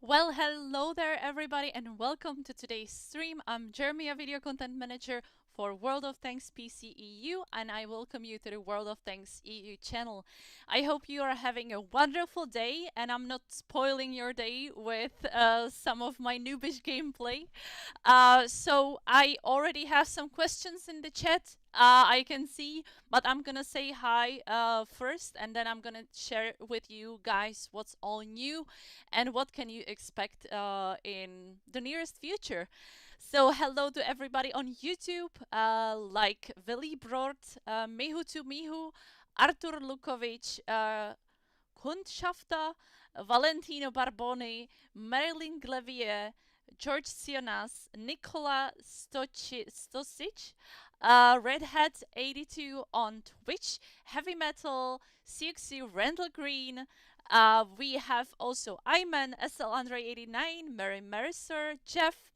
Well, hello there, everybody, and welcome to today's stream. I'm Germia, Video Content Manager for World of Tanks PC.eu, and I welcome you to the World of Tanks EU channel. I hope you are having a wonderful day, and I'm not spoiling your day with some of my noobish gameplay. So I already have some questions in the chat. I can see, but I'm gonna say hi first, and then I'm gonna share with you guys what's all new and what can you expect in the nearest future. So hello to everybody on YouTube, like Vili Brort, Mehu to Mihu, Artur Lukovic, Kundschafter, Valentino Barboni, Marilyn Glevier, George Sionas, Nikola Stosic, Red Hat 82 on Twitch, Heavy Metal, CXC Randall Green. We have also Ayman, SL Andre 89, Mary Mercer, Jeff,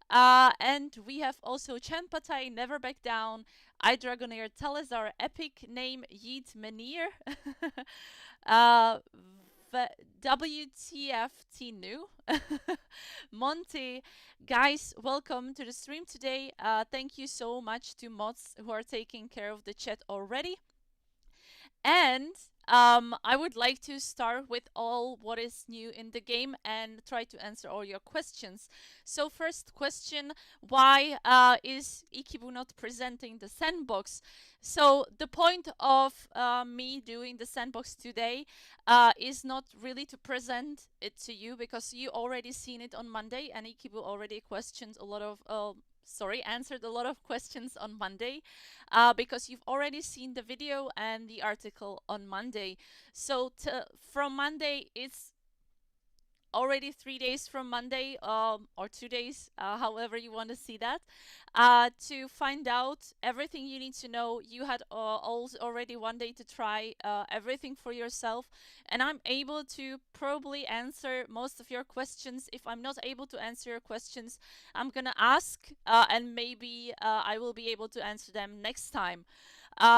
and we have also Chan Patai, Never Back Down, iDragonair, Talazar, Epic Name, Yeet Menir, WTF new. Monty, guys, welcome to the stream today. Thank you so much to mods who are taking care of the chat already. And I would like to start with all what is new in the game and try to answer all your questions. So first question, why is eekeeboo not presenting the sandbox? So the point of me doing the sandbox today is not really to present it to you, because you already seen it on Monday, and eekeeboo already questioned a lot of answered a lot of questions on Monday, because you've already seen the video and the article on Monday. So from Monday, it's already 3 days from Monday, or 2 days, however you want to see that, to find out everything you need to know. You had already 1 day to try everything for yourself, and I'm able to probably answer most of your questions. If I'm not able to answer your questions, I'm gonna ask, and maybe I will be able to answer them next time.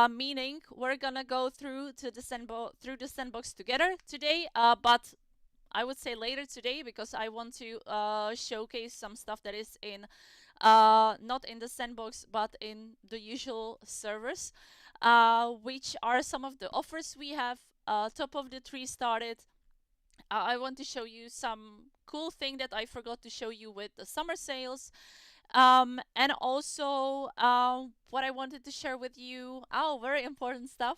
Meaning we're gonna go through the sandbox together today, but I would say later today, because I want to showcase some stuff that is in not in the sandbox but in the usual servers, which are some of the offers we have. Top of the tree started. I want to show you some cool thing that I forgot to show you with the summer sales. And also, what I wanted to share with you, very important stuff,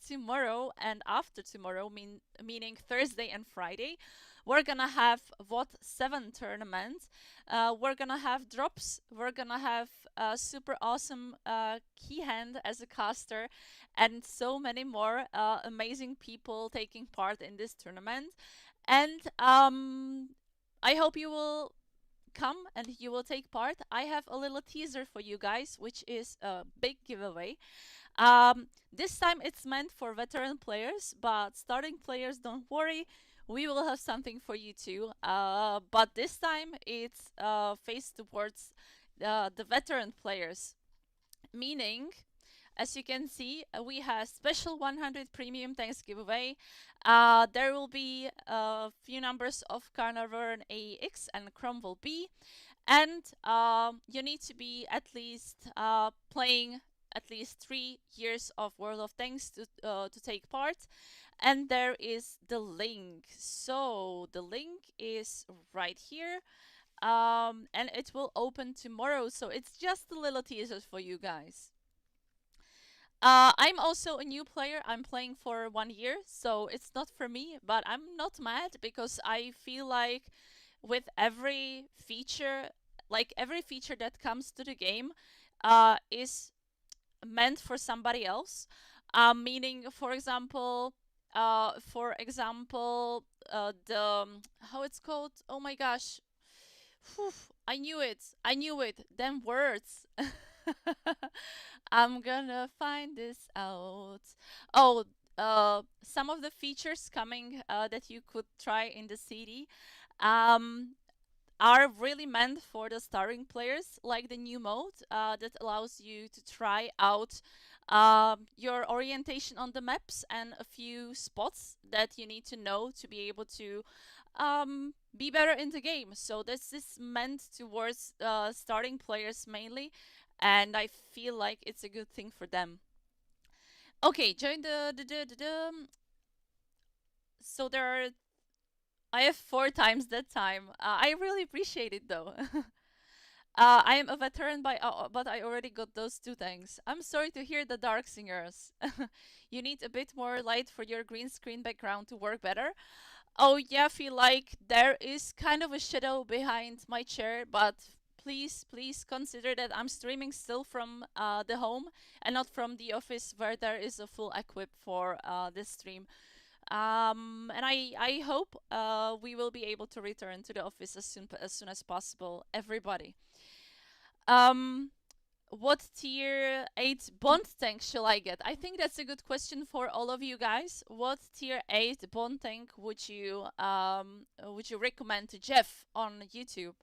tomorrow and after tomorrow, meaning Thursday and Friday, we're gonna have VOT 7 tournament. We're gonna have drops, we're gonna have a super awesome key hand as a caster, and so many more amazing people taking part in this tournament. And I hope you will come and you will take part. I have a little teaser for you guys, which is a big giveaway. This time it's meant for veteran players, but starting players, don't worry, we will have something for you too. But this time it's faced towards the veteran players, meaning, as you can see, we have special 100 premium tanks giveaway. There will be a few numbers of Carnarvon AX and Cromwell B, and you need to be at least playing at least 3 years of World of Tanks to take part. And there is the link. So the link is right here. And it will open tomorrow. So it's just a little teaser for you guys. I'm also a new player. I'm playing for 1 year, so it's not for me, but I'm not mad, because I feel like with every feature, every feature that comes to the game is meant for somebody else. Meaning, for example, the how it's called? Oh my gosh. Whew, I knew it. I knew it. Them words. I'm gonna find this out. Oh, some of the features coming that you could try in the CD um, are really meant for the starting players, like the new mode that allows you to try out your orientation on the maps and a few spots that you need to know to be able to be better in the game. So this is meant towards starting players mainly, and I feel like it's a good thing for them. Okay, join so there are, I have 4 times that time. I really appreciate it though. I am a veteran but I already got those 2 things. I'm sorry to hear the Dark Singers. You need a bit more light for your green screen background to work better. Oh yeah, I feel like there is kind of a shadow behind my chair, but please consider that I'm streaming still from the home and not from the office, where there is a full equip for this stream. And I hope we will be able to return to the office as soon as possible, everybody. What tier 8 bond tank shall I get? I think that's a good question for all of you guys. What tier 8 bond tank would you recommend to Jeff on YouTube?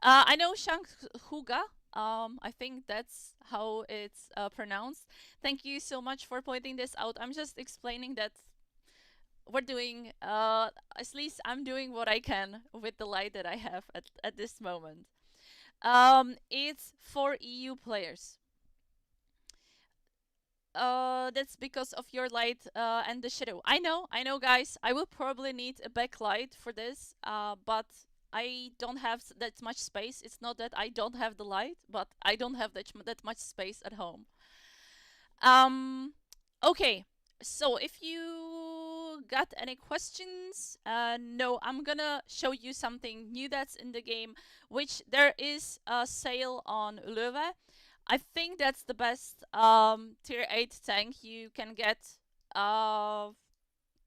I know Huga. I think that's how it's pronounced. Thank you so much for pointing this out. I'm just explaining that we're doing, at least I'm doing what I can with the light that I have at this moment. It's for EU players. That's because of your light and the shadow. I know, guys. I will probably need a backlight for this, but I don't have that much space. It's not that I don't have the light, but I don't have that much space at home. Um, okay. So if you got any questions, no, I'm gonna show you something new that's in the game, which there is a sale on Löwe. I think that's the best tier 8 tank you can get uh,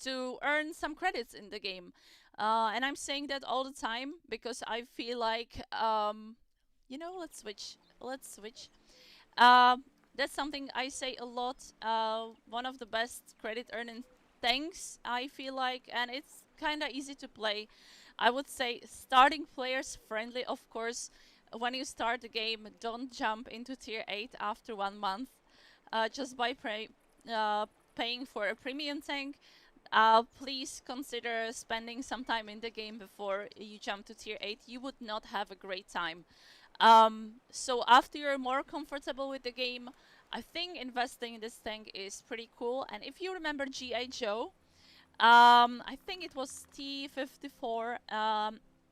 to earn some credits in the game. And I'm saying that all the time because I feel like, let's switch. Let's switch. Uh, that's something I say a lot. One of the best credit earning things, I feel like, and it's kind of easy to play. I would say starting players friendly, of course. When you start the game, don't jump into tier 8 after 1 month just by paying for a premium tank. Please consider spending some time in the game before you jump to tier 8. You would not have a great time. So after you're more comfortable with the game, I think investing in this tank is pretty cool. And if you remember G.I.Joe, I think it was T54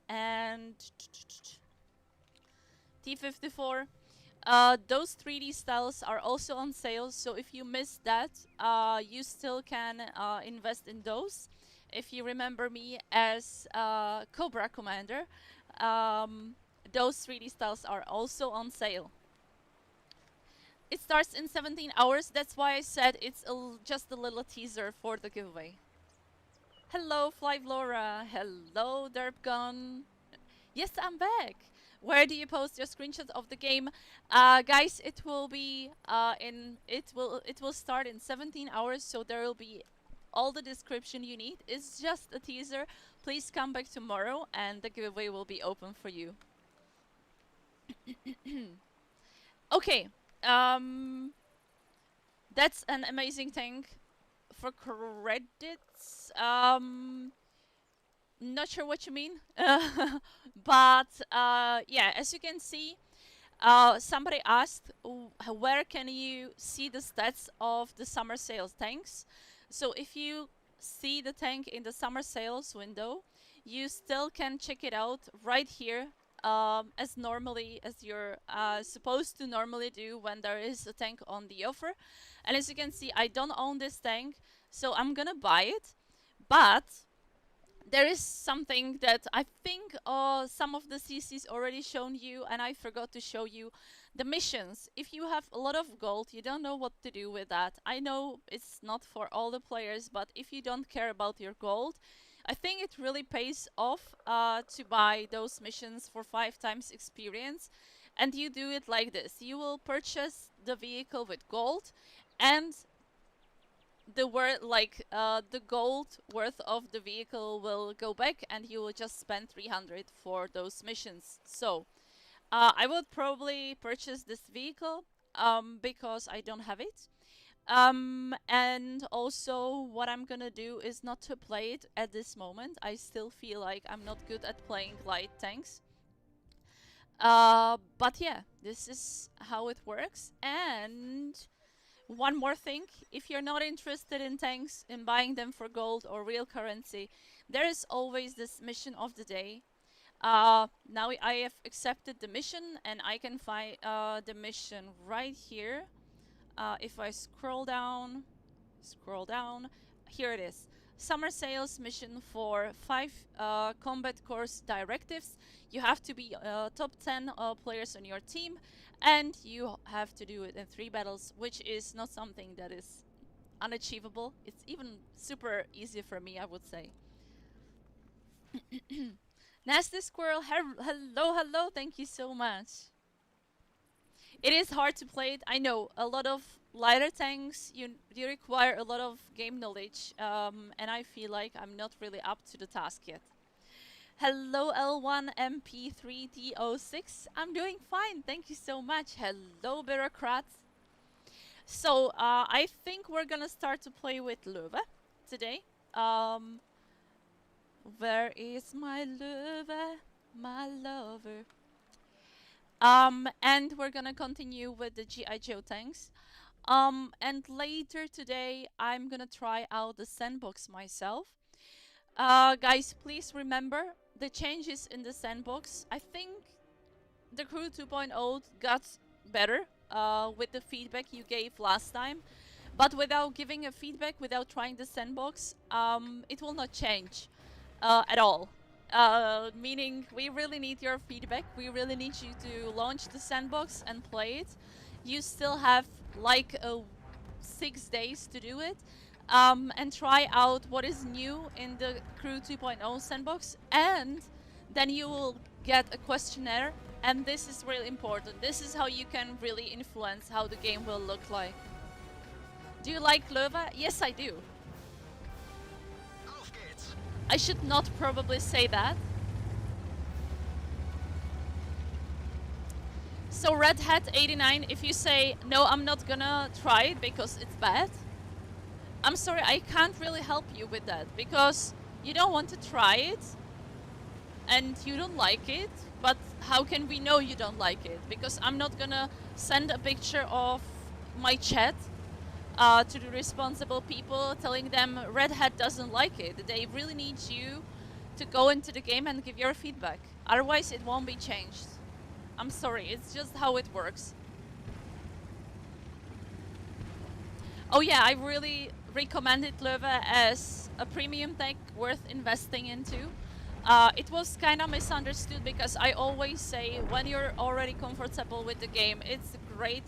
and T54. Those 3D styles are also on sale, so if you missed that, you still can invest in those. If you remember me as Cobra Commander, those 3D styles are also on sale. It starts in 17 hours, that's why I said it's just a little teaser for the giveaway. Hello, Fly Laura. Hello, Derpgun. Yes, I'm back. Where do you post your screenshots of the game, guys? It will be it will start in 17 hours, so there will be all the description you need. It's just a teaser. Please come back tomorrow, and the giveaway will be open for you. Okay, that's an amazing thing for credits. Not sure what you mean, but yeah, as you can see, somebody asked where can you see the stats of the summer sales tanks. So if you see the tank in the summer sales window, you still can check it out right here, as normally as you're supposed to normally do when there is a tank on the offer. And as you can see, I don't own this tank, so I'm gonna buy it, but there is something that I think some of the CCs already shown you, and I forgot to show you the missions. If you have a lot of gold, you don't know what to do with that. I know it's not for all the players, but if you don't care about your gold, I think it really pays off to buy those missions for 5 times experience. And you do it like this. You will purchase the vehicle with gold, and the gold worth of the vehicle will go back, and you will just spend 300 for those missions. So I would probably purchase this vehicle because I don't have it. And also what I'm gonna do is not to play it at this moment. I still feel like I'm not good at playing light tanks. But yeah, this is how it works. And one more thing, if you're not interested in tanks, in buying them for gold or real currency, there is always this mission of the day. Now I have accepted the mission, and I can find the mission right here. If I scroll down, here it is. Summer sales mission for 5 combat course directives. You have to be top 10 players on your team, and you have to do it in 3 battles, which is not something that is unachievable. It's even super easy for me, I would say. Nasty Squirrel, hello, thank you so much. It is hard to play it. I know a lot of lighter tanks, you require a lot of game knowledge, and I feel like I'm not really up to the task yet. Hello L1MP3D06. I'm doing fine, thank you so much. Hello Bureaucrat. So I think we're gonna start to play with Löwe today. Where is my Löwe, my lover? And we're gonna continue with the G.I.Joe tanks. And later today, I'm gonna try out the Sandbox myself. Guys, please remember the changes in the Sandbox. I think the Crew 2.0 got better with the feedback you gave last time. But without giving a feedback, without trying the Sandbox, it will not change at all. Meaning, we really need your feedback. We really need you to launch the Sandbox and play it. You still have like 6 days to do it. And try out what is new in the Crew 2.0 Sandbox. And then you will get a questionnaire. And this is really important. This is how you can really influence how the game will look like. Do you like Löwe? Yes, I do. I should not probably say that. So Red Hat 89, if you say, no, I'm not gonna try it because it's bad, I'm sorry, I can't really help you with that because you don't want to try it and you don't like it, but how can we know you don't like it? Because I'm not gonna send a picture of my chat to the responsible people telling them Red Hat doesn't like it. They really need you to go into the game and give your feedback. Otherwise it won't be changed. I'm sorry, it's just how it works. Oh yeah, I really recommended Löwe as a premium tank worth investing into. It was kind of misunderstood because I always say when you're already comfortable with the game, it's a great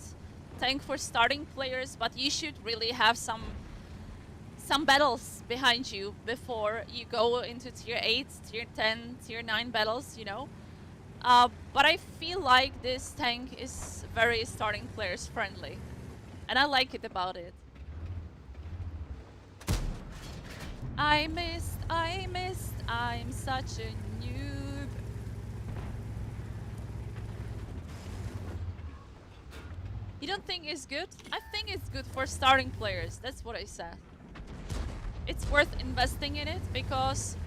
tank for starting players, but you should really have some battles behind you before you go into tier 8, tier 10, tier 9 battles, you know. But I feel like this tank is very starting players friendly, and I like it about it. I missed, I'm such a noob. You don't think it's good? I think it's good for starting players, that's what I said. It's worth investing in it because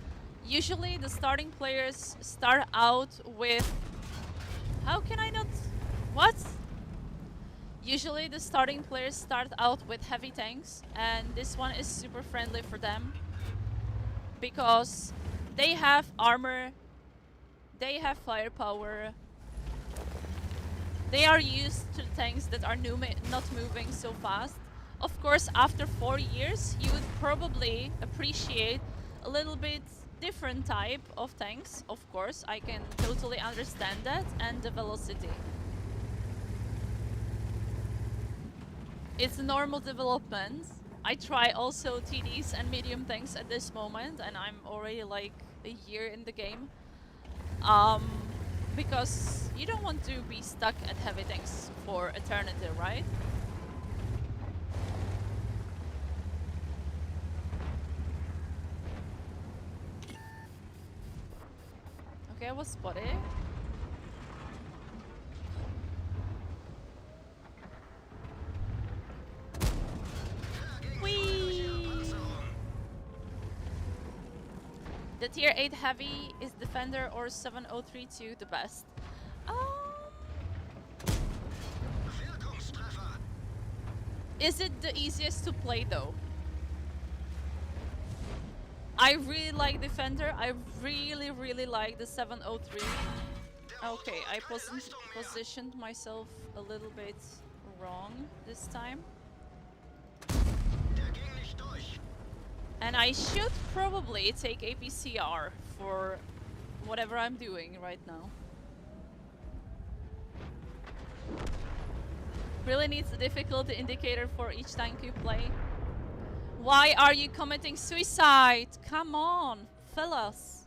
usually the starting players start out with... How can I not... What? Usually the starting players start out with heavy tanks, and this one is super friendly for them because they have armor, they have firepower, they are used to tanks that are not moving so fast. Of course, after 4 years, you would probably appreciate a little bit different type of tanks. Of course, I can totally understand that, and the velocity. It's a normal development. I try also TDs and medium tanks at this moment, and I'm already like a year in the game. Because you don't want to be stuck at heavy tanks for eternity, right? Okay, I was spotted. The tier 8 heavy is Defender or 7032 the best? Is it the easiest to play though? I really like Defender. I really like the 703. Okay, I positioned myself a little bit wrong this time. And I should probably take APCR for whatever I'm doing right now. Really needs a difficulty indicator for each tank you play. Why are you committing suicide? Come on, fellas.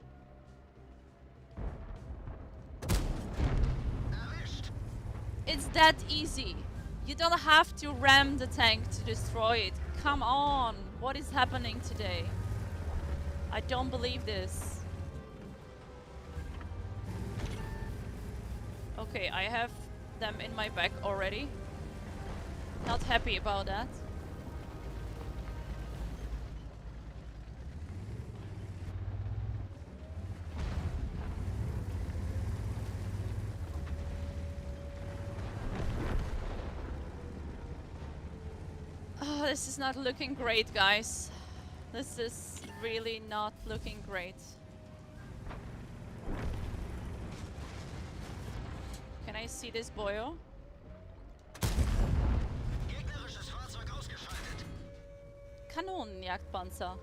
It's that easy. You don't have to ram the tank to destroy it. Come on. What is happening today? I don't believe this. Okay, I have them in my back already. Not happy about that. This is not looking great, guys. This is really not looking great. Can I see this boyo? Gegnerisches Fahrzeug ausgeschaltet. Kanonenjagdpanzer.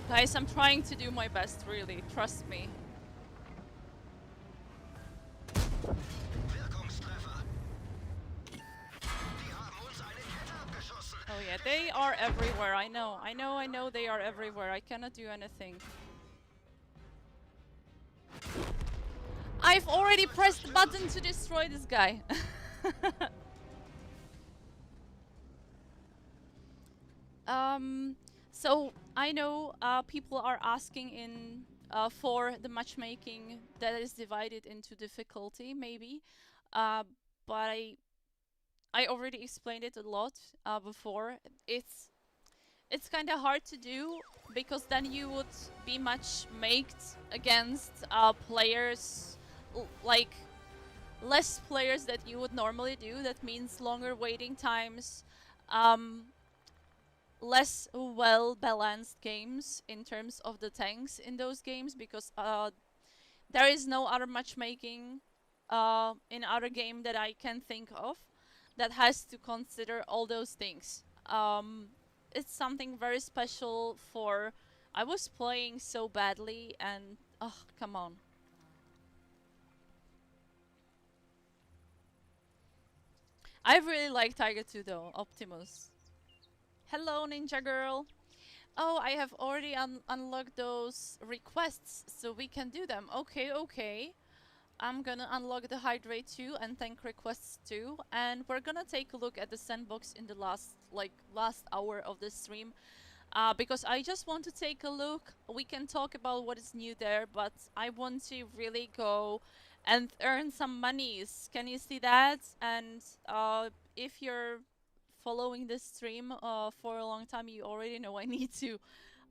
Guys, I'm trying to do my best, really. Trust me. Wirkungstreffer. Die haben uns eine Kette abgeschossen. Oh yeah, they are everywhere. I know they are everywhere. I cannot do anything. I've already pressed the button to destroy this guy. So I know people are asking in for the matchmaking that is divided into difficulty, maybe, but I already explained it a lot before. It's kind of hard to do because then you would be matchmaked against players like less players that you would normally do. That means longer waiting times. Less well-balanced games in terms of the tanks in those games because there is no other matchmaking in other game that I can think of that has to consider all those things. It's something very special for... I was playing so badly and... oh, come on. I really like Tiger 2 though, Optimus. Hello, Ninja Girl. Oh, I have already unlocked those requests, so we can do them. Okay, okay. I'm gonna unlock the Hydrate 2 and Tank requests too, and we're gonna take a look at the Sandbox in the last hour of the stream. Because I just want to take a look. We can talk about what is new there, but I want to really go and earn some monies. Can you see that? And if you're following this stream for a long time, you already know I need to...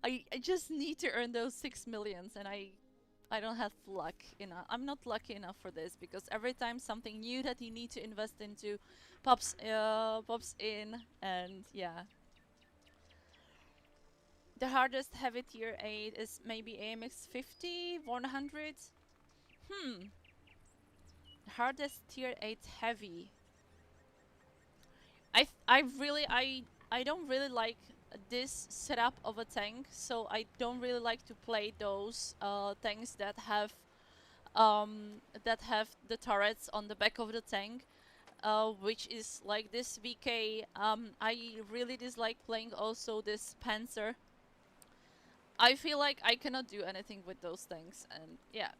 I just need to earn those 6 millions, and I don't have luck enough. I'm not lucky enough for this, because every time something new that you need to invest into pops in, and yeah. The hardest heavy tier 8 is maybe AMX 50, 100. Hardest tier 8 heavy. I don't really like this setup of a tank, so I don't really like to play those tanks that have the turrets on the back of the tank, which is like this VK. I really dislike playing also this Panzer. I feel like I cannot do anything with those tanks, and yeah.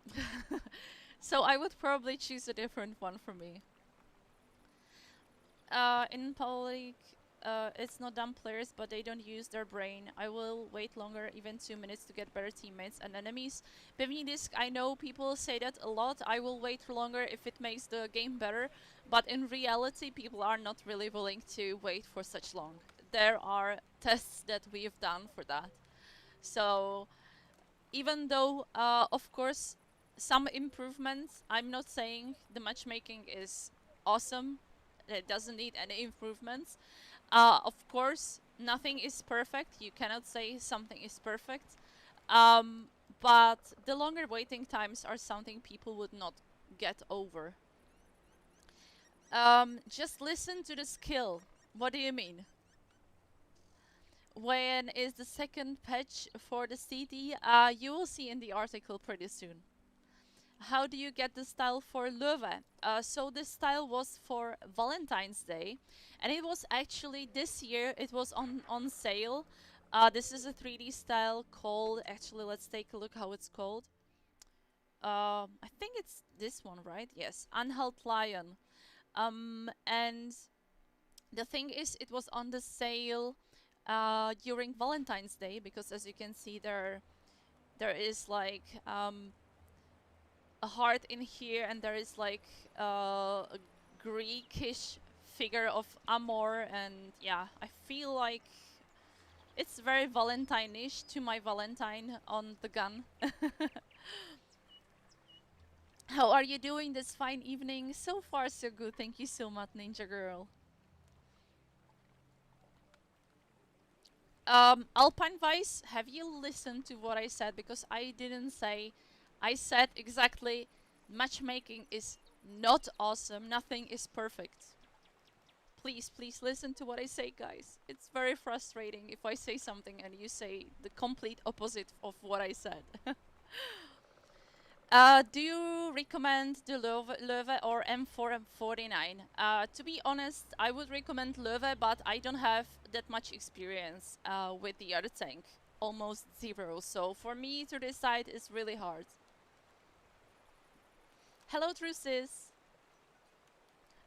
So I would probably choose a different one for me. In public, it's not dumb players, but they don't use their brain. I will wait longer, even 2 minutes, to get better teammates and enemies. Pivney Disc, I know people say that a lot. I will wait longer if it makes the game better, but in reality, people are not really willing to wait for such long. There are tests that we've done for that. So, even though, of course, some improvements, I'm not saying the matchmaking is awesome. It doesn't need any improvements. Of course, nothing is perfect. You cannot say something is perfect. But the longer waiting times are something people would not get over. Just listen to the skill. What do you mean? When is the second patch for the CD? You will see in the article pretty soon. How do you get the style for Löwe? So this style was for Valentine's Day, and it was actually this year, it was on sale. This is a 3D style called, actually let's take a look how it's called. I think it's this one, right? Yes, Untitled Lion. And the thing is, it was on the sale during Valentine's Day, because as you can see there is like a heart in here, and there is like a Greekish figure of Amor, and yeah, I feel like it's very Valentine-ish to my Valentine on the gun. How are you doing this fine evening? So far so good, thank you so much, Ninja Girl. Alpine Vice, have you listened to what I said? Because I didn't say. I said exactly, matchmaking is not awesome. Nothing is perfect. Please, please listen to what I say, guys. It's very frustrating if I say something and you say the complete opposite of what I said. Do you recommend the Löwe or M4 M49? To be honest, I would recommend Löwe, but I don't have that much experience with the other tank. Almost zero. So for me to decide is really hard. Hello, Drusis.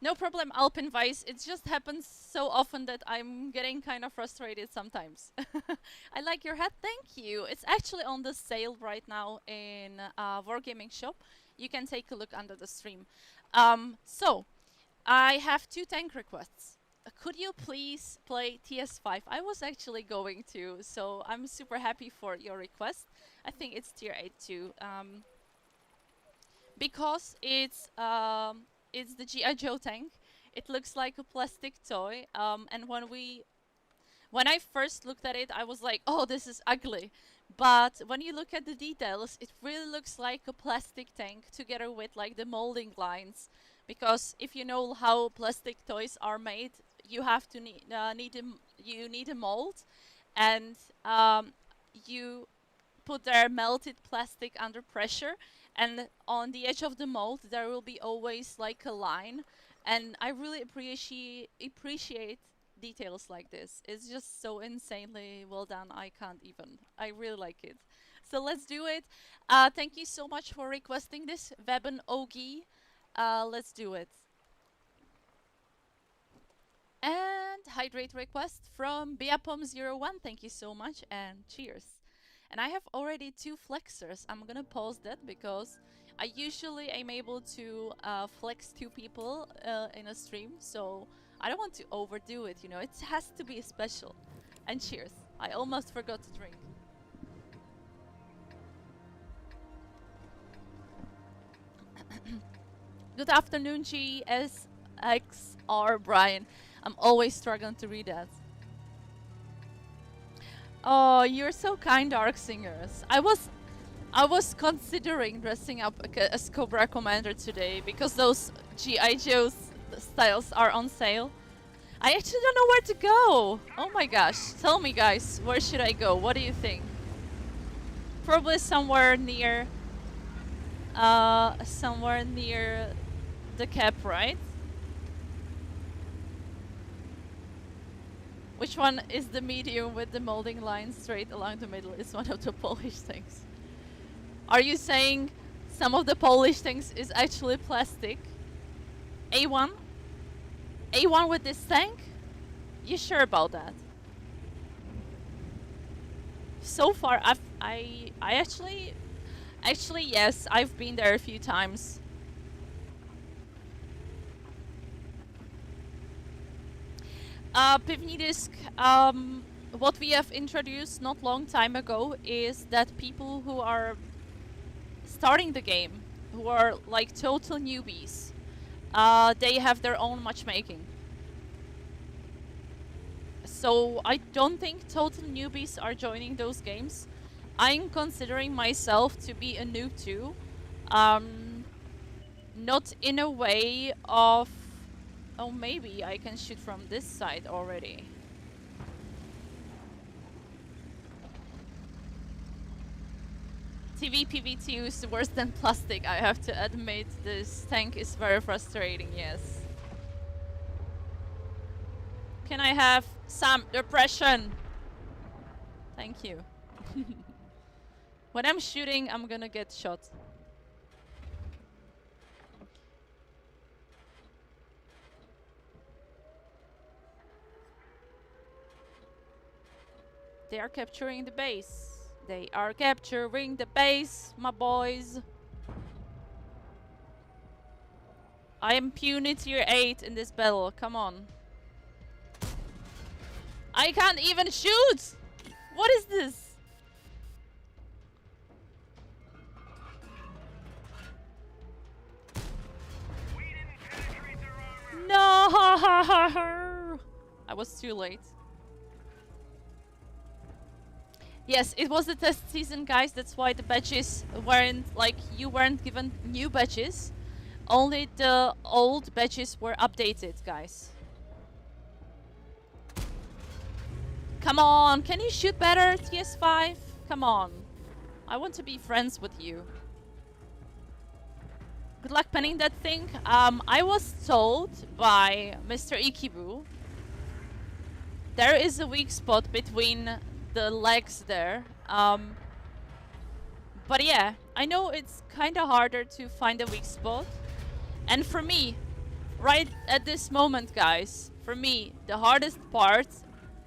No problem, Alpine Vice. It just happens so often that I'm getting kind of frustrated sometimes. I like your hat, thank you. It's actually on the sale right now in Wargaming shop. You can take a look under the stream. So, I have 2 tank requests. Could you please play TS5? I was actually going to, so I'm super happy for your request. I think it's tier 8 too. Because it's the G.I.Joe tank. It looks like a plastic toy. And when I first looked at it, I was like, oh, this is ugly. But when you look at the details, it really looks like a plastic tank together with like the molding lines. Because if you know how plastic toys are made, you have to need a mold, and you put their melted plastic under pressure, and on the edge of the mold there will be always like a line, and I really appreciate details like this. It's just so insanely well done. I really like it. So let's do it. Thank you so much for requesting this, Weben Ogi. Let's do it. And hydrate request from Biapom01. Thank you so much and cheers. And I have already 2 flexers. I'm gonna pause that because I usually am able to flex 2 people in a stream, so I don't want to overdo it, you know. It has to be special. And cheers. I almost forgot to drink. Good afternoon, GSXR Brian. I'm always struggling to read that. Oh, you're so kind, Dark Singers. I was considering dressing up as Cobra Commander today because those G.I.Joe styles are on sale. I actually don't know where to go. Oh my gosh. Tell me, guys, where should I go? What do you think? Probably somewhere near the cap, right? Which one is the medium with the molding line straight along the middle? Is one of the Polish things. Are you saying some of the Polish things is actually plastic? A1? A1 with this tank? You sure about that? So far, I actually yes, I've been there a few times. Pivni Disk, what we have introduced not long time ago is that people who are starting the game, who are like total newbies, they have their own matchmaking. So I don't think total newbies are joining those games. I'm considering myself to be a noob too. Not in a way of... Oh, maybe I can shoot from this side already. TV PV2 is worse than plastic, I have to admit. This tank is very frustrating, yes. Can I have some depression? Thank you. When I'm shooting, I'm gonna get shot. They are capturing the base. They are capturing the base, my boys. I am puny tier 8 in this battle, come on. I can't even shoot! What is this? No! I was too late. Yes, it was the test season, guys. That's why the badges weren't, like, you weren't given new badges. Only the old badges were updated, guys. Come on, can you shoot better, TS5? Come on. I want to be friends with you. Good luck penning that thing. I was told by Mr. Eekeeboo there is a weak spot between the legs there. But yeah, I know it's kind of harder to find a weak spot. And for me, right at this moment, guys, for me, the hardest part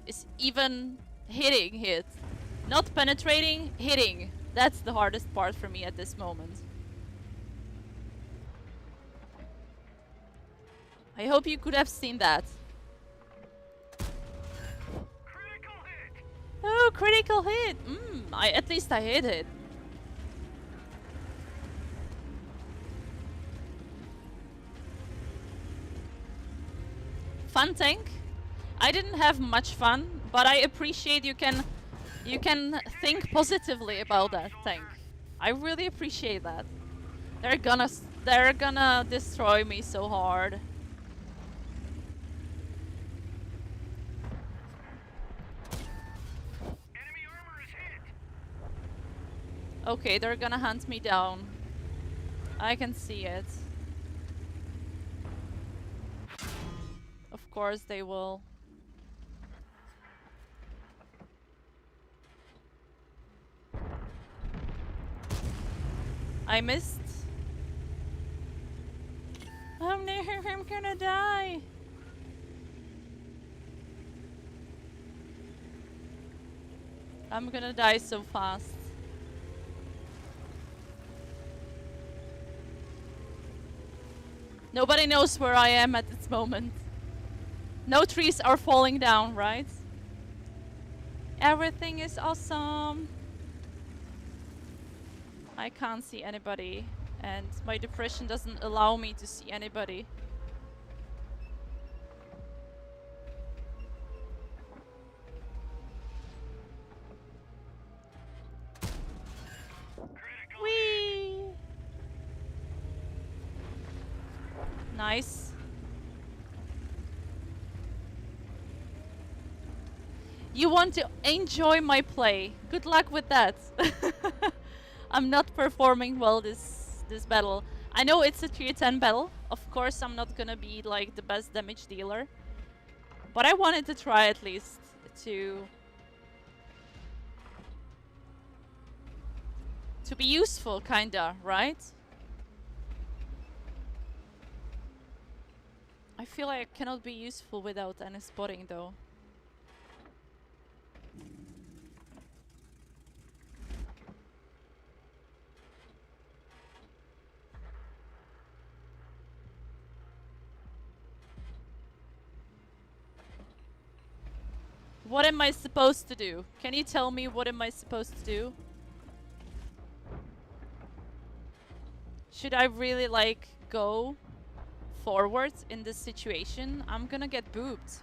is even hitting it. Not penetrating, hitting. That's the hardest part for me at this moment. I hope you could have seen that. Critical hit. Oh, critical hit! At least I hit it. Fun tank. I didn't have much fun, but I appreciate you can think positively about that tank. I really appreciate that. They're gonna destroy me so hard. Enemy armor is hit. Okay, they're gonna hunt me down. I can see it. Of course they will. I missed. I'm gonna die. I'm gonna die so fast. Nobody knows where I am at this moment. No trees are falling down, right? Everything is awesome. I can't see anybody, and my depression doesn't allow me to see anybody. Whee! Nice. You want to enjoy my play. Good luck with that. I'm not performing well this battle. I know it's a tier 10 battle. Of course I'm not gonna be like the best damage dealer. But I wanted to try at least to be useful, kinda, right? I feel like I cannot be useful without any spotting though. What am I supposed to do? Can you tell me what am I supposed to do? Should I really like go forward in this situation? I'm gonna get booped.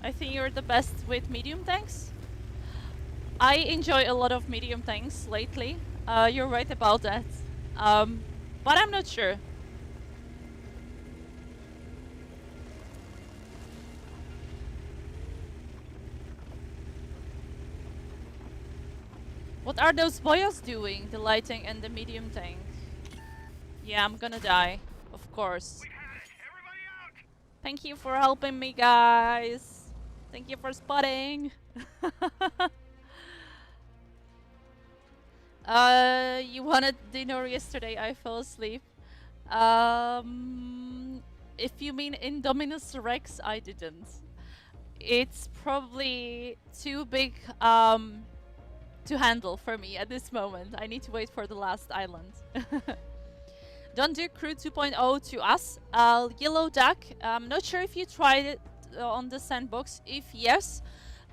I think you're the best with medium tanks. I enjoy a lot of medium tanks lately. You're right about that. But I'm not sure. What are those boyos doing? The light tank and the medium tank. Yeah, I'm gonna die. Of course. Thank you for helping me, guys. Thank you for spotting. You wanted dinner yesterday. I fell asleep. If you mean Indominus Rex, I didn't. It's probably too big to handle for me at this moment. I need to wait for the last island. Don't do Crew 2.0 to us. Yellow Duck, I'm not sure if you tried it on the Sandbox. If yes,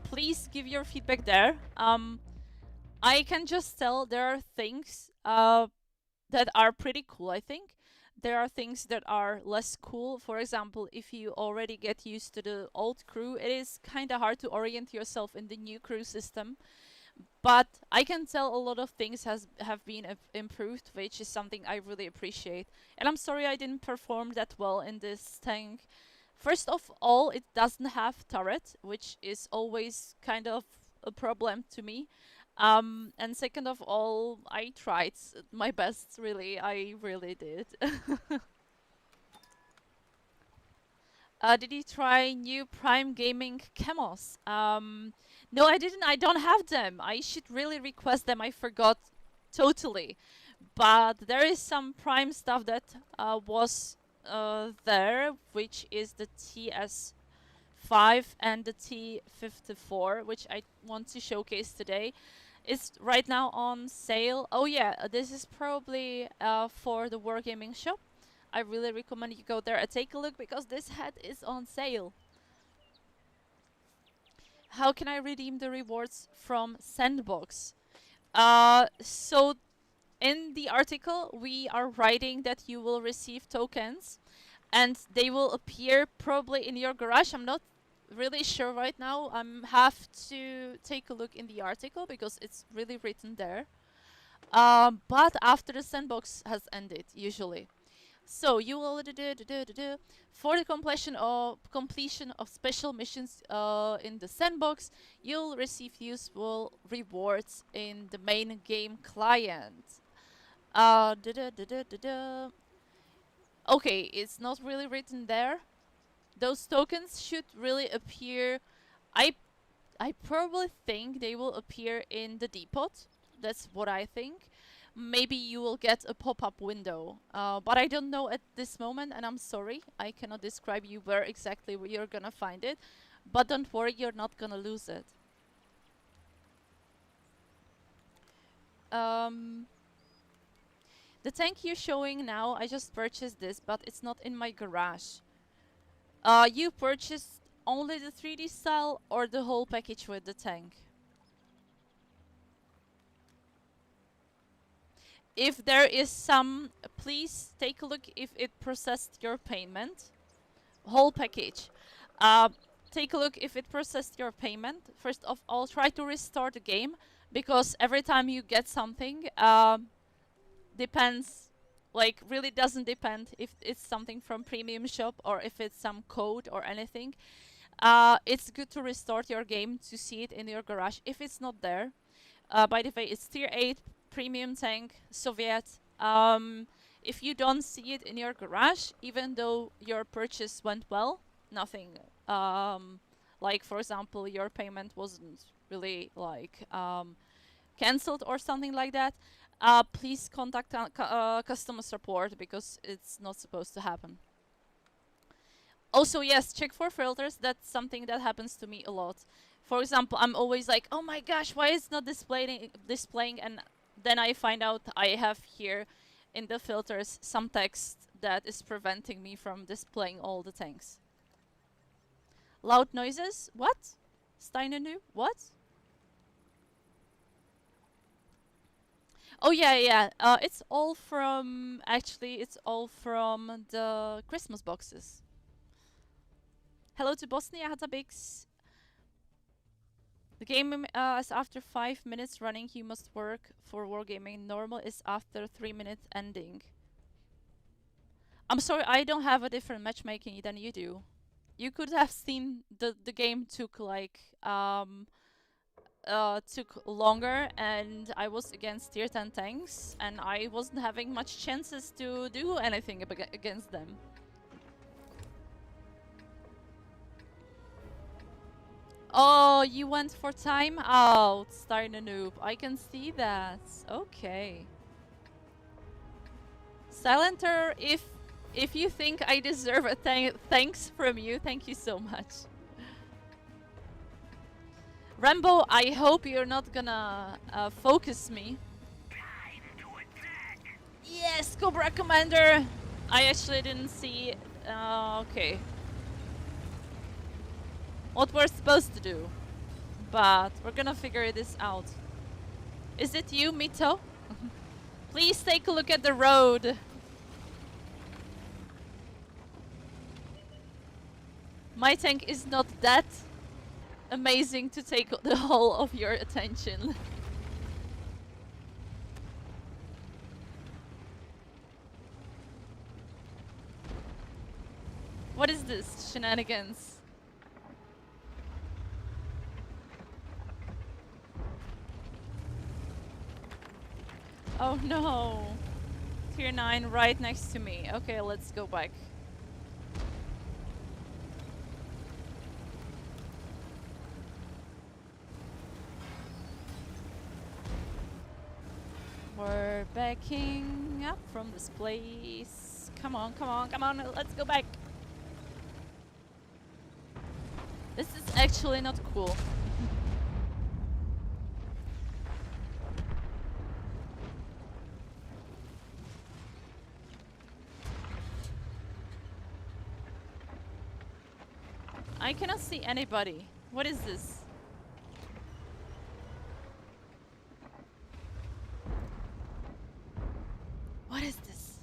please give your feedback there. I can just tell there are things that are pretty cool, I think. There are things that are less cool. For example, if you already get used to the old crew, it is kind of hard to orient yourself in the new crew system. But I can tell a lot of things have been improved, which is something I really appreciate. And I'm sorry I didn't perform that well in this tank. First of all, it doesn't have turret, which is always kind of a problem to me. And second of all, I tried my best, really. I really did. Did you try new Prime Gaming camos? No, I didn't. I don't have them. I should really request them. I forgot totally. But there is some Prime stuff that was there, which is the TS5 and the T54, which I want to showcase today. It's right now on sale. Oh yeah, this is probably for the Wargaming shop. I really recommend you go there and take a look because this hat is on sale. How can I redeem the rewards from Sandbox? So in the article, we are writing that you will receive tokens and they will appear probably in your garage. I'm not really sure right now. I have to take a look in the article because it's really written there. But after the Sandbox has ended, usually. So you will for the completion of special missions in the Sandbox, you'll receive useful rewards in the main game client. Okay, it's not really written there. Those tokens should really appear. I probably think they will appear in the depot. That's what I think. Maybe you will get a pop-up window, but I don't know at this moment, and I'm sorry, I cannot describe you where exactly you're gonna find it. But don't worry, you're not gonna lose it. The tank you're showing now, I just purchased this, but it's not in my garage. You purchased only the 3D style or the whole package with the tank? If there is some, please take a look if it processed your payment. Whole package. Take a look if it processed your payment. First of all, try to restart the game because every time you get something, depends, like really doesn't depend if it's something from premium shop or if it's some code or anything. It's good to restart your game to see it in your garage if it's not there. By the way, it's tier 8 premium tank, Soviet. If you don't see it in your garage, even though your purchase went well, nothing. Like for example, your payment wasn't really like cancelled or something like that. Please contact customer support because it's not supposed to happen. Also, yes, check for filters. That's something that happens to me a lot. For example, I'm always like, oh my gosh, why is it not displaying? And then I find out I have here in the filters some text that is preventing me from displaying all the tanks. Loud noises? What? Steinenu? What? Oh yeah. It's all from, actually, it's all from the Christmas boxes. Hello to Bosnia Hatabix. The game is after 5 minutes running. You must work for Wargaming. Normal is after 3 minutes ending. I'm sorry, I don't have a different matchmaking than you do. You could have seen the game took like took longer, and I was against tier 10 tanks, and I wasn't having much chances to do anything against them. Oh, you went for timeout, Starting Noob. I can see that. Okay. Silenter, if you think I deserve a thanks from you, thank you so much. Rambo, I hope you're not gonna focus me. Time to attack. Yes, Cobra Commander! I actually didn't see... okay. What we're supposed to do. But we're gonna figure this out. Is it you, Mito? Please take a look at the road. My tank is not that amazing to take the whole of your attention. What is this shenanigans? Oh no. Tier 9 right next to me. Okay, let's go back. We're backing up from this place. Come on, come on, come on, let's go back. This is actually not cool. I cannot see anybody. What is this? What is this?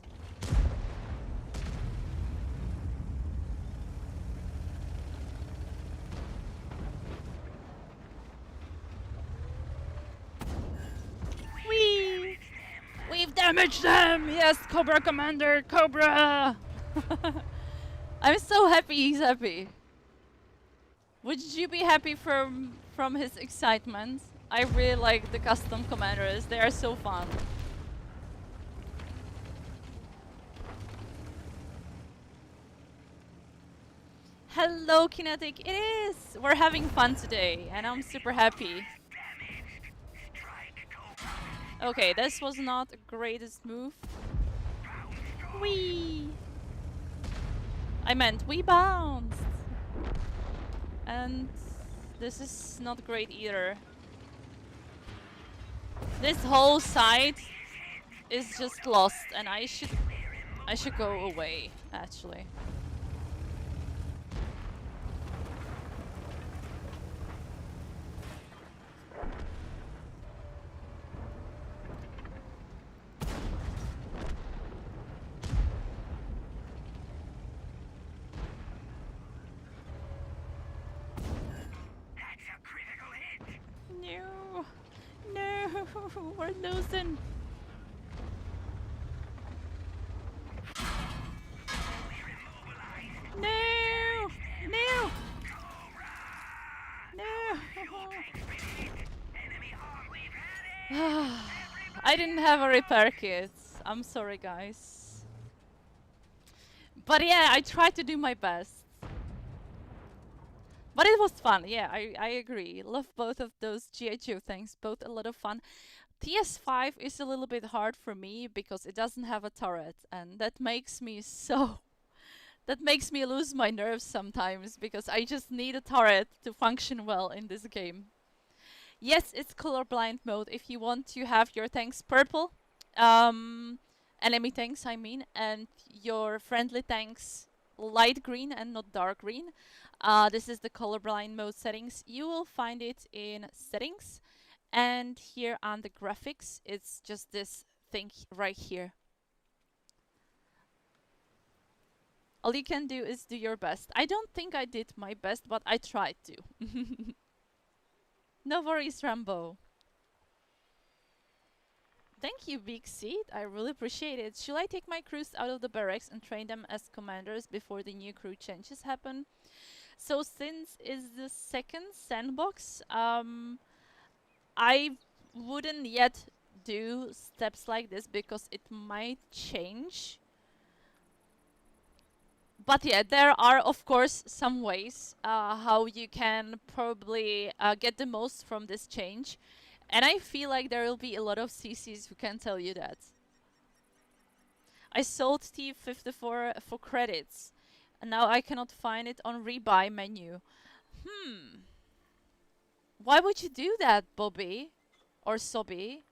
Whee! We've damaged them! Yes, Cobra Commander, Cobra! I'm so happy he's happy. Would you be happy from his excitement? I really like the custom commanders. They are so fun. Hello, Kinetic. It is! We're having fun today, and I'm super happy. Okay, this was not the greatest move. Whee! I meant we bounced! And this is not great either. This whole side is just lost, and I should go away, actually. No, no, we're losing. No, no, no. I didn't have a repair kit. I'm sorry, guys. But yeah, I tried to do my best. But it was fun, yeah, I agree. Love both of those G.I.Joe things, both a lot of fun. TS5 is a little bit hard for me because it doesn't have a turret, and that makes me so... That makes me lose my nerves sometimes, because I just need a turret to function well in this game. Yes, it's colorblind mode if you want to have your tanks purple, enemy tanks I mean, and your friendly tanks light green and not dark green. This is the colorblind mode settings. You will find it in settings, and here on the graphics it's just this thing right here. All you can do is do your best. I don't think I did my best, but I tried to. No worries, Rambo. Thank you, Big Seed. I really appreciate it. Should I take my crews out of the barracks and train them as commanders before the new crew changes happen? So since it's the second sandbox, I wouldn't yet do steps like this because it might change. But yeah, there are of course some ways how you can probably get the most from this change. And I feel like there will be a lot of CCs who can tell you that. I sold T54 for credits, and now I cannot find it on rebuy menu. Why would you do that, Bobby? Or Sobby?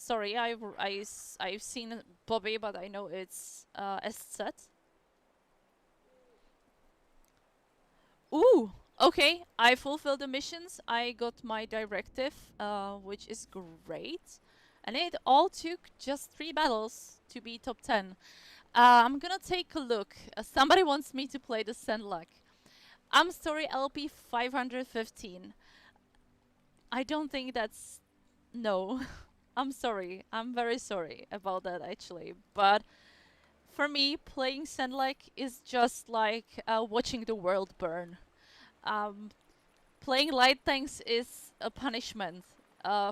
Sorry, I've seen Bobby, but I know it's SZ. Ooh, okay. I fulfilled the missions. I got my directive, which is great. And it all took just 3 battles to be top 10. I'm gonna take a look. Somebody wants me to play the Sandluck. I'm sorry, LP 515. I don't think that's... No. I'm sorry. I'm very sorry about that, actually. But for me, playing Sandluck is just like watching the world burn. Um, Playing light tanks is a punishment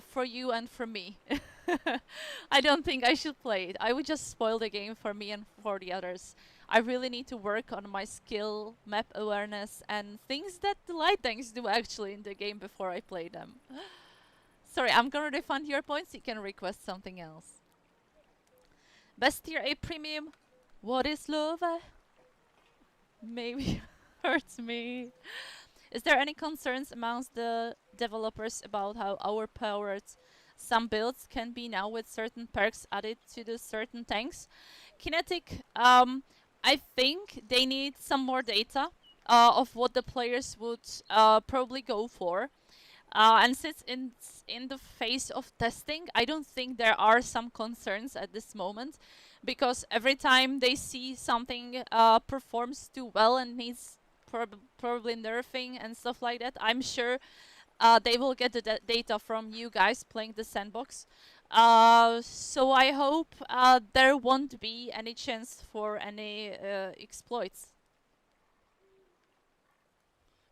for you and for me. I don't think I should play it. I would just spoil the game for me and for the others. I really need to work on my skill, map awareness, and things that the light tanks do actually in the game before I play them. Sorry, I'm gonna refund your points. You can request something else. Best tier A premium. What is Löwe? Maybe hurts me. Is there any concerns amongst the developers about how overpowered some builds can be now with certain perks added to the certain tanks? Kinetic, I think they need some more data of what the players would probably go for. And since it's in the phase of testing, I don't think there are some concerns at this moment, because every time they see something performs too well and needs probably nerfing and stuff like that, I'm sure they will get the data from you guys playing the Sandbox. So I hope there won't be any chance for any exploits.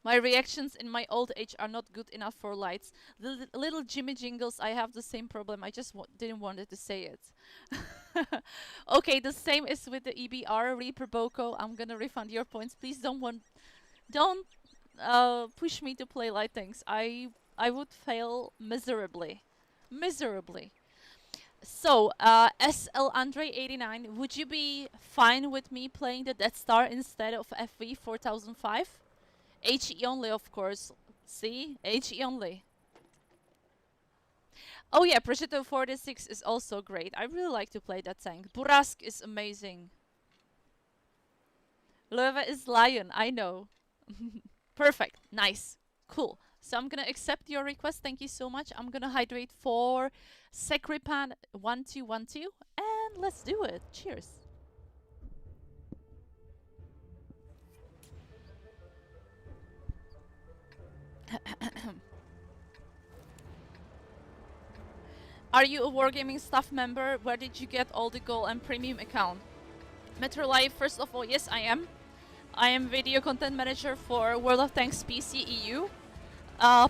My reactions in my old age are not good enough for lights. The little Jimmy Jingles, I have the same problem. I just didn't want to say it. Okay, the same is with the EBR, Reaper Boko. I'm gonna refund your points. Please don't push me to play light tanks. I would fail miserably. Miserably. So, SL Andre 89, would you be fine with me playing the Death Star instead of FV 4005? HE only, of course. See? HE only. Oh yeah, Prosciutto 46 is also great. I really like to play that tank. Burask is amazing. Löwe is lion, I know. Perfect. Nice. Cool. So I'm gonna accept your request. Thank you so much. I'm gonna hydrate for Sekripan 1212 and let's do it. Cheers. Are you a Wargaming staff member? Where did you get all the gold and premium account? Metro Live, first of all, yes, I am. I am video content manager for World of Tanks PC EU.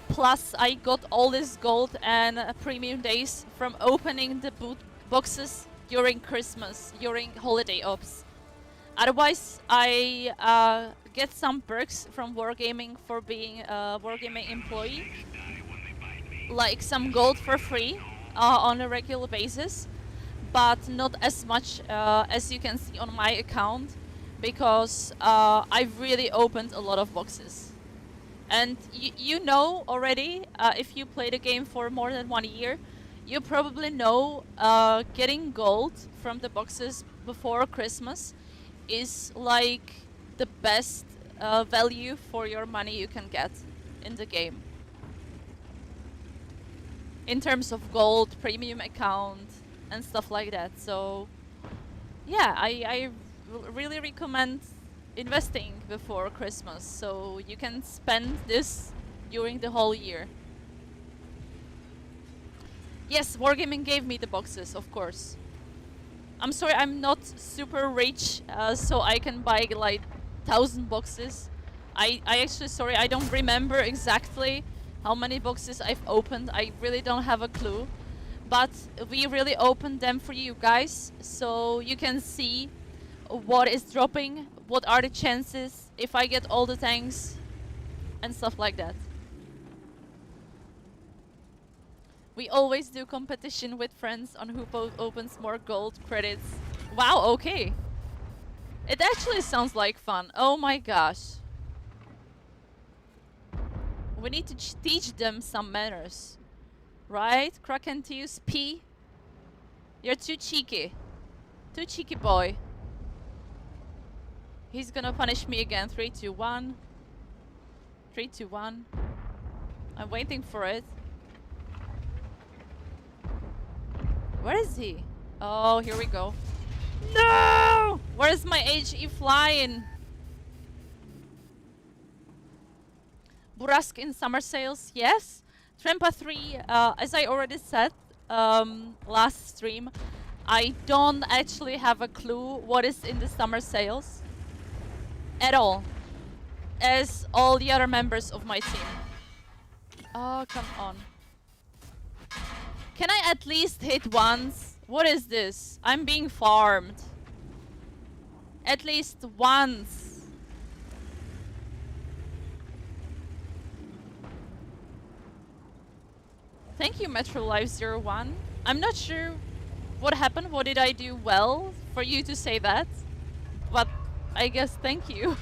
Plus, I got all this gold and premium days from opening the boxes during Christmas, during holiday ops. Otherwise, I get some perks from Wargaming for being a Wargaming employee, like some gold for free on a regular basis, but not as much as you can see on my account, because I've really opened a lot of boxes. And you know already, if you play the game for more than 1 year, you probably know getting gold from the boxes before Christmas is like the best value for your money you can get in the game. In terms of gold, premium account, and stuff like that. So, yeah, I really recommend investing before Christmas, so you can spend this during the whole year. Yes, Wargaming gave me the boxes, of course. I'm sorry, I'm not super rich, so I can buy like 1,000 boxes. I actually, sorry, I don't remember exactly how many boxes I've opened. I really don't have a clue. But we really opened them for you guys, so you can see what is dropping, what are the chances, if I get all the tanks, and stuff like that. We always do competition with friends on who opens more gold credits. Wow, okay. It actually sounds like fun. Oh my gosh. We need to teach them some manners. Right? Krakenteus P. You're too cheeky. Too cheeky, boy. He's gonna punish me again. 3, 2, 1. 3, 2, 1. I'm waiting for it. Where is he? Oh, here we go. No! Where's my HE flying? Burask in summer sales, yes. Trampa 3, as I already said last stream, I don't actually have a clue what is in the summer sales. At all. As all the other members of my team. Oh, come on. Can I at least hit once? What is this? I'm being farmed. At least once. Thank you, MetroLife01. I'm not sure what happened. What did I do well for you to say that? But I guess thank you.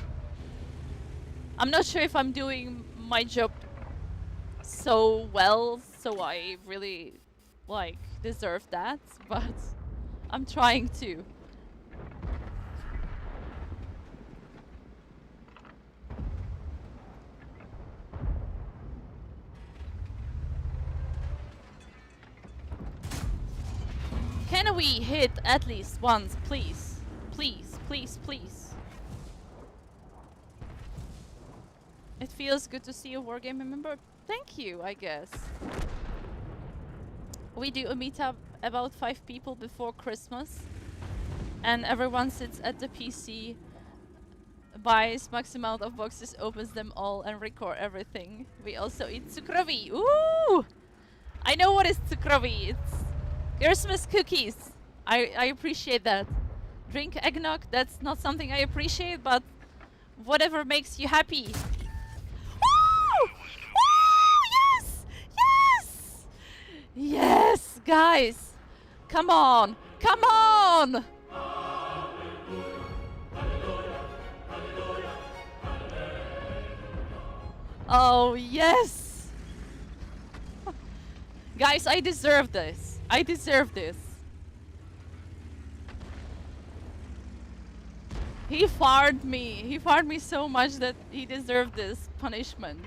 I'm not sure if I'm doing my job so well, so I really, like, deserve that, but I'm trying to. Can we hit at least once, please? Please, please, please. It feels good to see a Wargame member. Thank you, I guess. We do a meetup about 5 people before Christmas. And everyone sits at the PC, buys max amount of boxes, opens them all, and record everything. We also eat cukroví. Ooh! I know what is cukroví. It's Christmas cookies. I appreciate that. Drink eggnog. That's not something I appreciate, but whatever makes you happy. Woo! Woo! Yes! Yes! Yes, guys! Come on! Come on! Oh, yes! Guys, I deserve this. I deserve this. He farmed me. He farmed me so much that he deserved this punishment.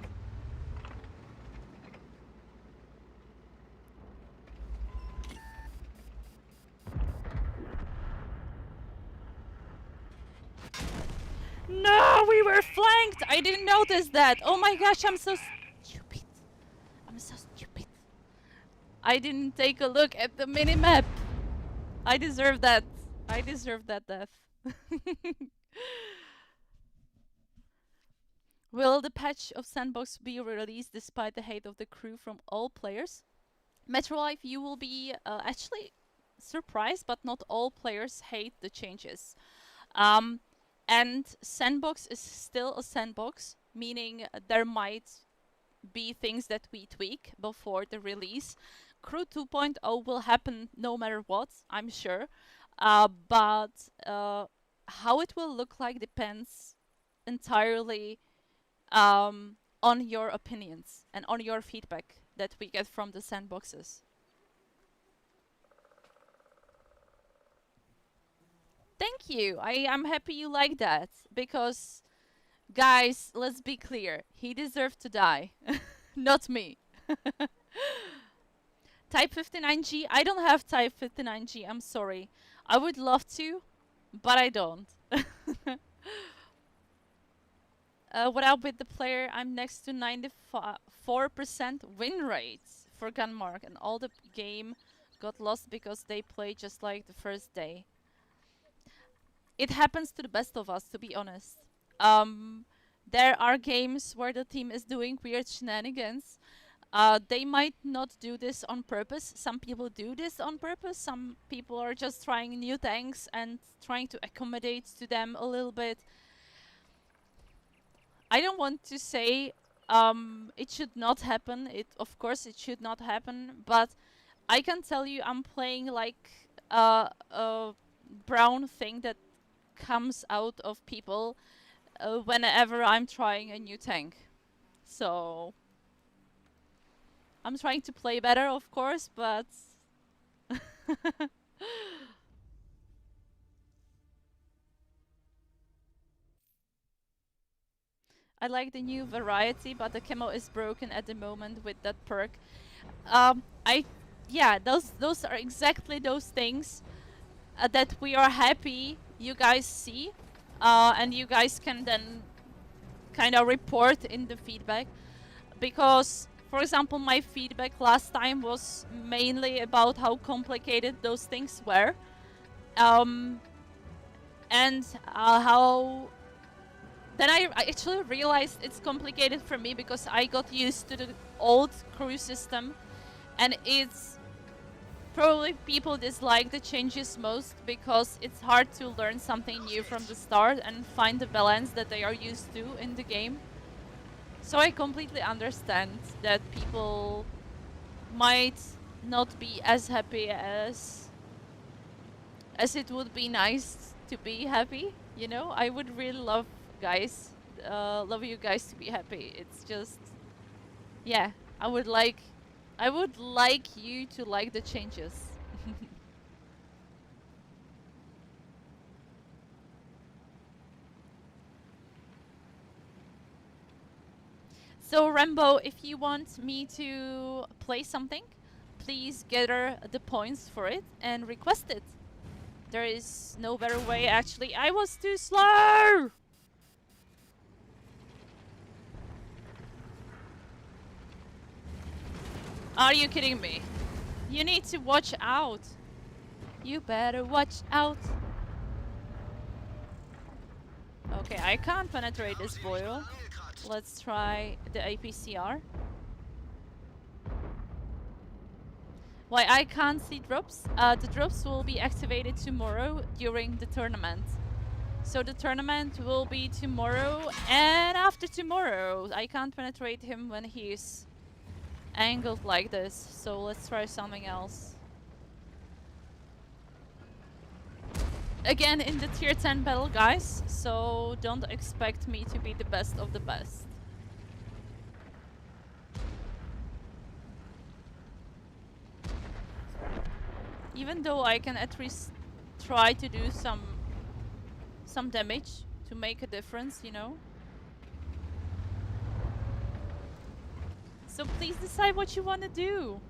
No, we were flanked. I didn't notice that. Oh my gosh, I'm so stupid. I'm so stupid. I didn't take a look at the minimap. I deserve that. I deserve that death. Will the patch of Sandbox be released despite the hate of the crew from all players? MetroLife, you will be actually surprised, but not all players hate the changes. And Sandbox is still a sandbox, meaning there might be things that we tweak before the release. Crew 2.0 will happen no matter what, I'm sure. But how it will look like depends entirely on your opinions and on your feedback that we get from the sandboxes. Thank you. I'm happy you like that, because guys, let's be clear. He deserved to die, not me. Type 59G? I don't have Type 59G, I'm sorry. I would love to, but I don't. What up with the player? I'm next to 94% win rates for Gunmark, and all the game got lost because they played just like the first day. It happens to the best of us, to be honest. There are games where the team is doing weird shenanigans. They might not do this on purpose. Some people do this on purpose. Some people are just trying new tanks and trying to accommodate to them a little bit. I don't want to say it should not happen. Of course it should not happen, but I can tell you I'm playing like a brown thing that comes out of people whenever I'm trying a new tank. So I'm trying to play better, of course, but I like the new variety, but the camo is broken at the moment with that perk. I, yeah, those are exactly those things that we are happy you guys see, and you guys can then kind of report in the feedback. Because, for example, my feedback last time was mainly about how complicated those things were, and how. Then I actually realized it's complicated for me because I got used to the old crew system, and it's probably people dislike the changes most because it's hard to learn something new from the start and find the balance that they are used to in the game. So I completely understand that people might not be as happy as it would be nice to be happy. You know, I would really love you guys to be happy. It's just, yeah, I would like you to like the changes. So Rambo, if you want me to play something, please gather the points for it and request it. There is no better way, actually. I was too slow! Are you kidding me? You need to watch out. You better watch out. Okay, I can't penetrate this boil. Let's try the APCR. Why I can't see drops? The drops will be activated tomorrow during the tournament. So the tournament will be tomorrow and after tomorrow. I can't penetrate him when he's angled like this. So let's try something else. Again, in the tier 10 battle, guys. So don't expect me to be the best of the best. Even though I can at least try to do some damage to make a difference, you know. So please decide what you want to do.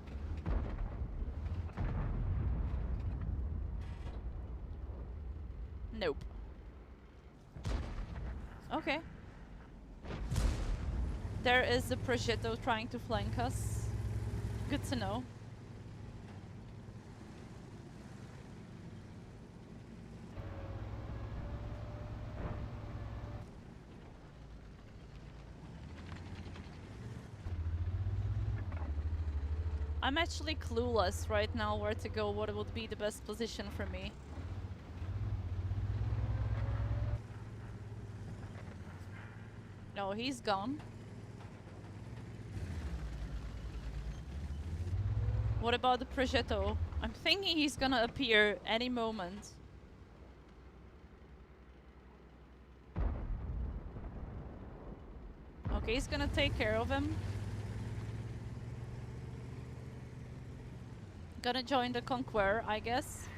Nope. Okay. There is a prosciutto trying to flank us. Good to know. I'm actually clueless right now where to go, what would be the best position for me. No, he's gone. What about the prosciutto? I'm thinking he's gonna appear any moment. Okay, he's gonna take care of him. Gonna join the Conqueror, I guess.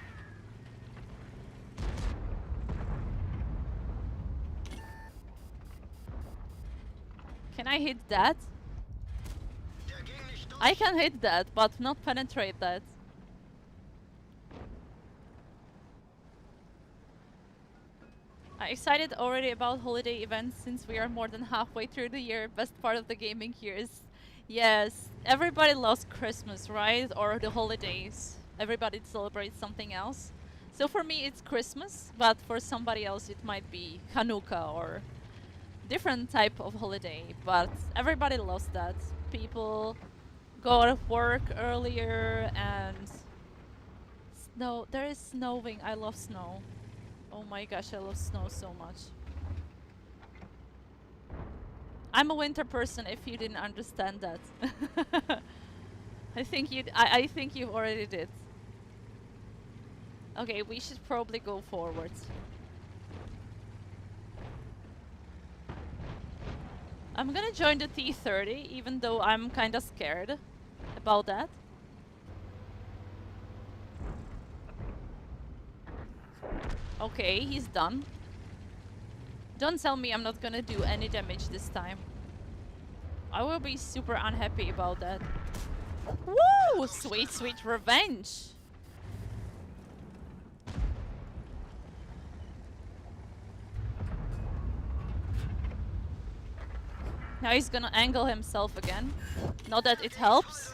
Can I hit that? I can hit that, but not penetrate that. I'm excited already about holiday events since we are more than halfway through the year. Best part of the gaming years. Yes, everybody loves Christmas, right? Or the holidays. Everybody celebrates something else. So for me it's Christmas, but for somebody else it might be Hanukkah or different type of holiday. But everybody loves that. People go to work earlier and snow. There is snowing. I love snow. Oh my gosh, I love snow so much. I'm a winter person if you didn't understand that. I think you already did. Okay, we should probably go forward. I'm gonna join the T30 even though I'm kinda scared about that. Okay, he's done. Don't tell me I'm not gonna do any damage this time. I will be super unhappy about that. Woo! Sweet, sweet revenge! Now he's gonna angle himself again. Not that it helps.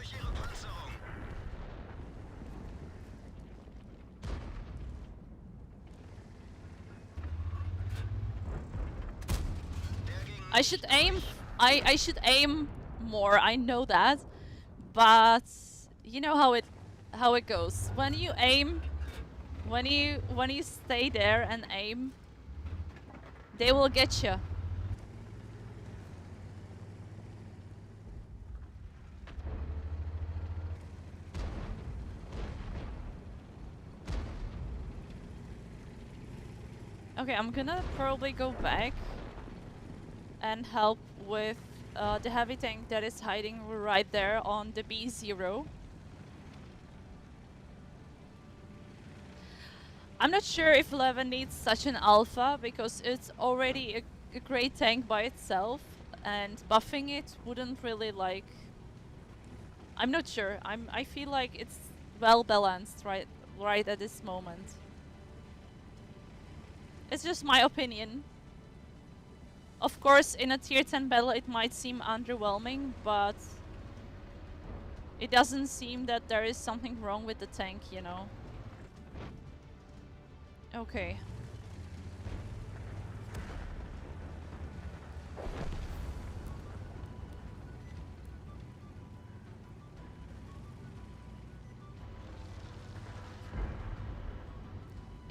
I should aim. I should aim more. I know that, but you know how it goes. When you aim, when you stay there and aim, they will get you. Okay, I'm gonna probably go back and help with the heavy tank that is hiding right there on the B0. I'm not sure if Löwe needs such an alpha because it's already a great tank by itself, and buffing it wouldn't really like. I'm not sure. I feel like it's well balanced right at this moment. It's just my opinion. Of course, in a tier 10 battle it might seem underwhelming, but it doesn't seem that there is something wrong with the tank, you know. Okay.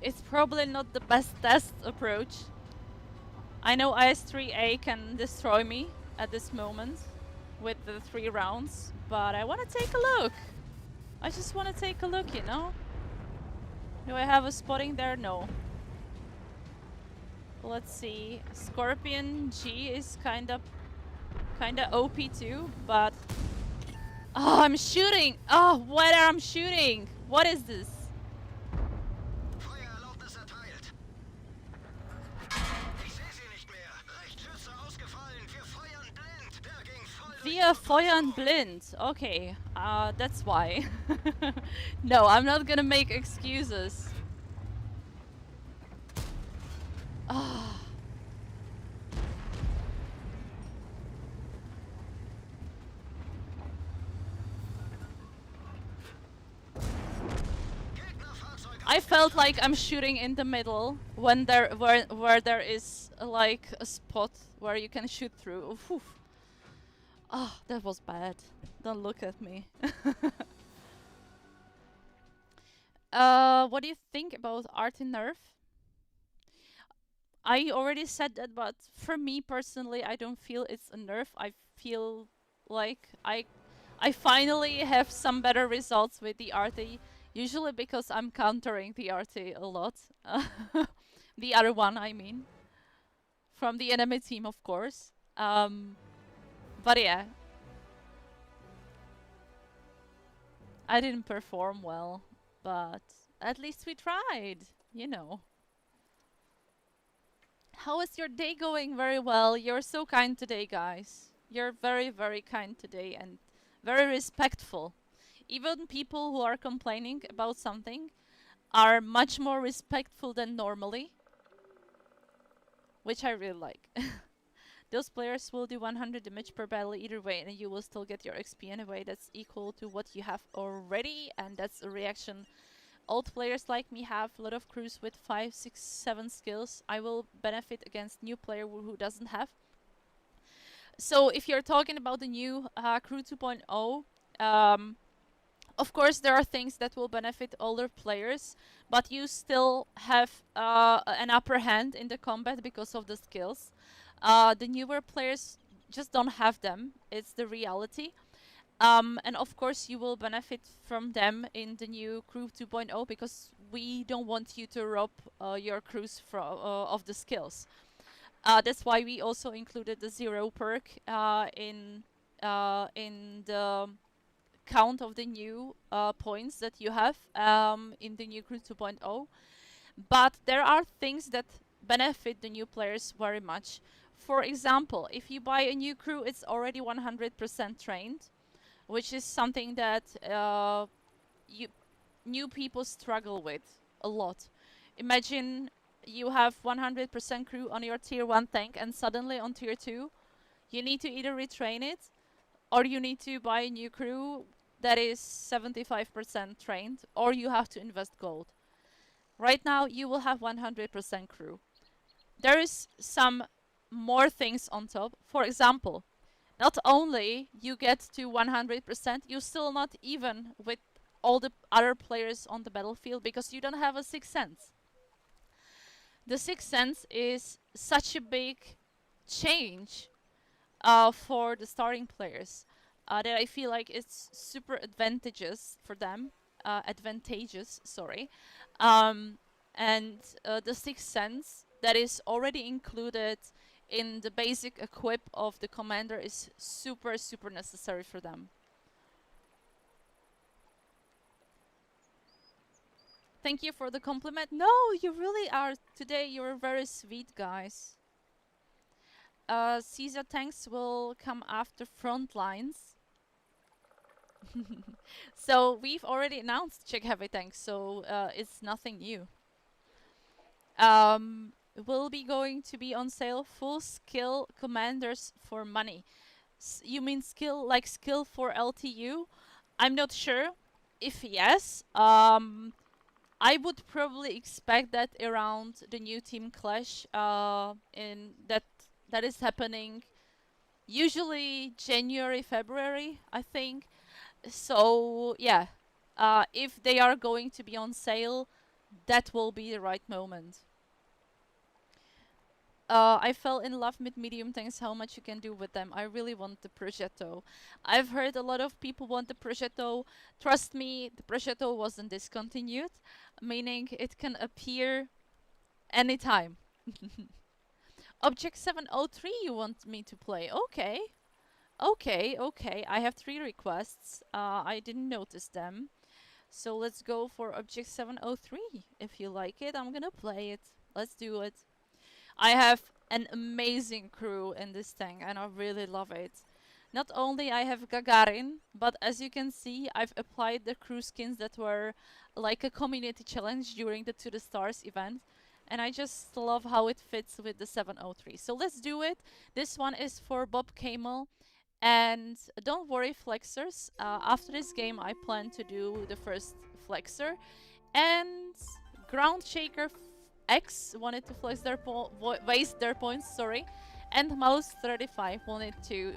It's probably not the best test approach. I know IS-3A can destroy me at this moment with the 3 rounds, but I want to take a look. I just want to take a look, you know? Do I have a spotting there? No. Let's see. Scorpion G is kinda OP too, but oh, I'm shooting. Oh, where I'm shooting? What is this? Feuererlaubnis erteilt. Ich sehe sie nicht mehr. Richtschütze ausgefallen. Wir feuern blind. Der ging voll durch Wir ihre feuern Panzerung. blind. Okay, that's why. No, I'm not gonna make excuses. Ah. I felt like I'm shooting in the middle when where there is like a spot where you can shoot through. Oof. Oh, that was bad. Don't look at me. What do you think about Arty nerf? I already said that, but for me personally, I don't feel it's a nerf. I feel like I finally have some better results with the Arty. Usually because I'm countering the Arty a lot. The other one, I mean. From the enemy team, of course. But yeah. I didn't perform well, but at least we tried, you know. How is your day going? Very well. You're so kind today, guys. You're very, very kind today and very respectful. Even people who are complaining about something are much more respectful than normally, which I really like. Those players will do 100 damage per battle either way, and you will still get your XP in a way that's equal to what you have already, and that's a reaction. Old players like me have a lot of crews with 5, 6, 7 skills. I will benefit against new player who doesn't have. So if you're talking about the new crew 2.0, of course there are things that will benefit older players, but you still have an upper hand in the combat because of the skills. The newer players just don't have them. It's the reality. And of course you will benefit from them in the new crew 2.0 because we don't want you to rob your crews of the skills. That's why we also included the 0 perk in the count of the new points that you have in the new crew 2.0. But there are things that benefit the new players very much. For example, if you buy a new crew, it's already 100% trained, which is something that you new people struggle with a lot. Imagine you have 100% crew on your tier 1 tank, and suddenly on tier 2 you need to either retrain it or you need to buy a new crew that is 75% trained, or you have to invest gold. Right now you will have 100% crew. There is some more things on top. For example, not only you get to 100%, you still not even with all the other players on the battlefield because you don't have a sixth sense. The sixth sense is such a big change for the starting players that I feel like it's super advantageous for them. Advantageous, sorry. Um, and the sixth sense that is already included in the basic equip of the commander is super, super necessary for them. Thank you for the compliment. No, you really are. Today you're very sweet, guys. Caesar tanks will come after Frontlines. So we've already announced Czech heavy tanks, so it's nothing new. Will be going to be on sale full skill commanders for money. You mean skill like skill for LTU? I'm not sure. If yes, I would probably expect that around the new team clash in that is happening usually January, February, I think. So yeah, if they are going to be on sale, that will be the right moment. I fell in love with medium tanks, how much you can do with them. I really want the Progetto. I've heard a lot of people want the Progetto. Trust me, the Progetto wasn't discontinued, meaning it can appear anytime. Object 703 you want me to play? Okay. Okay. I have 3 requests. I didn't notice them. So let's go for Object 703. If you like it, I'm gonna play it. Let's do it. I have an amazing crew in this tank and I really love it. Not only I have Gagarin, but as you can see, I've applied the crew skins that were like a community challenge during the To the Stars event. And I just love how it fits with the 703. So let's do it. This one is for Bob Camel. And don't worry, Flexers. After this game, I plan to do the first Flexer. And Ground Shaker X wanted to flex their waste their points, sorry, and Mouse 35 wanted to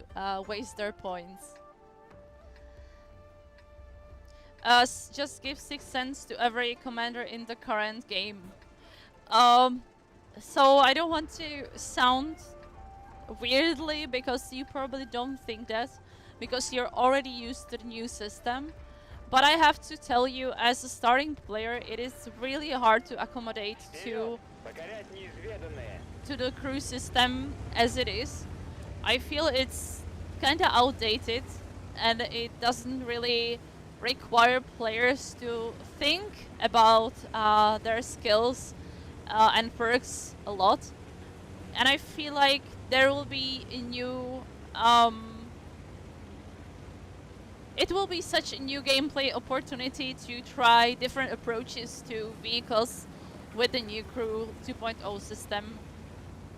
waste their points. Just give 6 cents to every commander in the current game. So I don't want to sound weirdly because you probably don't think that because you're already used to the new system. But I have to tell you, as a starting player, it is really hard to accommodate to the crew system as it is. I feel it's kind of outdated and it doesn't really require players to think about their skills and perks a lot. And I feel like there will be a new... it will be such a new gameplay opportunity to try different approaches to vehicles with the new Crew 2.0 system.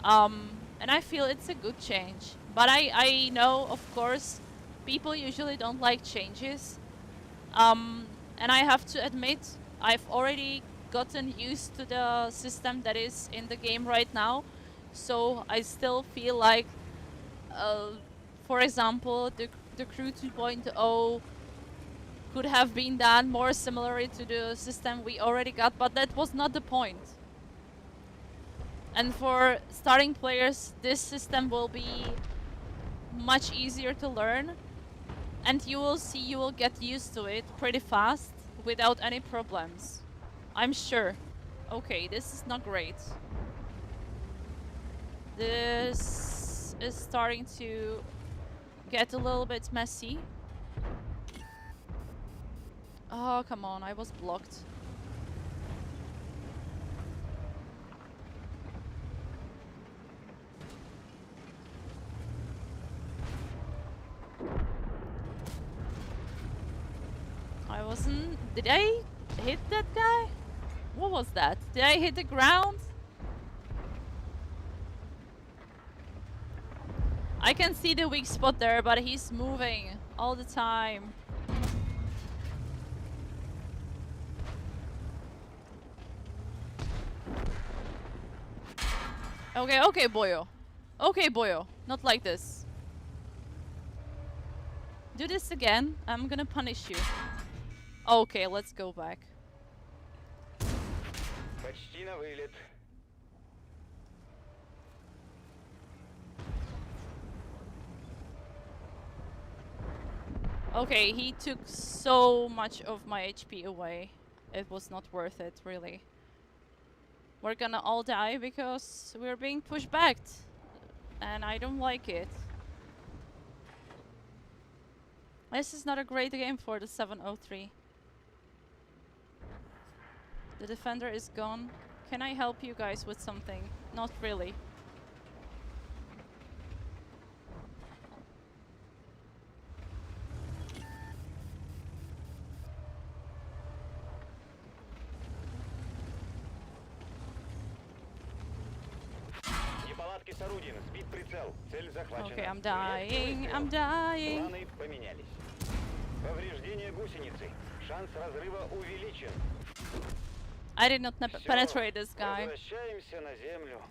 And I feel it's a good change. But I know, of course, people usually don't like changes. And I have to admit, I've already gotten used to the system that is in the game right now. So I still feel like, for example, the Crew 2.0 could have been done more similarly to the system we already got, but that was not the point. And for starting players, this system will be much easier to learn, and you will see you will get used to it pretty fast without any problems. I'm sure. Okay, this is not great. This is starting to get a little bit messy. Oh, come on, I was blocked. I wasn't... Did I hit that guy? What was that? Did I hit the ground? I can see the weak spot there, but he's moving all the time. Okay, okay, boyo. Okay, boyo. Not like this. Do this again. I'm gonna punish you. Okay, let's go back. Почти на вылет. Okay, he took so much of my HP away. It was not worth it, really. We're gonna all die because we're being pushed back. And I don't like it. This is not a great game for the 703. The defender is gone. Can I help you guys with something? Not really. Неполадки с орудием. Сбит прицел. Цель захвачена. Okay, I'm dying. I'm dying. Планы поменялись. Повреждение гусеницы. Шанс разрыва увеличен. I did not penetrate this guy. Возвращаемся на землю.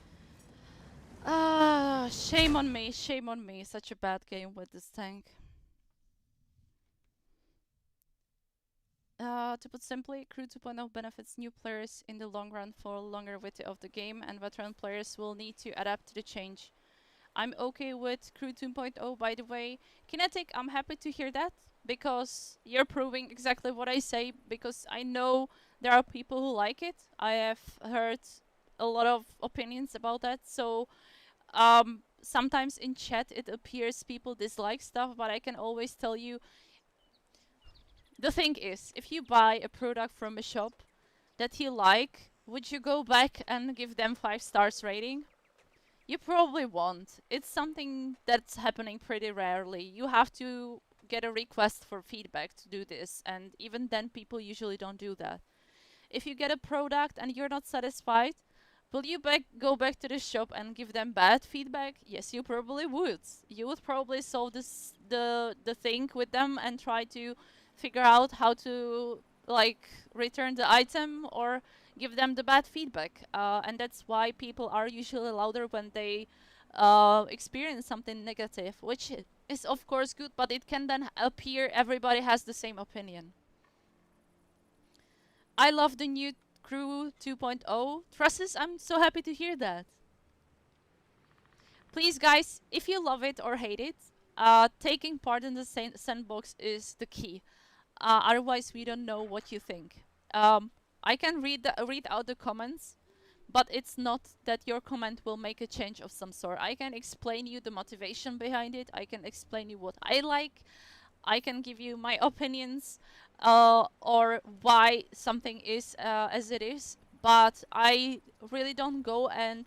Ah, shame on me. Shame on me. Such a bad game with this tank. To put simply, Crew 2.0 benefits new players in the long run for longevity of the game, and veteran players will need to adapt to the change. I'm okay with Crew 2.0, by the way. Kinetic, I'm happy to hear that, because you're proving exactly what I say, because I know there are people who like it. I have heard a lot of opinions about that, so sometimes in chat it appears people dislike stuff, but I can always tell you, the thing is, if you buy a product from a shop that you like, would you go back and give them 5 stars rating? You probably won't. It's something that's happening pretty rarely. You have to get a request for feedback to do this, and even then people usually don't do that. If you get a product and you're not satisfied, will you go back to the shop and give them bad feedback? Yes, you probably would. You would probably solve the thing with them and try to figure out how to like return the item or give them the bad feedback. And that's why people are usually louder when they experience something negative, which is of course good, but it can then appear everybody has the same opinion. I love the new Crew 2.0. Trusses, I'm so happy to hear that. Please guys, if you love it or hate it, taking part in the sandbox is the key. Otherwise we don't know what you think. I can read out the comments, but it's not that your comment will make a change of some sort. I can explain you the motivation behind it. I can explain you what I like. I can give you my opinions or why something is as it is, but I really don't go and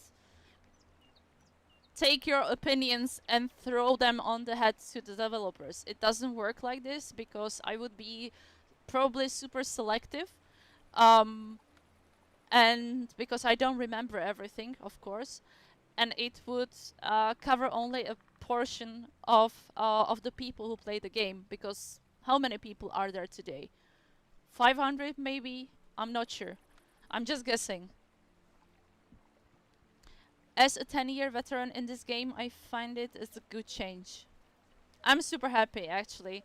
take your opinions and throw them on the heads to the developers. It doesn't work like this, because I would be probably super selective, and because I don't remember everything, of course, and it would cover only a portion of the people who play the game, because how many people are there today? 500 maybe? I'm not sure. I'm just guessing. As a 10-year veteran in this game, I find it as a good change. I'm super happy, actually.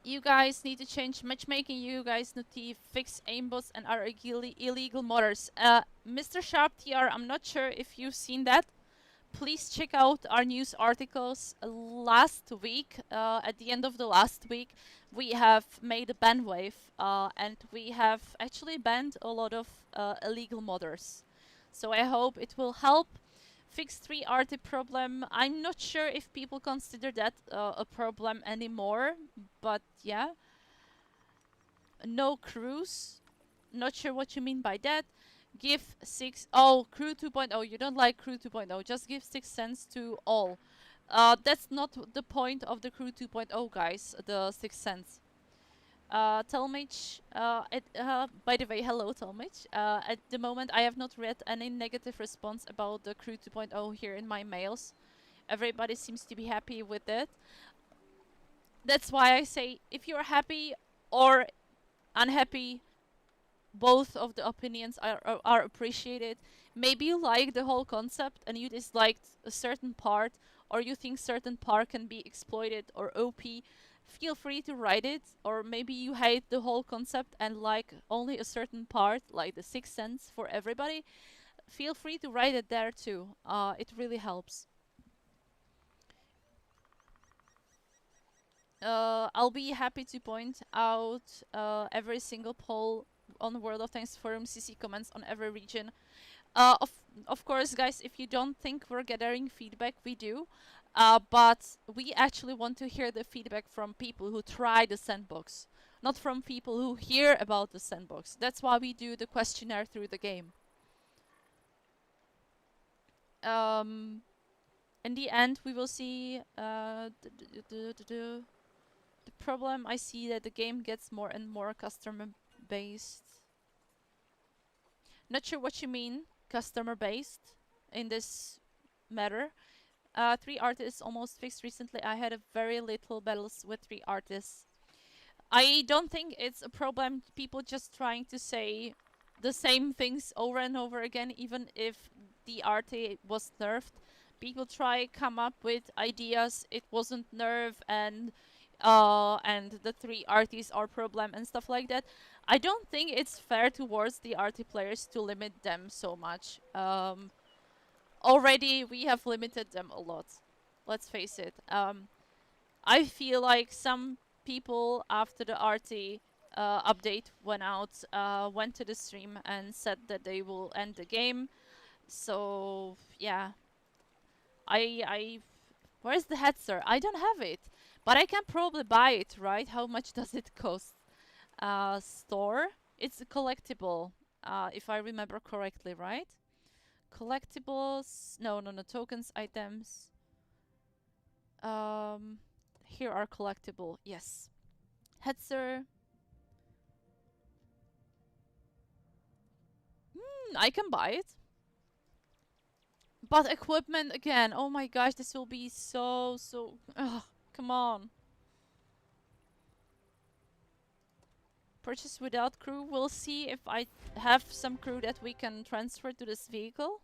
You guys need to change matchmaking. You guys need to fix aimbots and our illegal modders. Mr. Sharp TR, I'm not sure if you've seen that. Please check out our news articles. Last week, at the end of the last week, we have made a ban wave, and we have actually banned a lot of illegal modders. So I hope it will help fix 3RT problem. I'm not sure if people consider that a problem anymore, but yeah. No crews. Not sure what you mean by that. Give 6... Oh, Crew 2.0. You don't like Crew 2.0. Just give 6 cents to all. That's not the point of the Crew 2.0, guys. The 6 cents. Telmich, by the way, hello Telmich. At the moment, I have not read any negative response about the Crew 2.0 here in my mails. Everybody seems to be happy with it. That's why I say, if you're happy or unhappy, both of the opinions are appreciated. Maybe you like the whole concept and you disliked a certain part, or you think certain part can be exploited or OP. Feel free to write it. Or maybe you hate the whole concept and like only a certain part, like the Sixth Sense for everybody. Feel free to write it there too. It really helps. I'll be happy to point out every single poll on World of Tanks forum, CC comments on every region. Uh, of of course, guys, if you don't think we're gathering feedback, we do. But we actually want to hear the feedback from people who try the sandbox, not from people who hear about the sandbox. That's why we do the questionnaire through the game. In the end, we will see. The problem I see that the game gets more and more customer based. Not sure what you mean, customer based, in this matter. 3 artists almost fixed recently. I had a very little battles with 3 artists. I don't think it's a problem. People just trying to say the same things over and over again, even if the RT was nerfed. People try come up with ideas. It wasn't nerfed, and the 3 RTs are problem and stuff like that. I don't think it's fair towards the RT players to limit them so much. Already we have limited them a lot. Let's face it. I feel like some people after the RT update went out, went to the stream and said that they will end the game. So yeah, I where's the headset? I don't have it, but I can probably buy it, right? How much does it cost? Store. It's a collectible, if I remember correctly, right? Collectibles. No, no, no. Tokens, items. Here are collectible. Yes. Headser. I can buy it. But equipment again. Oh my gosh, this will be so. Ugh, come on. Purchase without crew. We'll see if I have some crew that we can transfer to this vehicle.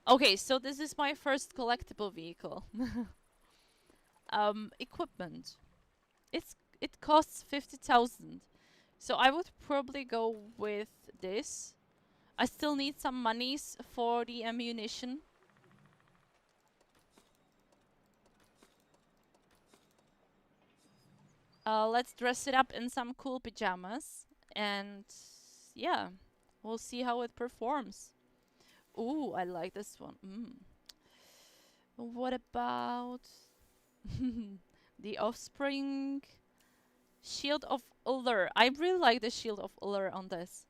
Okay, so this is my first collectible vehicle. Equipment. It costs 50,000. So I would probably go with this. I still need some monies for the ammunition. Let's dress it up in some cool pajamas. And yeah, we'll see how it performs. Ooh, I like this one. What about the Offspring? Shield of Allure. I really like the Shield of Allure on this.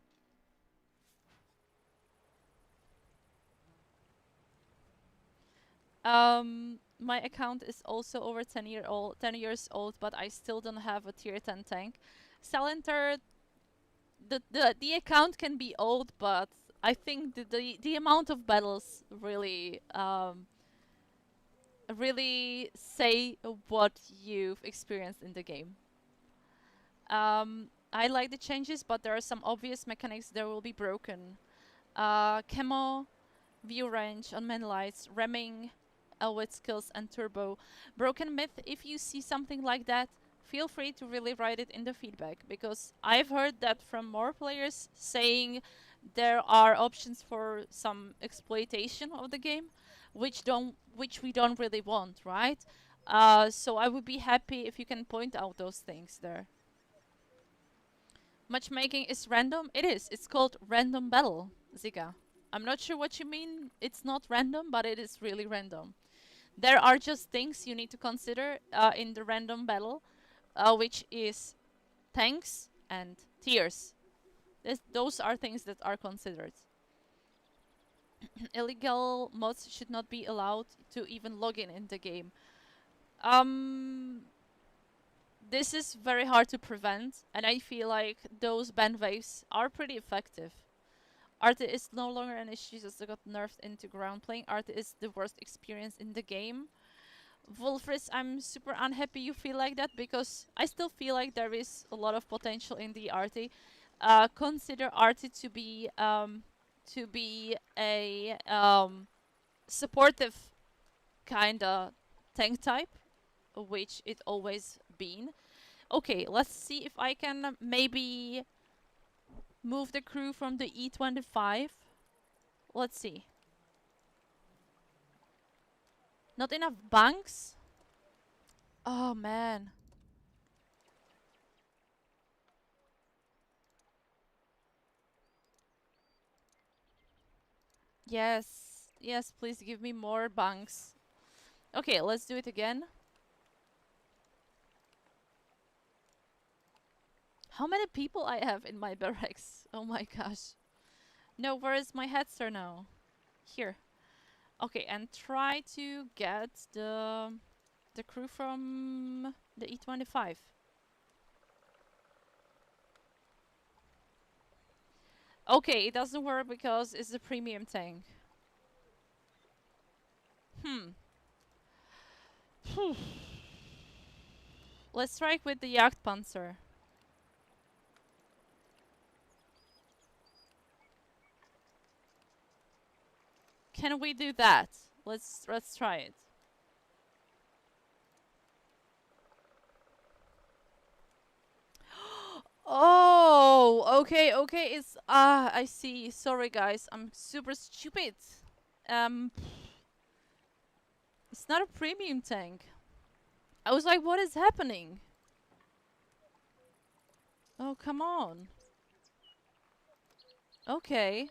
My account is also over 10 years old, but I still don't have a tier 10 tank. Salinter, the account can be old, but I think the amount of battles really say what you've experienced in the game. I like the changes, but there are some obvious mechanics that will be broken. Camo, view range, unmanned lights, ramming, with skills and turbo. Broken myth, if you see something like that, feel free to really write it in the feedback, because I've heard that from more players saying there are options for some exploitation of the game, which we don't really want, right? So I would be happy if you can point out those things there. Matchmaking is random. It is. It's called random battle, Zika. I'm not sure what you mean. It's not random, but it is really random. There are just things you need to consider in the random battle, which is tanks and tiers. Those are things that are considered. Illegal mods should not be allowed to even log in the game. this is very hard to prevent, and I feel like those band waves are pretty effective. Arte is no longer an issue, just got nerfed into ground playing. Arte is the worst experience in the game. Wolfris, I'm super unhappy you feel like that, because I still feel like there is a lot of potential in the Arte. Consider Arte to be a supportive kinda tank type, which it always been. Okay, let's see if I can maybe move the crew from the E25. Let's see. Not enough bunks? Oh man. Yes. Yes, please give me more bunks. Okay, let's do it again. How many people I have in my barracks? Oh my gosh. No, where is my headster now? Here. Okay, and try to get the crew from the E25. Okay, it doesn't work because it's a premium tank. Let's strike with the Jagdpanzer. Can we do that? Let's try it. Oh, okay, it's I see. Sorry guys, I'm super stupid. Um it's not a premium tank. I was like, what is happening? Oh, come on. Okay.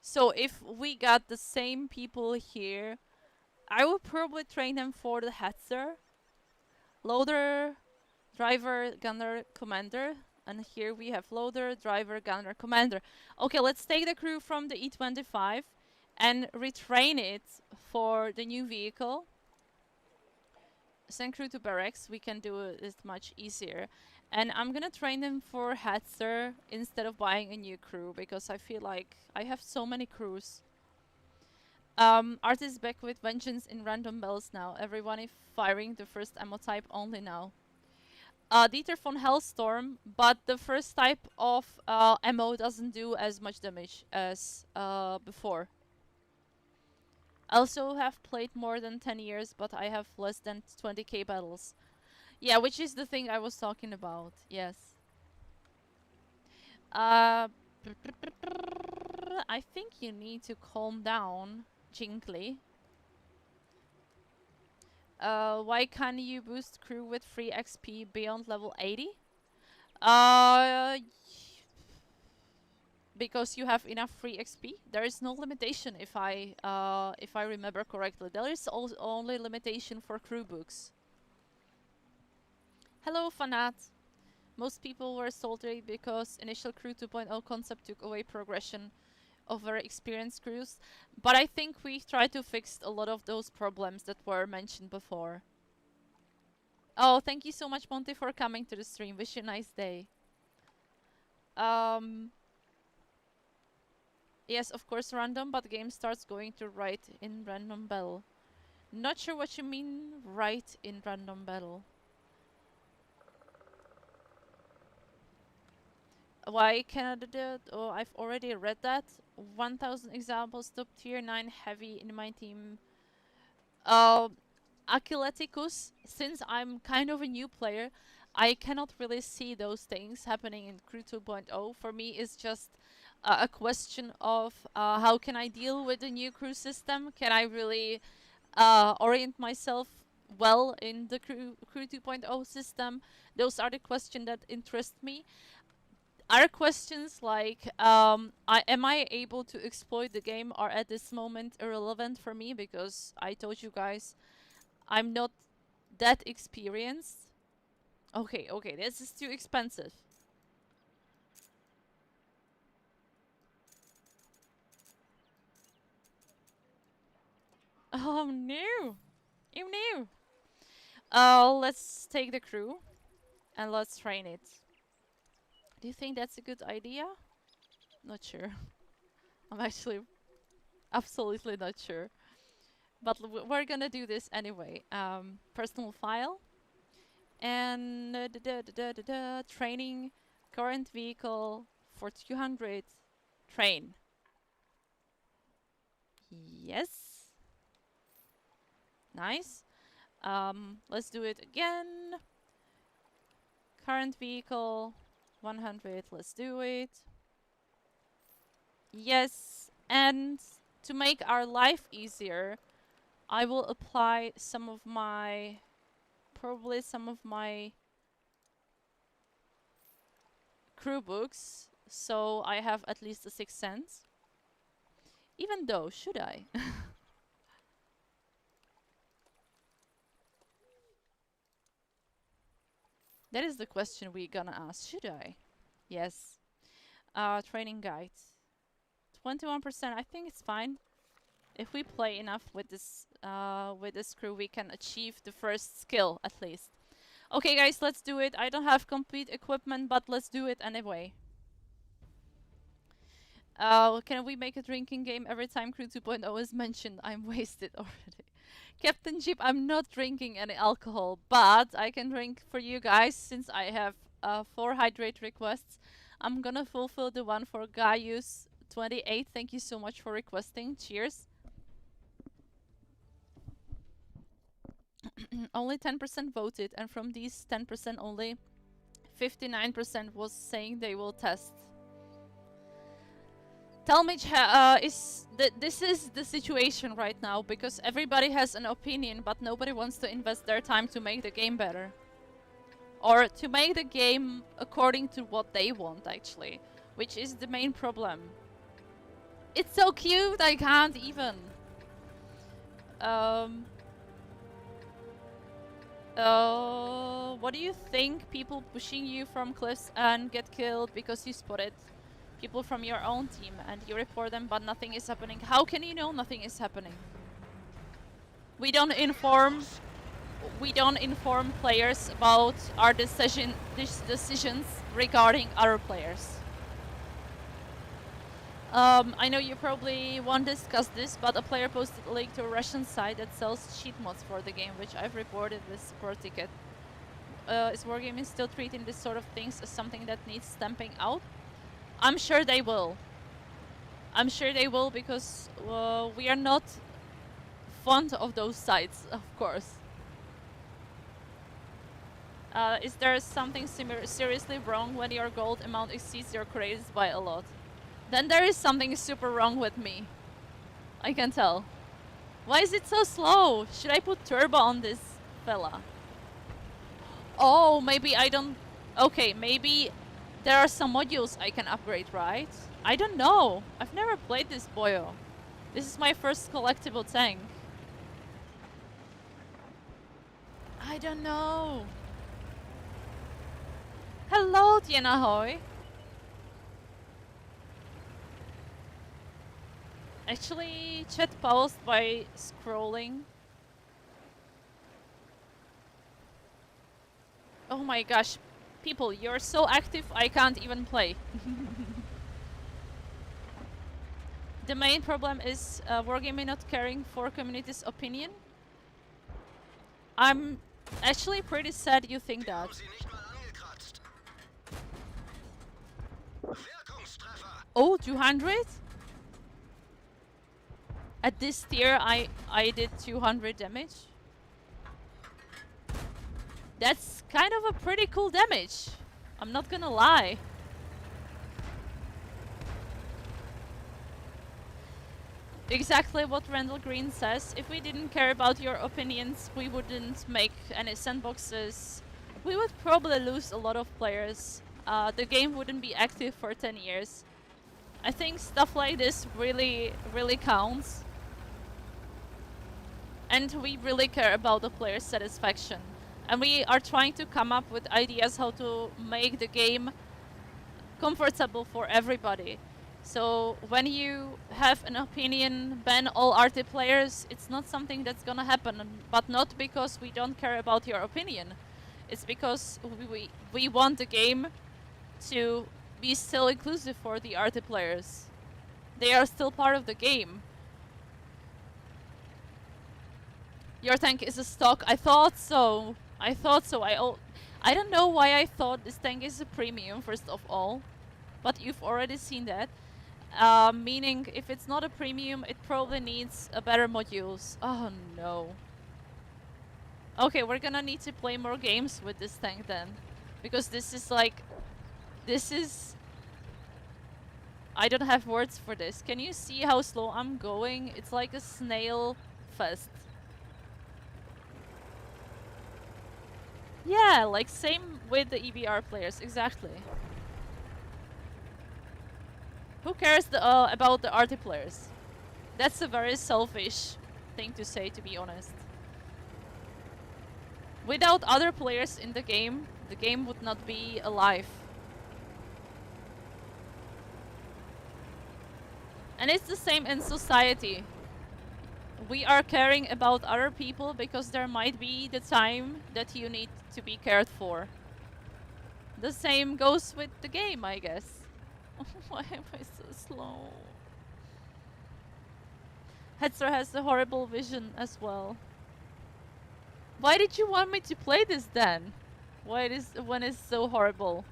So if we got the same people here, I would probably train them for the Hetzer. Loader, driver, gunner, commander. And here we have loader, driver, gunner, commander. Okay, let's take the crew from the E25 and retrain it for the new vehicle. Send crew to barracks. We can do it much easier. And I'm gonna train them for Hetzer instead of buying a new crew, because I feel like I have so many crews. Art is back with vengeance in random bells now. Everyone is firing the first ammo type only now. Dieter von Hellstorm, but the first type of ammo doesn't do as much damage as before. I also have played more than 10 years, but I have less than 20k battles. Yeah, which is the thing I was talking about, yes. I think you need to calm down, Jinkley. Why can't you boost crew with free XP beyond level 80? Because you have enough free XP. There is no limitation if I remember correctly. There is only limitation for crew books. Hello, Fanat. Most people were salty because initial crew 2.0 concept took away progression of very experienced crews, but I think we tried to fix a lot of those problems that were mentioned before. Oh, thank you so much, Monty, for coming to the stream. Wish you a nice day. Yes, of course random, but the game starts going to right in random battle. Not sure what you mean, right in random battle. Why Canada did? Oh, I've already read that. 1000 examples, top tier 9 heavy in my team. Achilleticus, since I'm kind of a new player, I cannot really see those things happening in Crew 2.0. For me, it's just a question of how can I deal with the new crew system? Can I really orient myself well in the crew 2.0 system? Those are the questions that interest me. Other questions like am I able to exploit the game are at this moment irrelevant for me, because I told you guys I'm not that experienced. Okay, this is too expensive. Oh no! Oh no! Let's take the crew. and let's train it. Do you think that's a good idea? Not sure. I'm actually absolutely not sure. But we're gonna do this anyway. Personal file. And training current vehicle for 200. Train. Yes. Nice. Let's do it again. Current vehicle 100. Let's do it. Yes. And to make our life easier, I will apply some of my crew books, so I have at least a 6th sense. Even though, should I? That is the question we're gonna ask. Should I? Yes. Training guide. 21%. I think it's fine. If we play enough with this crew, we can achieve the first skill at least. Okay, guys, let's do it. I don't have complete equipment, but let's do it anyway. Can we make a drinking game every time Crew 2.0 is mentioned? I'm wasted already. Captain Jeep, I'm not drinking any alcohol, but I can drink for you guys since I have 4 hydrate requests. I'm gonna fulfill the one for Gaius28. Thank you so much for requesting. Cheers. Only 10% voted, and from these 10% only 59% was saying they will test. Tell me, this is the situation right now, because everybody has an opinion, but nobody wants to invest their time to make the game better. Or to make the game according to what they want, actually. Which is the main problem. It's so cute, I can't even. What do you think? People pushing you from cliffs and get killed because you spotted people from your own team and you report them, but nothing is happening. How can you know nothing is happening? We don't inform players about our decisions regarding other players. I know you probably won't discuss this, but a player posted a link to a Russian site that sells cheat mods for the game, which I've reported with support ticket. Is Wargaming still treating this sort of things as something that needs stamping out? I'm sure they will. I'm sure they will, because we are not fond of those sites, of course. Is there something seriously wrong when your gold amount exceeds your credits by a lot? Then there is something super wrong with me. I can tell. Why is it so slow? Should I put turbo on this fella? Oh, maybe I don't... Okay, maybe there are some modules I can upgrade, right? I don't know. I've never played this boyo. This is my first collectible tank. I don't know. Hello, Tienahoy. Actually, chat paused by scrolling. Oh my gosh. People, you're so active, I can't even play. The main problem is Wargaming not caring for community's opinion. I'm actually pretty sad you think that. Oh, 200? At this tier, I did 200 damage. That's kind of a pretty cool damage. I'm not gonna lie. Exactly what Randall Green says. If we didn't care about your opinions, we wouldn't make any sandboxes. We would probably lose a lot of players. The game wouldn't be active for 10 years. I think stuff like this really counts. And we really care about the player's satisfaction. And we are trying to come up with ideas how to make the game comfortable for everybody. So when you have an opinion, ban all RT players, it's not something that's gonna happen. But not because we don't care about your opinion. It's because we want the game to be still inclusive for the RT players. They are still part of the game. Your tank is a stock. I thought so. I thought so. I don't know why I thought this tank is a premium, first of all. But you've already seen that. Meaning, if it's not a premium, it probably needs a better modules. Oh no. Okay, we're gonna need to play more games with this tank then. Because this is like... This is... I don't have words for this. Can you see how slow I'm going? It's like a snail fest. Yeah, like same with the EBR players, exactly. Who cares about the RT players? That's a very selfish thing to say, to be honest. Without other players in the game would not be alive. And it's the same in society. We are caring about other people because there might be the time that you need to be cared for. The same goes with the game, I guess. Why am I so slow? Hetzer has a horrible vision as well. Why did you want me to play this then? Why when it's so horrible?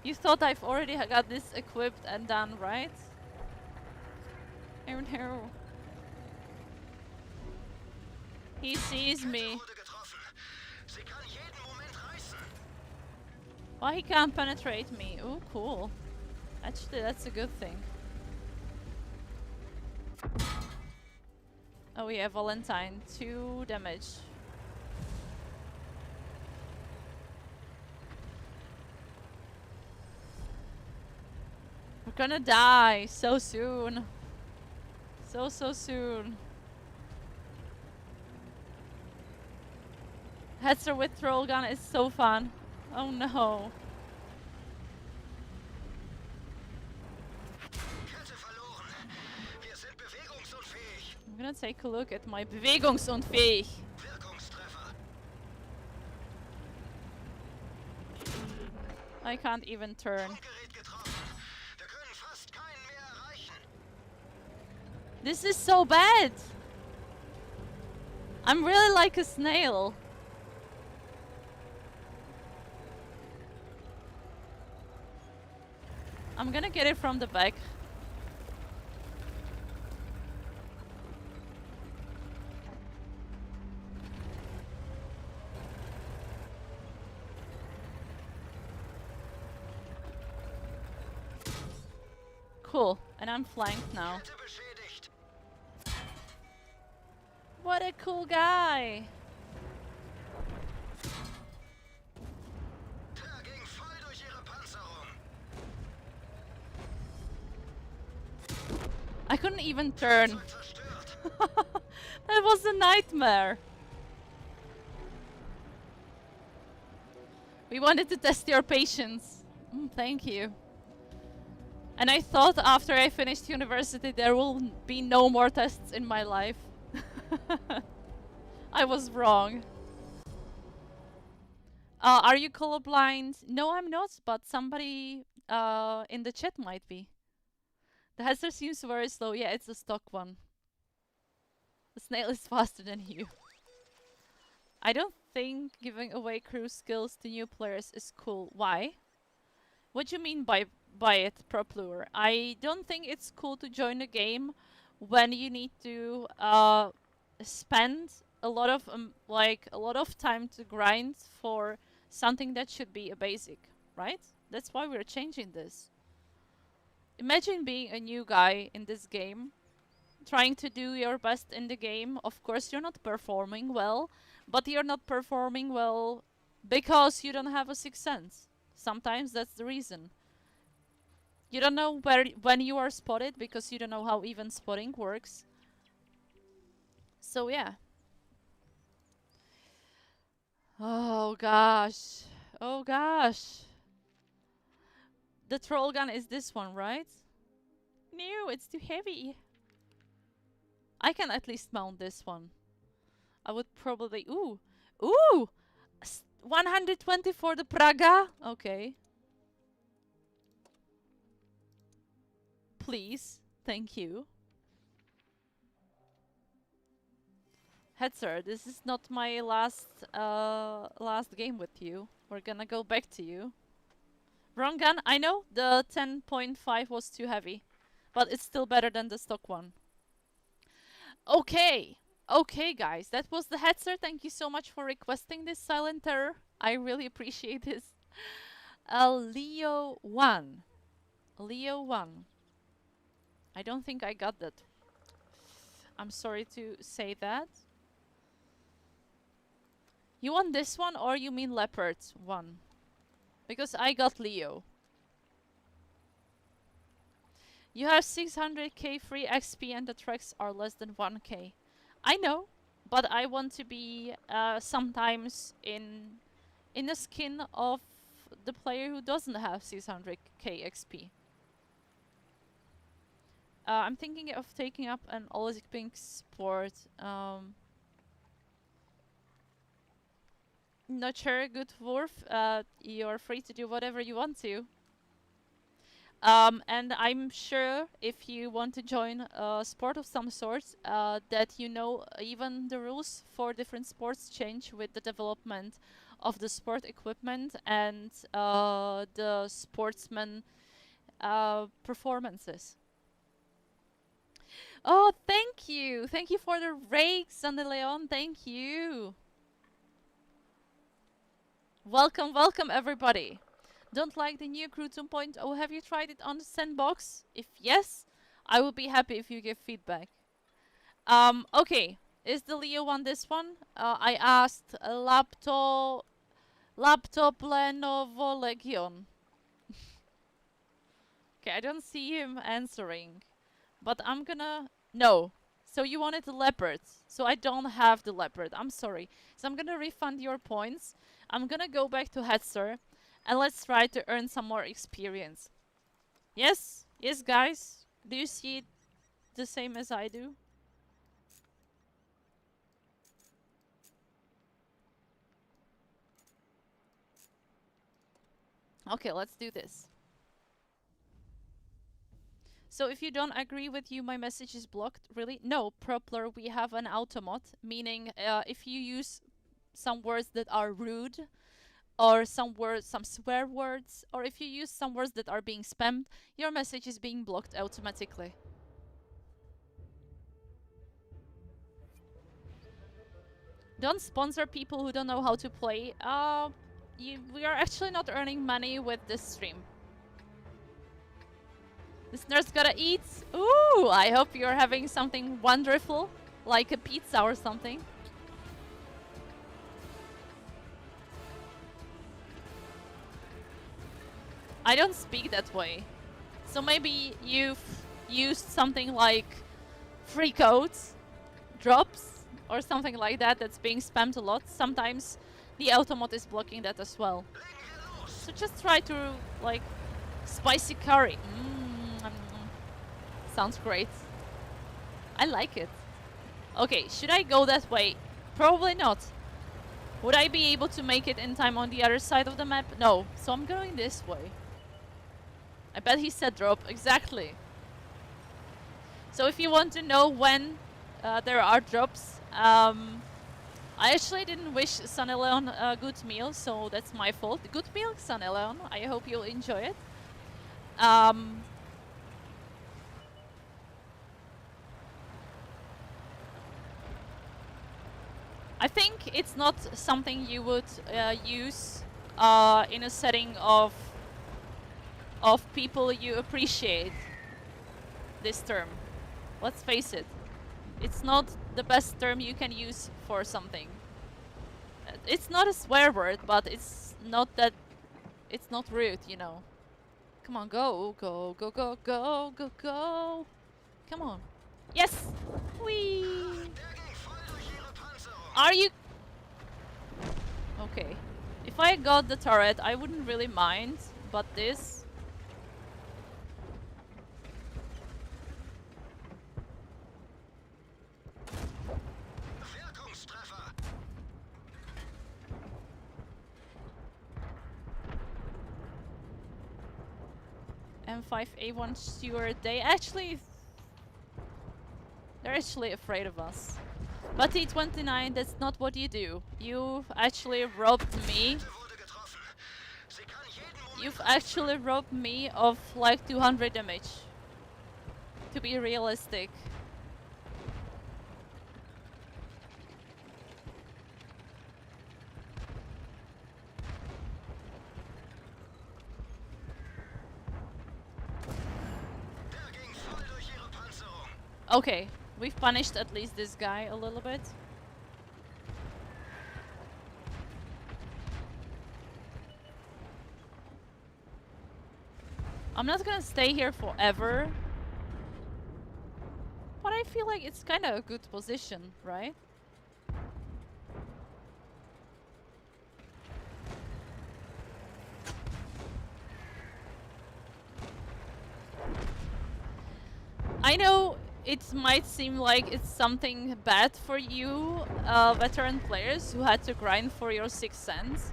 You thought I've already got this equipped and done, right? Oh no. He sees me. Why he can't penetrate me? Oh, cool. Actually, that's a good thing. Oh yeah, Valentine. 2 damage. We're gonna die so soon. So soon. Hetzer with troll gun is so fun. Oh no. I'm gonna take a look at my bewegungsunfähig. I can't even turn. This is so bad. I'm really like a snail. I'm gonna get it from the back. Cool, and I'm flanked now. What a cool guy! I couldn't even turn. That was a nightmare. We wanted to test your patience. Thank you. And I thought after I finished university there will be no more tests in my life. I was wrong. Are you colorblind? No, I'm not, but somebody in the chat might be. The Hetzer seems very slow. Yeah, it's a stock one. The snail is faster than you. I don't think giving away crew skills to new players is cool. Why? What do you mean by it, Proplure? I don't think it's cool to join a game when you need to spend a lot of time to grind for something that should be a basic, right? That's why we're changing this. Imagine being a new guy in this game, trying to do your best in the game. Of course, you're not performing well, but you're not performing well because you don't have a sixth sense. Sometimes that's the reason. You don't know when you are spotted because you don't know how even spotting works. So yeah. Oh gosh. Oh gosh. The troll gun is this one, right? No, it's too heavy. I can at least mount this one. I would probably... Ooh! Ooh! 120 for the Praga? Okay. Please. Thank you. Hetzer, this is not my last game with you. We're gonna go back to you. Wrong gun, I know. The 10.5 was too heavy. But it's still better than the stock one. Okay. Okay, guys. That was the Hetzer. Thank you so much for requesting this Silent Terror. I really appreciate this. Leo 1. Leo 1. I don't think I got that. I'm sorry to say that. You want this one or you mean Leopard 1? Because I got Leo. You have 600k free XP and the tracks are less than 1k. I know, but I want to be sometimes in the skin of the player who doesn't have 600k XP. I'm thinking of taking up an Olympic sport. Not sure, good Wolf. You're free to do whatever you want to. And I'm sure if you want to join a sport of some sort, that you know even the rules for different sports change with the development of the sport equipment and the sportsman performances. Oh, thank you! Thank you for the rakes, Sandy Leon. Thank you! Welcome, welcome everybody! Don't like the new Crew 2.0? Have you tried it on the Sandbox? If yes, I will be happy if you give feedback. Okay. Is the Leo one this one? I asked laptop Lenovo Legion. Okay, I don't see him answering. But I'm gonna... No. So you wanted the leopard. So I don't have the leopard. I'm sorry. So I'm gonna refund your points. I'm gonna go back to Hetzer. And let's try to earn some more experience. Yes? Yes, guys? Do you see it the same as I do? Okay, let's do this. So if you don't agree with you, my message is blocked. Really? No, Propler, we have an automat, meaning if you use some words that are rude, or some swear words, or if you use some words that are being spammed, your message is being blocked automatically. Don't sponsor people who don't know how to play. We are actually not earning money with this stream. Listeners gotta eat. Ooh, I hope you're having something wonderful, like a pizza or something. I don't speak that way. So maybe you've used something like free codes, drops, or something like that that's being spammed a lot. Sometimes the automat is blocking that as well. So just try to, like, spicy curry. Sounds great. I like it. Okay, should I go that way? Probably not. Would I be able to make it in time on the other side of the map? No. So I'm going this way. I bet he said drop. Exactly. So if you want to know when there are drops, I actually didn't wish Sunny Leon a good meal, so that's my fault. Good meal, Sunny Leon. I hope you'll enjoy it. I think it's not something you would use in a setting of people you appreciate. This term. Let's face it. It's not the best term you can use for something. It's not a swear word, but it's not that... It's not rude, you know. Come on, go, go, go, go, go, go, go. Come on. Yes! Whee! Are you... Okay. If I got the turret, I wouldn't really mind, but this... M5A1 Steward. They're actually afraid of us. But T29, that's not what you do. You've actually robbed me. You've actually robbed me of like 200 damage. To be realistic. Okay, we've punished at least this guy a little bit. I'm not gonna stay here forever. But I feel like it's kind of a good position, right? I know it might seem like it's something bad for you, veteran players who had to grind for your 6 cents.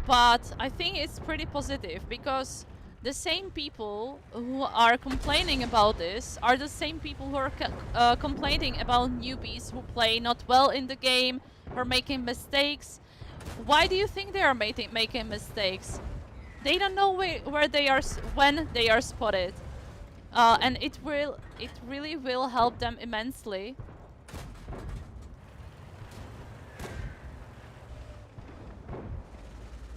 But I think it's pretty positive because the same people who are complaining about this are the same people who are complaining about newbies who play not well in the game, who are making mistakes. Why do you think they are making mistakes? They don't know where they are when they are spotted. And it really will help them immensely.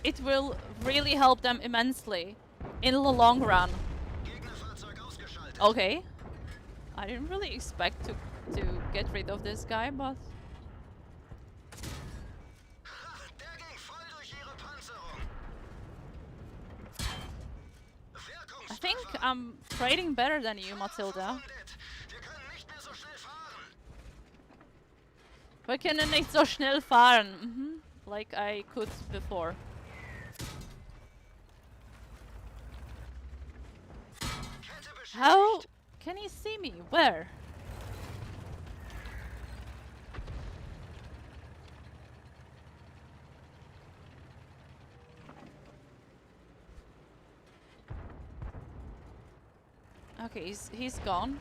It will really help them immensely in the long run. Okay. I didn't really expect to get rid of this guy, but I think I'm trading better than you, Matilda. Wir können nicht so schnell fahren. Like I could before. How can you see me? Where? Okay, he's gone.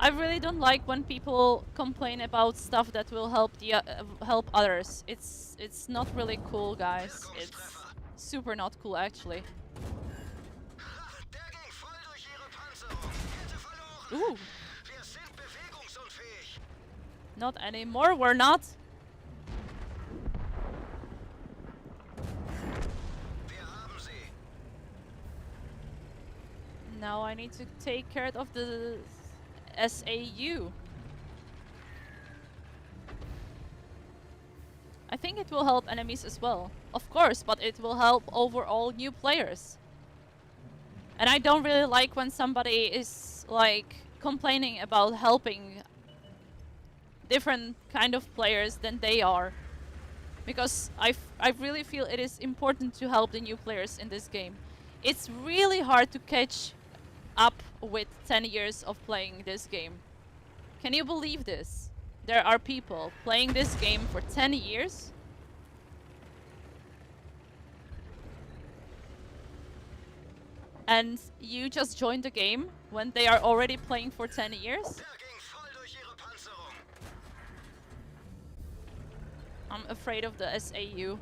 I really don't like when people complain about stuff that will help help others. It's not really cool, guys. It's super not cool, actually. Ooh. Not anymore, we're not. Now I need to take care of the SAU. I think it will help enemies as well. Of course, but it will help overall new players. And I don't really like when somebody is like complaining about helping different kind of players than they are. Because I really feel it is important to help the new players in this game. It's really hard to catch up with 10 years of playing this game. Can you believe this? There are people playing this game for 10 years. And you just joined the game when they are already playing for 10 years? I'm afraid of the SAU.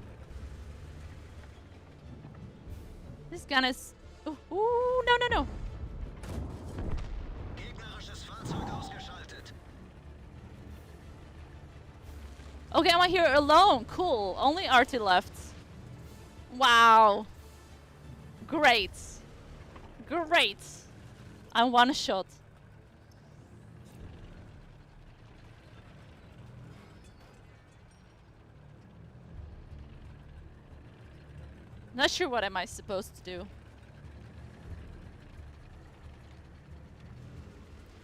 This gun is... Ooh, no, no, no. Okay, I'm here alone. Cool. Only Artie left. Wow. Great. Great. I'm one shot. Not sure what am I supposed to do.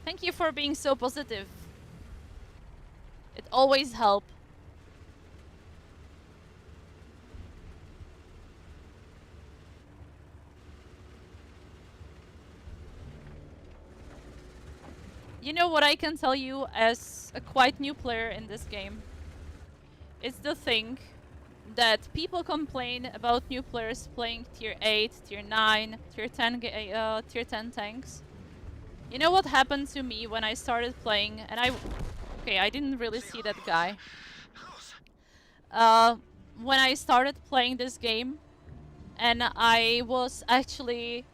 Thank you for being so positive. It always helps. You know what I can tell you as a quite new player in this game? It's the thing that people complain about new players playing tier 8, tier 9, tier 10 tanks. You know what happened to me when I started playing and okay, I didn't really see that guy. Uh, when I started playing this game and I was actually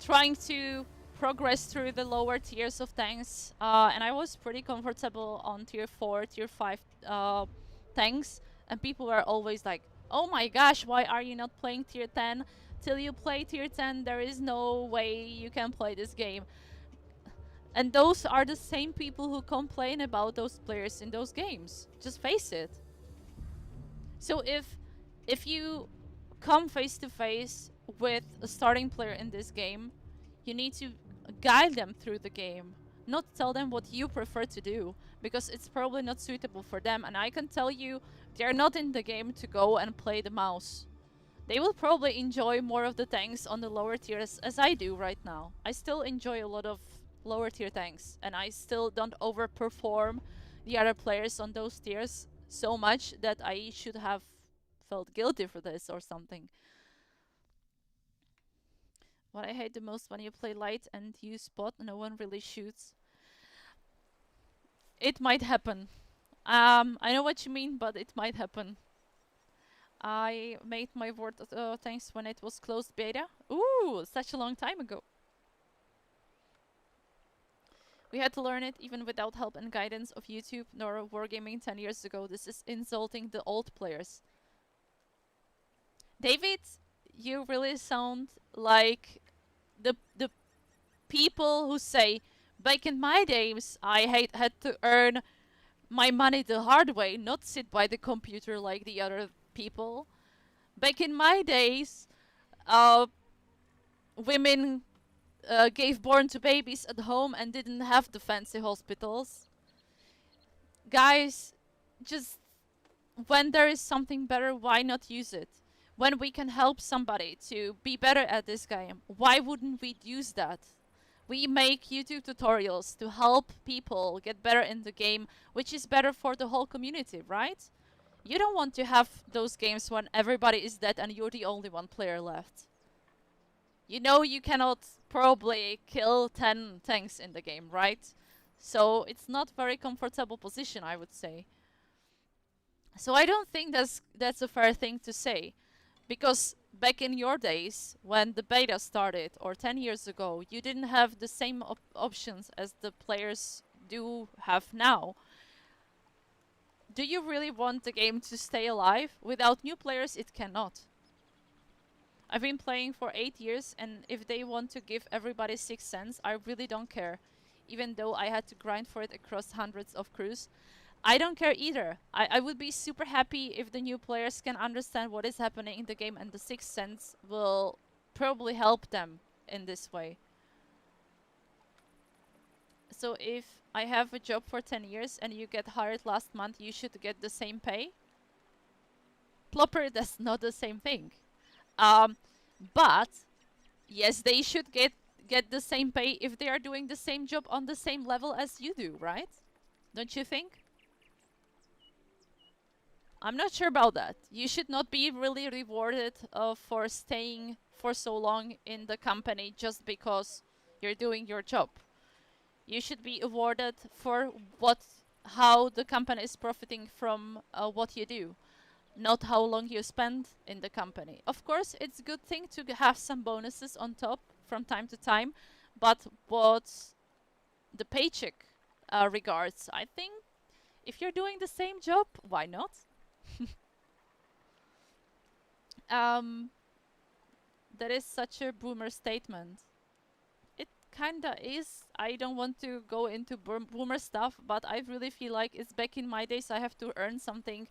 trying to progress through the lower tiers of tanks, and I was pretty comfortable on tier 4, tier 5 tanks, and people were always like, oh my gosh, why are you not playing tier 10? Till you play tier 10, there is no way you can play this game. And those are the same people who complain about those players in those games. Just face it. So if you come face to face with a starting player in this game, you need to guide them through the game, not tell them what you prefer to do, because it's probably not suitable for them. And I can tell you, they're not in the game to go and play the mouse. They will probably enjoy more of the tanks on the lower tiers as I do right now. I still enjoy a lot of lower tier tanks, and I still don't overperform the other players on those tiers so much that I should have felt guilty for this or something. What I hate the most when you play light and you spot no one really shoots. It might happen. I know what you mean, but it might happen. I made my word thanks when it was closed beta. Ooh, such a long time ago. We had to learn it even without help and guidance of YouTube nor Wargaming 10 years ago. This is insulting the old players. David, you really sound like the people who say, back in my days, I had to earn my money the hard way, not sit by the computer like the other people. Back in my days, women gave born to babies at home and didn't have the fancy hospitals. Guys, just when there is something better, why not use it? When we can help somebody to be better at this game, why wouldn't we use that? We make YouTube tutorials to help people get better in the game, which is better for the whole community, right? You don't want to have those games when everybody is dead and you're the only one player left. You know you cannot probably kill 10 tanks in the game, right? So it's not very comfortable position, I would say. So I don't think that's a fair thing to say. Because back in your days, when the beta started, or 10 years ago, you didn't have the same options as the players do have now. Do you really want the game to stay alive? Without new players, it cannot. I've been playing for 8 years, and if they want to give everybody 6 cents, I really don't care. Even though I had to grind for it across hundreds of crews. I don't care either. I would be super happy if the new players can understand what is happening in the game, and the 6 cents will probably help them in this way. So if I have a job for 10 years and you get hired last month, you should get the same pay. Plopper, that's not the same thing. But yes, they should get the same pay if they are doing the same job on the same level as you do, right? Don't you think? I'm not sure about that. You should not be really rewarded for staying for so long in the company just because you're doing your job. You should be awarded for how the company is profiting from what you do, not how long you spend in the company. Of course, it's a good thing to have some bonuses on top from time to time, but what the paycheck regards, I think if you're doing the same job, why not? That is such a boomer statement. It kinda is. I don't want to go into boomer stuff, but I really feel like it's back in my days. I have to earn something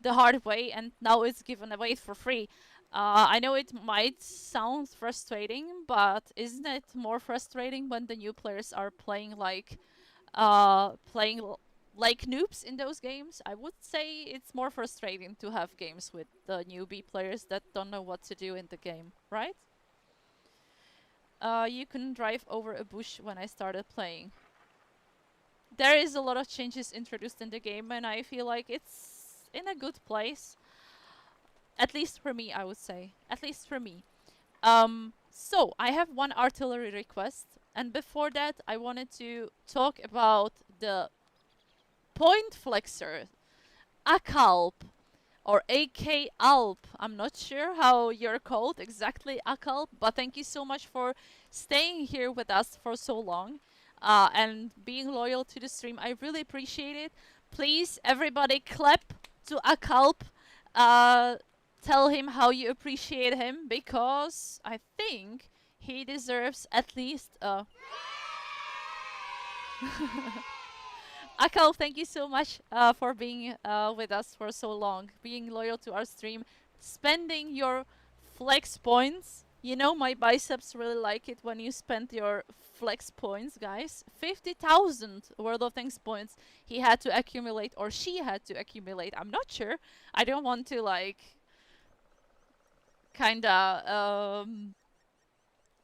the hard way, and now it's given away for free. I know it might sound frustrating, but isn't it more frustrating when the new players are playing like noobs in those games? I would say it's more frustrating to have games with the newbie players that don't know what to do in the game, right? you couldn't drive over a bush when I started playing. There is a lot of changes introduced in the game, and I feel like it's in a good place. At least for me, I would say. At least for me. So I have one artillery request, and before that, I wanted to talk about the point flexor, AKALP, or AK Alp. I'm not sure how you're called exactly, AKALP, but thank you so much for staying here with us for so long and being loyal to the stream. I really appreciate it. Please, everybody, clap to AKALP. Tell him how you appreciate him, because I think he deserves at least a... Akal, thank you so much for being with us for so long, being loyal to our stream, spending your flex points. You know, my biceps really like it when you spend your flex points, guys. 50,000 World of Tanks points he had to accumulate, or she had to accumulate. I'm not sure. I don't want to, like, kinda,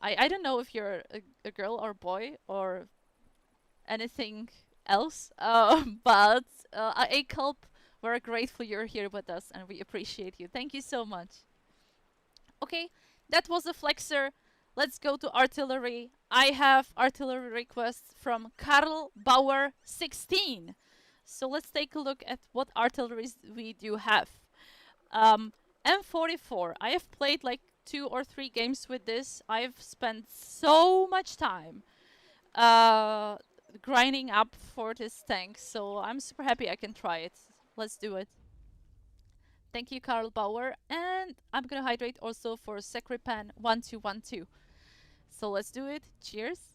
I don't know if you're a girl or boy or anything else, but AKALP, we're grateful you're here with us and we appreciate you. Thank you so much. Okay, that was a flexor. Let's go to artillery. I have artillery requests from Karl Bauer 16. So let's take a look at what artilleries we do have. M44. I have played like 2 or 3 games with this. I've spent so much time grinding up for this tank, so I'm super happy I can try it. Let's do it. Thank you, Karl Bauer, and I'm gonna hydrate also for Sekripan 1212. So let's do it. Cheers.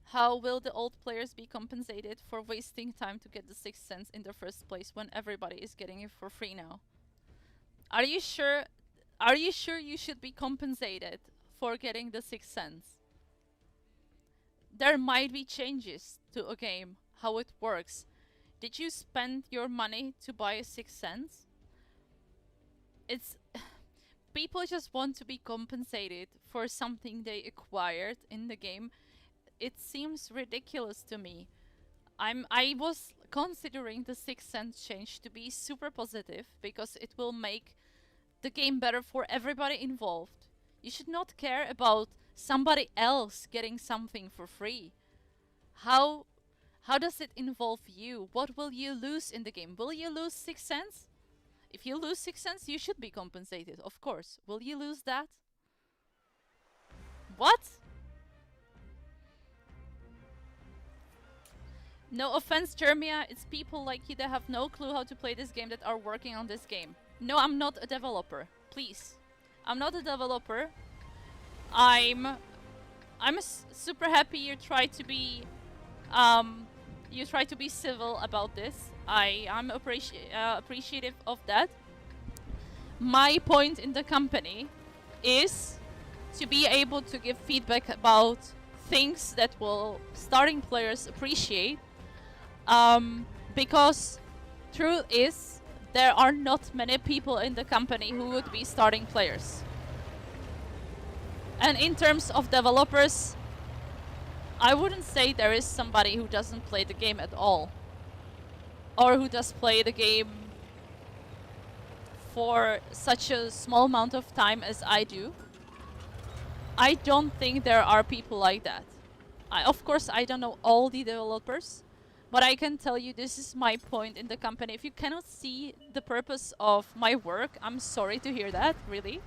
How will the old players be compensated for wasting time to get the 6th sense in the first place when everybody is getting it for free now? Are you sure? Are you sure you should be compensated for getting the 6th sense? There might be changes to a game, how it works. Did you spend your money to buy a 6th sense? It's... people just want to be compensated for something they acquired in the game. It seems ridiculous to me. I was considering the 6th sense change to be super positive because it will make the game better for everybody involved. You should not care about somebody else getting something for free. How does it involve you? What will you lose in the game? Will you lose 6th sense? If you lose 6th sense, you should be compensated, of course. Will you lose that? What? No offense, Germia, it's people like you that have no clue how to play this game that are working on this game. No, I'm not a developer. Please. I'm not a developer. I'm super happy you try to be civil about this. I'm appreciative of that. My point in the company is to be able to give feedback about things that will starting players appreciate. Because truth is, there are not many people in the company who would be starting players. And in terms of developers, I wouldn't say there is somebody who doesn't play the game at all. Or who does play the game for such a small amount of time as I do. I don't think there are people like that. Of course, I don't know all the developers, but I can tell you this is my point in the company. If you cannot see the purpose of my work, I'm sorry to hear that, really.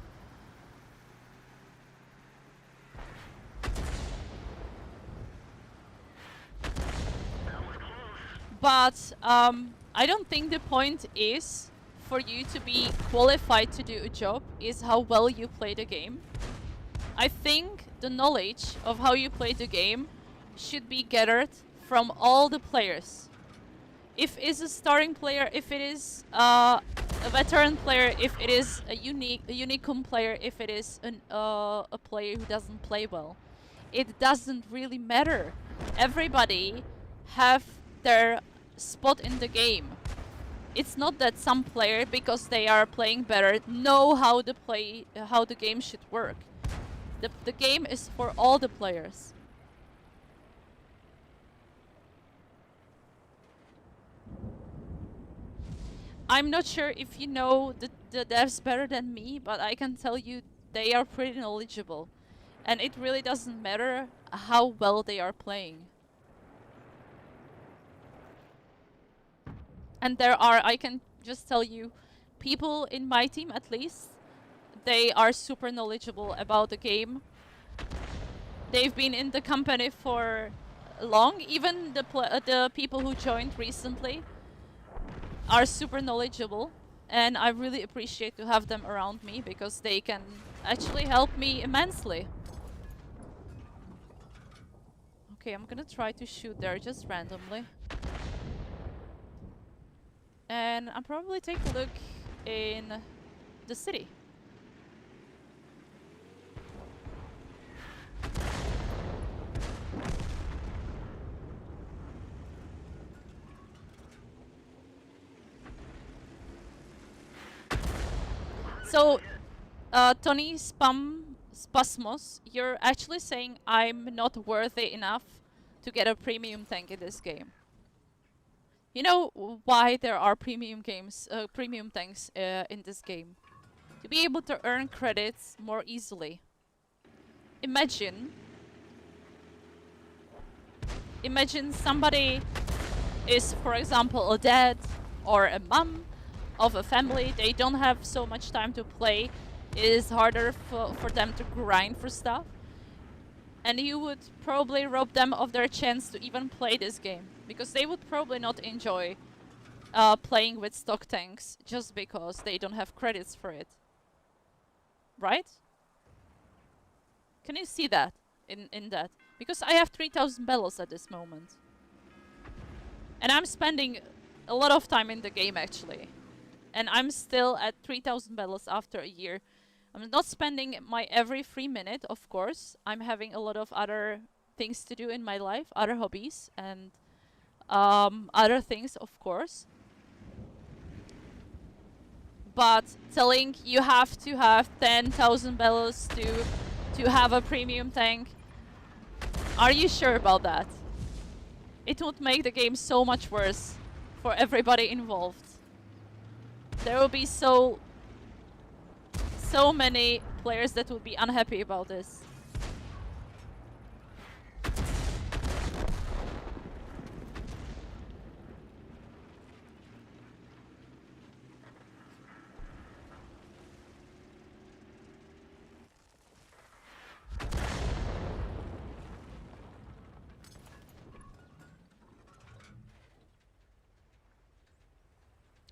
But I don't think the point is for you to be qualified to do a job is how well you play the game. I think the knowledge of how you play the game should be gathered from all the players. If it's a starting player, if it is a veteran player, if it is a unicum player, if it is a player who doesn't play well, it doesn't really matter. Everybody have their spot in the game. it's not that some player, because they are playing better, know how the game should work. The game is for all the players. I'm not sure if you know the devs better than me, but I can tell you they are pretty knowledgeable. And it really doesn't matter how well they are playing. And there are, I can just tell you, people in my team at least, they are super knowledgeable about the game. They've been in the company for long. Even the people who joined recently are super knowledgeable. And I really appreciate to have them around me because they can actually help me immensely. Okay, I'm gonna try to shoot there just randomly. And I'll probably take a look in the city. So, Tony Spasmos, you're actually saying I'm not worthy enough to get a premium tank in this game. You know why there are premium tanks in this game? To be able to earn credits more easily. Imagine somebody is, for example, a dad or a mom of a family. They don't have so much time to play. It is harder for them to grind for stuff. And you would probably rob them of their chance to even play this game. Because they would probably not enjoy playing with stock tanks just because they don't have credits for it. Right? Can you see that in that? Because I have 3,000 bells at this moment. And I'm spending a lot of time in the game actually. And I'm still at 3,000 bells after a year. I'm not spending my every free minute, of course. I'm having a lot of other things to do in my life, other hobbies and other things, of course. But telling you have to have 10,000 bells to have a premium tank, are you sure about that? It would make the game so much worse for everybody involved. There will be so many players that would be unhappy about this.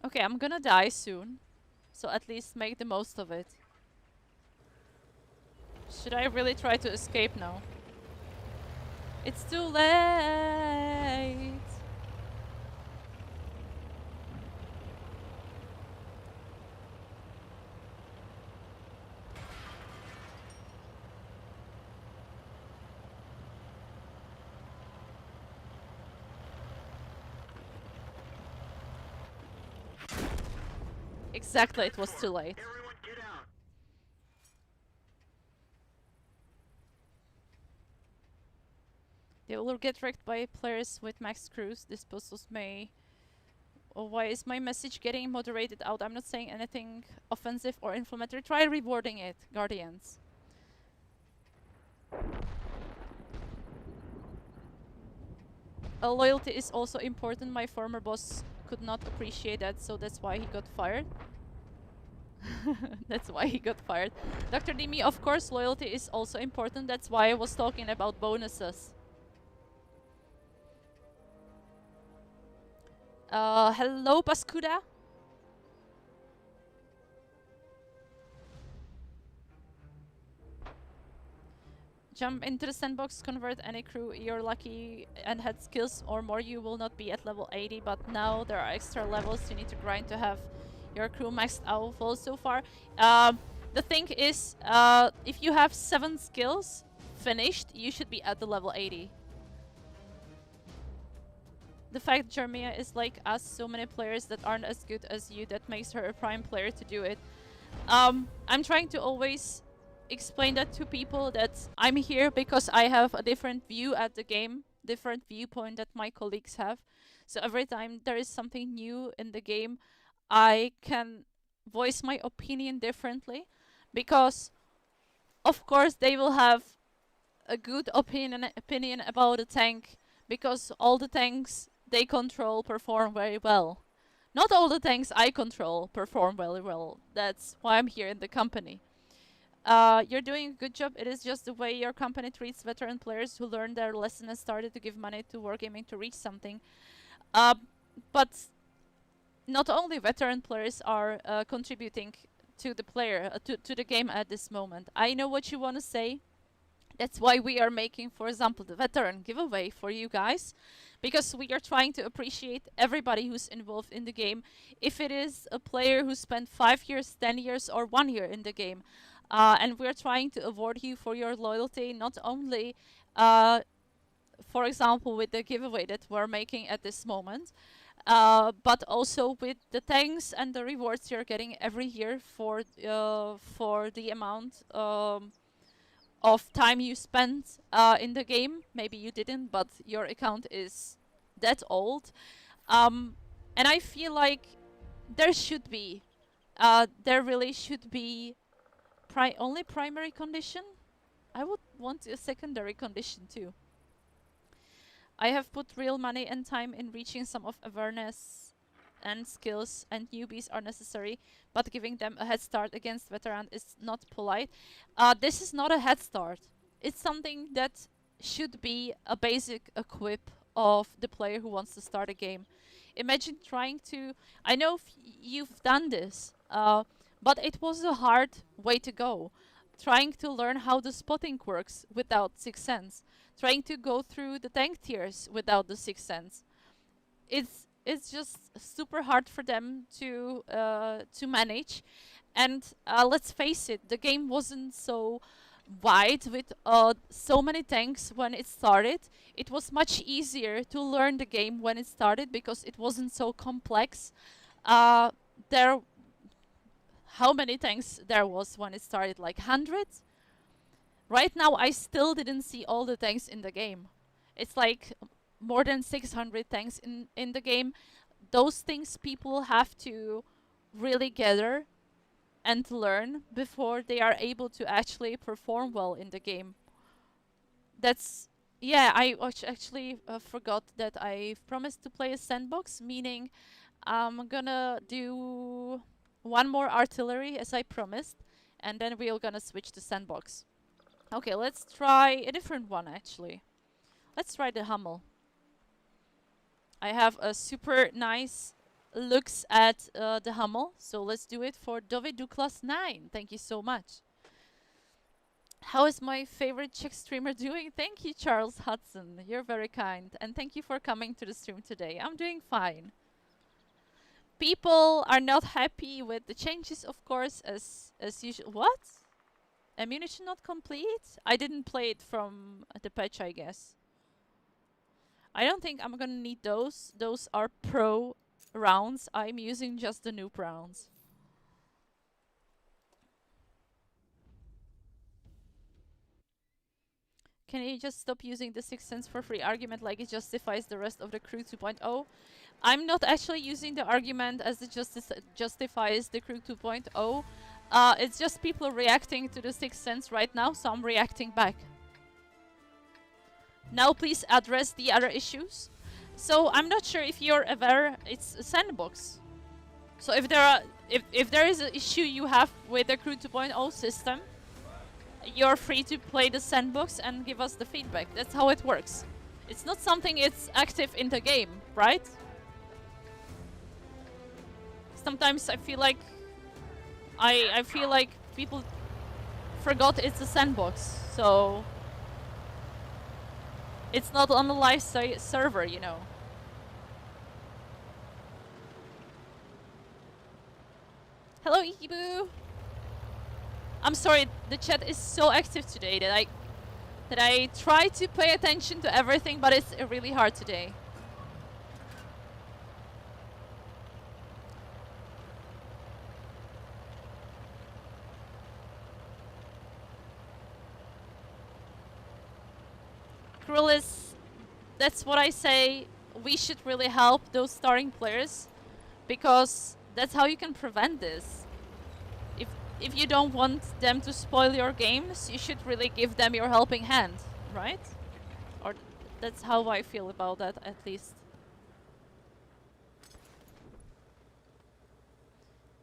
Okay, I'm gonna die soon, so at least make the most of it. Should I really try to escape now? It's too late! Exactly, it was too late. Everyone get out. They will get wrecked by players with max crews. This puzzles may... Oh, why is my message getting moderated out? I'm not saying anything offensive or inflammatory. Try rewording it, Guardians. Loyalty is also important. My former boss could not appreciate that, so that's why he got fired. That's why he got fired. Dr. Dimi, of course, loyalty is also important. That's why I was talking about bonuses. Hello, Pascuda. Jump into the sandbox, convert any crew. You're lucky and had skills or more, you will not be at level 80, but now there are extra levels you need to grind to have your crew maxed out full so far. The thing is, if you have 7 skills finished, you should be at the level 80. the fact Germia is like us, so many players that aren't as good as you, that makes her a prime player to do it. I'm trying to always explain that to people, that I'm here because I have a different view at the game, different viewpoint that my colleagues have. So every time there is something new in the game, I can voice my opinion differently, because of course they will have a good opinion about a tank, because all the tanks they control perform very well. Not all the tanks I control perform very well. That's why I'm here in the company. You're doing a good job. It is just the way your company treats veteran players who learned their lesson and started to give money to wargaming to reach something. But not only veteran players are contributing to the player, to the game at this moment. I know what you want to say. That's why we are making, for example, the veteran giveaway for you guys, because we are trying to appreciate everybody who's involved in the game. If it is a player who spent 5 years, 10 years, or 1 year in the game, and we're trying to award you for your loyalty, not only, for example, with the giveaway that we're making at this moment, but also with the thanks and the rewards you're getting every year for the amount of time you spent in the game. Maybe you didn't, but your account is that old. And I feel like there should be, there really should be only primary condition. I would want a secondary condition too. I have put real money and time in reaching some of awareness and skills, and newbies are necessary, but giving them a head start against veteran is not polite. This is not a head start. It's something that should be a basic equip of the player who wants to start a game. Imagine trying to... I know you've done this, but it was a hard way to go. Trying to learn how the spotting works without Sixth Sense. Trying to go through the tank tiers without the Sixth Sense. It's just super hard for them to manage. And let's face it, the game wasn't so wide with so many tanks when it started. It was much easier to learn the game when it started because it wasn't so complex. How many tanks there was when it started? Like 100? Right now I still didn't see all the tanks in the game. It's like more than 600 tanks in the game. Those things people have to really gather and learn before they are able to actually perform well in the game. That's... yeah, I actually forgot that I promised to play a sandbox, meaning I'm gonna do one more artillery as I promised, and then we're gonna switch to sandbox. Okay, let's try a different one actually. Let's try the Hummel. I have a super nice looks at the Hummel, so let's do it for Dove Douglas 9. Thank you so much. How is my favorite Czech streamer doing? Thank you, Charles Hudson. You're very kind, and thank you for coming to the stream today. I'm doing fine. People are not happy with the changes, of course, as usual. What? Ammunition not complete? I didn't play it from the patch, I guess. I don't think I'm gonna need those. Those are pro rounds. I'm using just the noob rounds. Can you just stop using the Sixth Sense for free argument like it justifies the rest of the crew 2.0? I'm not actually using the argument as it justifies the crew 2.0. It's just people reacting to the Sixth Sense right now, so I'm reacting back. Now please address the other issues. So I'm not sure if you're aware, it's a sandbox. So if there is an issue you have with the crew 2.0 system, you're free to play the sandbox and give us the feedback. That's how it works. It's not something it's active in the game, right? Sometimes I feel like I feel like people forgot it's a sandbox, so it's not on the live server, you know. Hello, eekeeboo. I'm sorry, the chat is so active today that I try to pay attention to everything, but it's really hard today. really that's what I say. We should really help those starting players, because that's how you can prevent this. If if you don't want them to spoil your games, you should really give them your helping hand, right? Or that's how I feel about that, at least.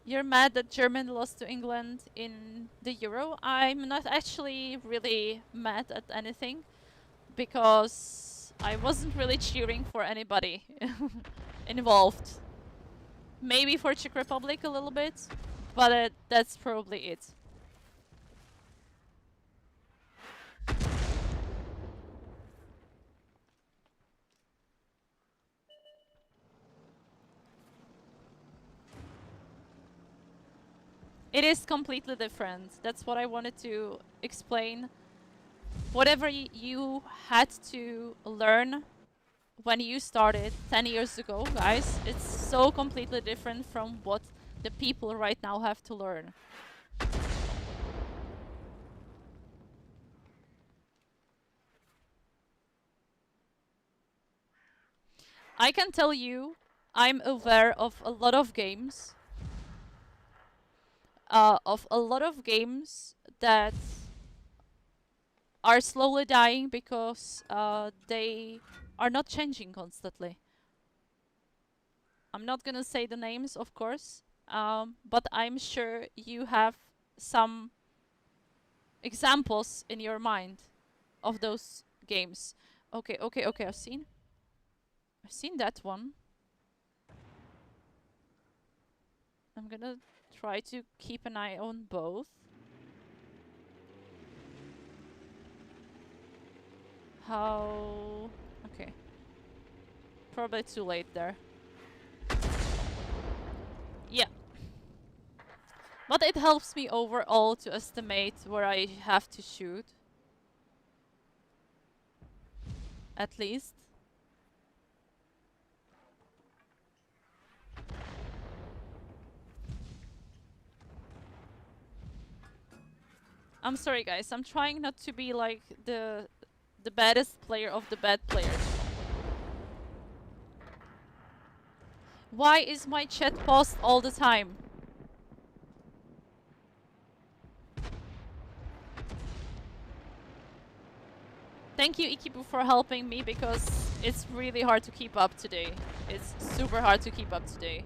You're mad that Germany lost to England in the Euro? I'm not actually really mad at anything, because I wasn't really cheering for anybody involved. Maybe for Czech Republic a little bit, but that's probably it. It is completely different. That's what I wanted to explain. Whatever you had to learn when you started 10 years ago, guys, it's so completely different from what the people right now have to learn. I can tell you, I'm aware of a lot of games. That are slowly dying because they are not changing constantly. I'm not gonna say the names, of course, but I'm sure you have some examples in your mind of those games. Okay, okay, okay. I've seen that one. I'm gonna try to keep an eye on both. How? Okay. Probably too late there. Yeah. But it helps me overall to estimate where I have to shoot. At least. I'm sorry, guys. I'm trying not to be like the baddest player of the bad players. Why is my chat paused all the time? Thank you, eekeeboo, for helping me, because it's really hard to keep up today. It's super hard to keep up today.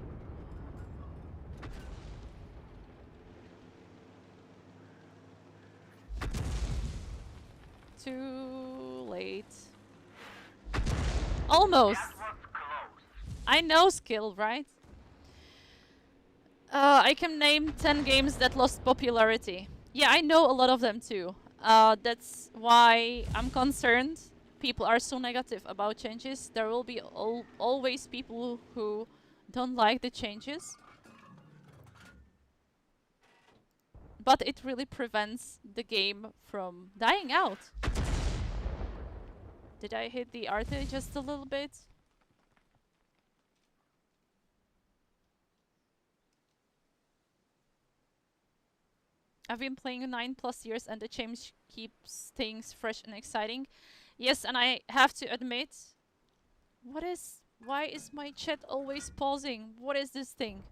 Too late. Almost. I know skill, right? I can name 10 games that lost popularity. Yeah, I know a lot of them too. That's why I'm concerned. People are so negative about changes. There will be always people who don't like the changes. But it really prevents the game from dying out. Did I hit the RT just a little bit? I've been playing 9+ years and the change keeps things fresh and exciting. Yes, and I have to admit, why is my chat always pausing? What is this thing?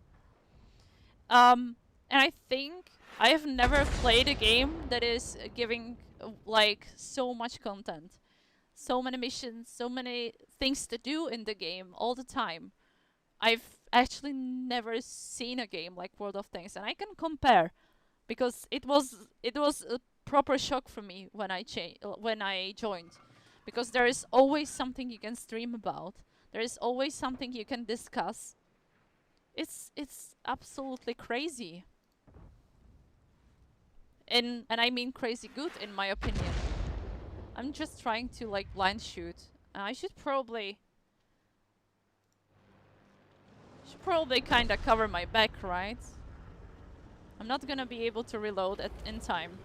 And I think I have never played a game that is giving like so much content. So many missions, so many things to do in the game all the time. I've actually never seen a game like World of Tanks, and I can compare, because it was a proper shock for me when I joined, because there is always something you can stream about. There is always something you can discuss. It's absolutely crazy. And I mean crazy good, in my opinion. I'm just trying to like blind shoot. I should probably kind of cover my back, right? I'm not gonna be able to reload in time.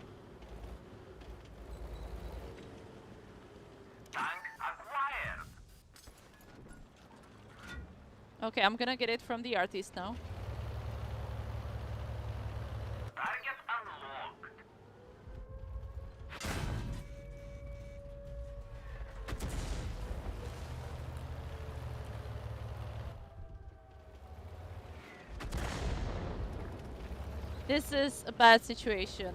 Tank acquired. Okay, I'm gonna get it from the artist now. Target unlocked. This is a bad situation.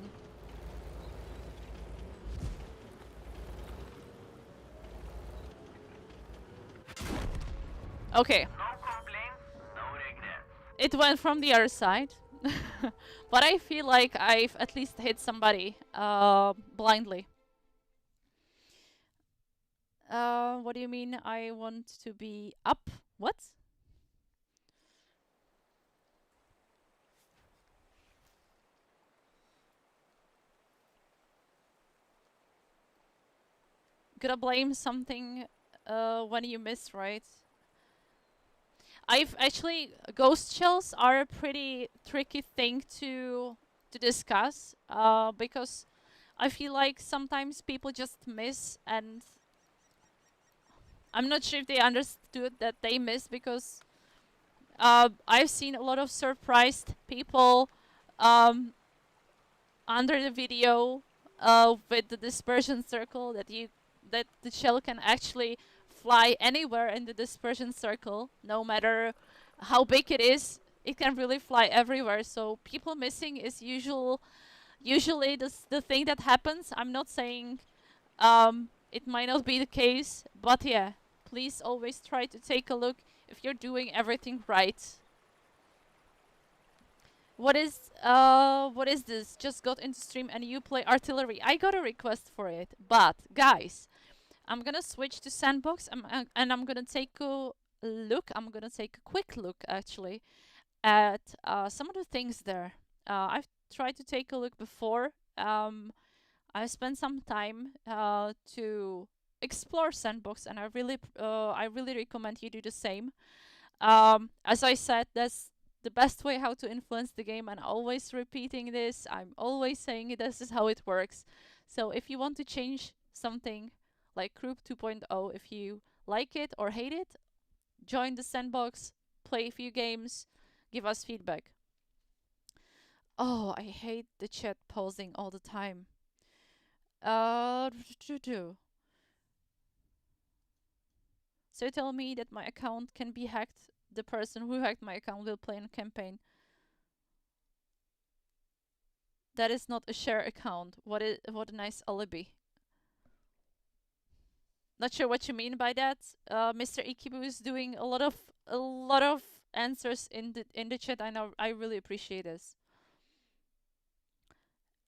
Okay. No complaints, no regrets. It went from the other side. But I feel like I've at least hit somebody blindly. What do you mean I want to be up? What? Gotta blame something when you miss, right? I've actually ghost shells are a pretty tricky thing to discuss because I feel like sometimes people just miss, and I'm not sure if they understood that they miss because I've seen a lot of surprised people um, under the video with the dispersion circle that the shell can actually fly anywhere in the dispersion circle, no matter how big it is. It can really fly everywhere. So people missing is usually the thing that happens. I'm not saying it might not be the case, but yeah, please always try to take a look if you're doing everything right. What is this? Just got into stream and you play artillery. I got a request for it, but guys, I'm gonna switch to Sandbox and I'm gonna take a look. I'm gonna take a quick look actually at some of the things there. I've tried to take a look before. I spent some time to explore Sandbox, and I really recommend you do the same. As I said, that's the best way how to influence the game, and always repeating this. I'm always saying this is how it works. So if you want to change something like Group 2.0, if you like it or hate it, join the Sandbox, play a few games, give us feedback. Oh, I hate the chat pausing all the time. Uh, so tell me that my account can be hacked. The person who hacked my account will play in a campaign. That is not a share account. What a nice alibi. Not sure what you mean by that. Mr. eekeeboo is doing a lot of answers in the chat. I know, I really appreciate this.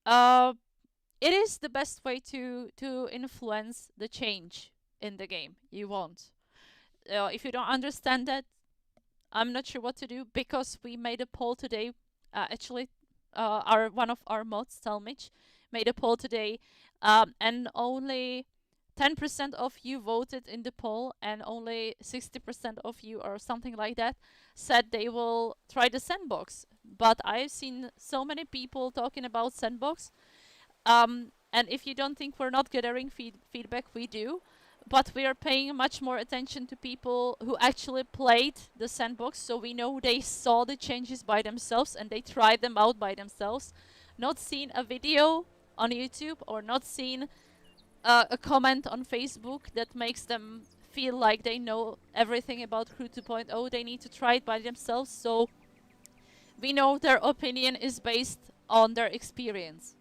It is the best way to influence the change in the game you want. If you don't understand that, I'm not sure what to do, because we made a poll today. Actually, our one of our mods, Talmich, made a poll today, and only 10% of you voted in the poll, and only 60% of you, or something like that, said they will try the Sandbox. But I've seen so many people talking about Sandbox. And if you don't think we're not gathering feedback, we do. But we are paying much more attention to people who actually played the Sandbox, so we know they saw the changes by themselves and they tried them out by themselves. Not seen a video on YouTube, or not seen a comment on Facebook that makes them feel like they know everything about Crew 2.0. They need to try it by themselves, so we know their opinion is based on their experience.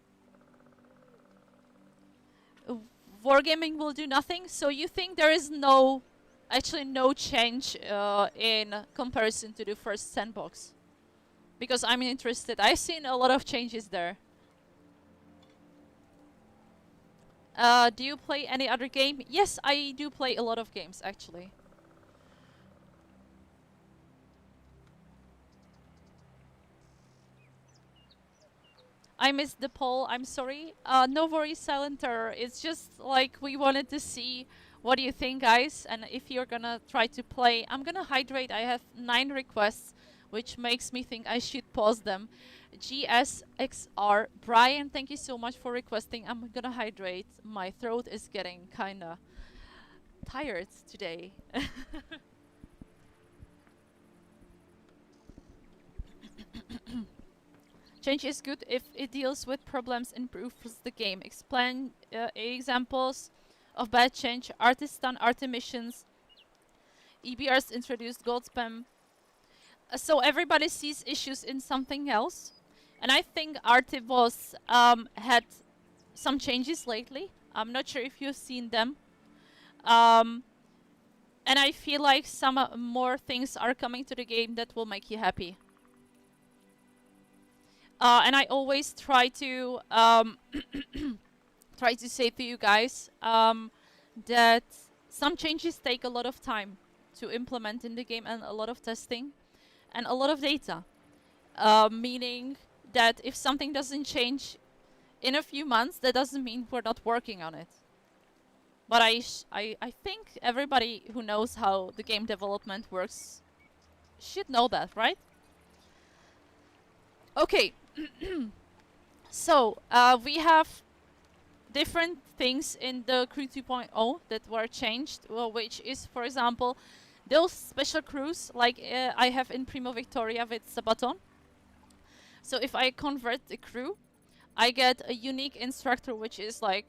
Wargaming will do nothing, so you think there is actually no change in comparison to the first Sandbox? Because I'm interested. I've seen a lot of changes there. Do you play any other game? Yes, I do play a lot of games, actually. I missed the poll, I'm sorry. No worries, Silenter. It's just like we wanted to see what do you think, guys, and if you're gonna try to play. I'm gonna hydrate. I have 9 requests, which makes me think I should pause them. GSXR Brian, thank you so much for requesting. I'm gonna hydrate. My throat is getting kinda tired today. Change is good if it deals with problems, improves the game. Explain examples of bad change. Artists done art missions. EBRs introduced gold spam. So everybody sees issues in something else. And I think Artivos had some changes lately. I'm not sure if you've seen them. And I feel like some more things are coming to the game that will make you happy. And I always try to say to you guys that some changes take a lot of time to implement in the game, and a lot of testing and a lot of data. Meaning that if something doesn't change in a few months, that doesn't mean we're not working on it. But I think everybody who knows how the game development works should know that, right? Okay. So we have different things in the crew 2.0 that were changed, which is, for example, those special crews like I have in Primo Victoria with Sabaton. So if I convert the crew, I get a unique instructor, which is like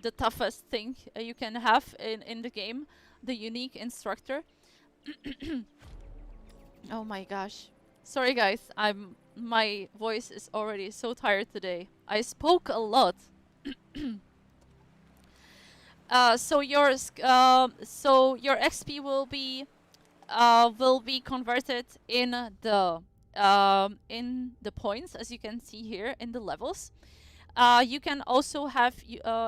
the toughest thing you can have in the game, the unique instructor. Oh my gosh. Sorry guys, my voice is already so tired today. I spoke a lot. So your XP will be converted in the points, as you can see here in the levels. You can also have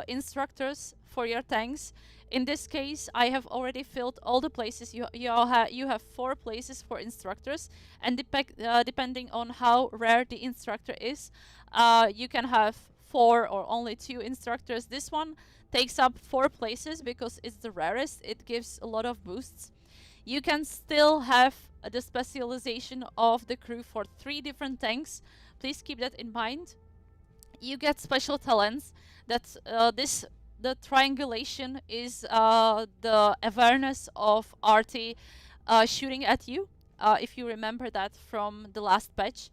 instructors for your tanks. In this case, I have already filled all the places. You have 4 places for instructors, and depending on how rare the instructor is, you can have 4 or only 2 instructors. This one takes up 4 places because it's the rarest. It gives a lot of boosts. You can still have the specialization of the crew for 3 different tanks. Please keep that in mind. You get special talents. That's the triangulation is the awareness of RT shooting at you, if you remember that from the last patch.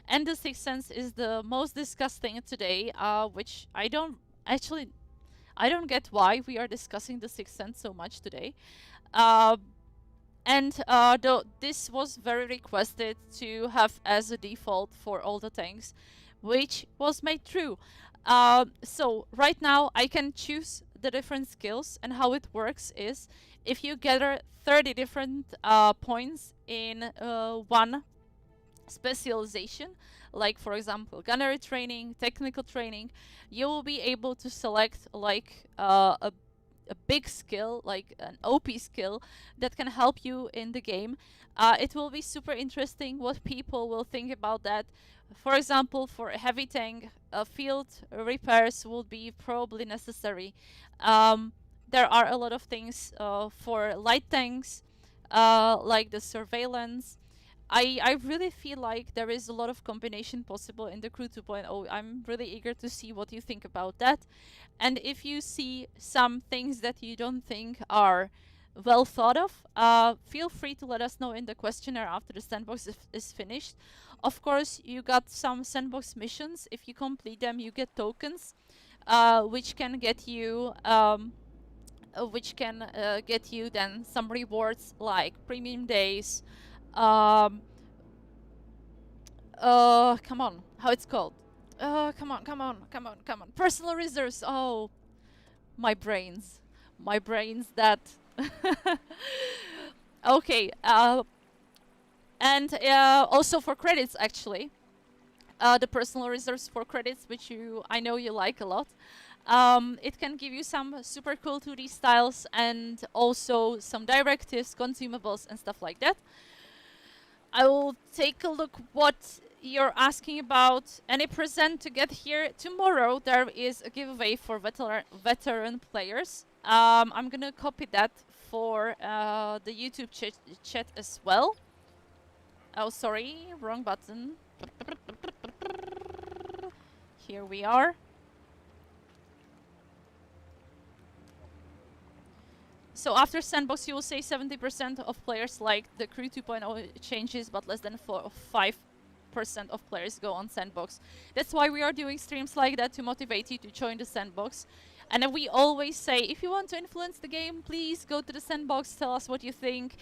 And the Sixth Sense is the most disgusting today, which I don't get why we are discussing the Sixth Sense so much today. This was very requested to have as a default for all the tanks, which was made true. So right now I can choose the different skills, and how it works is if you gather 30 different points in one specialization, like for example gunnery training, technical training, you will be able to select like a big skill, like an OP skill that can help you in the game. It will be super interesting what people will think about that. For example, for a heavy tank, field repairs will be probably necessary. There are a lot of things for light tanks, like the surveillance. I really feel like there is a lot of combination possible in the Crew 2.0. I'm really eager to see what you think about that. And if you see some things that you don't think are well thought of, feel free to let us know in the questionnaire after the sandbox is finished. Of course, you got some sandbox missions. If you complete them, you get tokens, which can get you then some rewards like premium days. Come on, how it's called? Come on. Personal reserves. Oh, my brains that. Okay. And also for credits, actually. The personal reserves for credits, which I know you like a lot. It can give you some super cool 2D styles and also some directives, consumables, and stuff like that. I will take a look what you're asking about. Any present to get here tomorrow? There is a giveaway for veteran players. I'm gonna copy that for the YouTube chat as well. Oh, sorry, wrong button. Here we are. So after Sandbox, you will say 70% of players like the Crew 2.0 changes, but less than 5% of players go on Sandbox. That's why we are doing streams like that, to motivate you to join the Sandbox. And then we always say, if you want to influence the game, please go to the Sandbox, tell us what you think.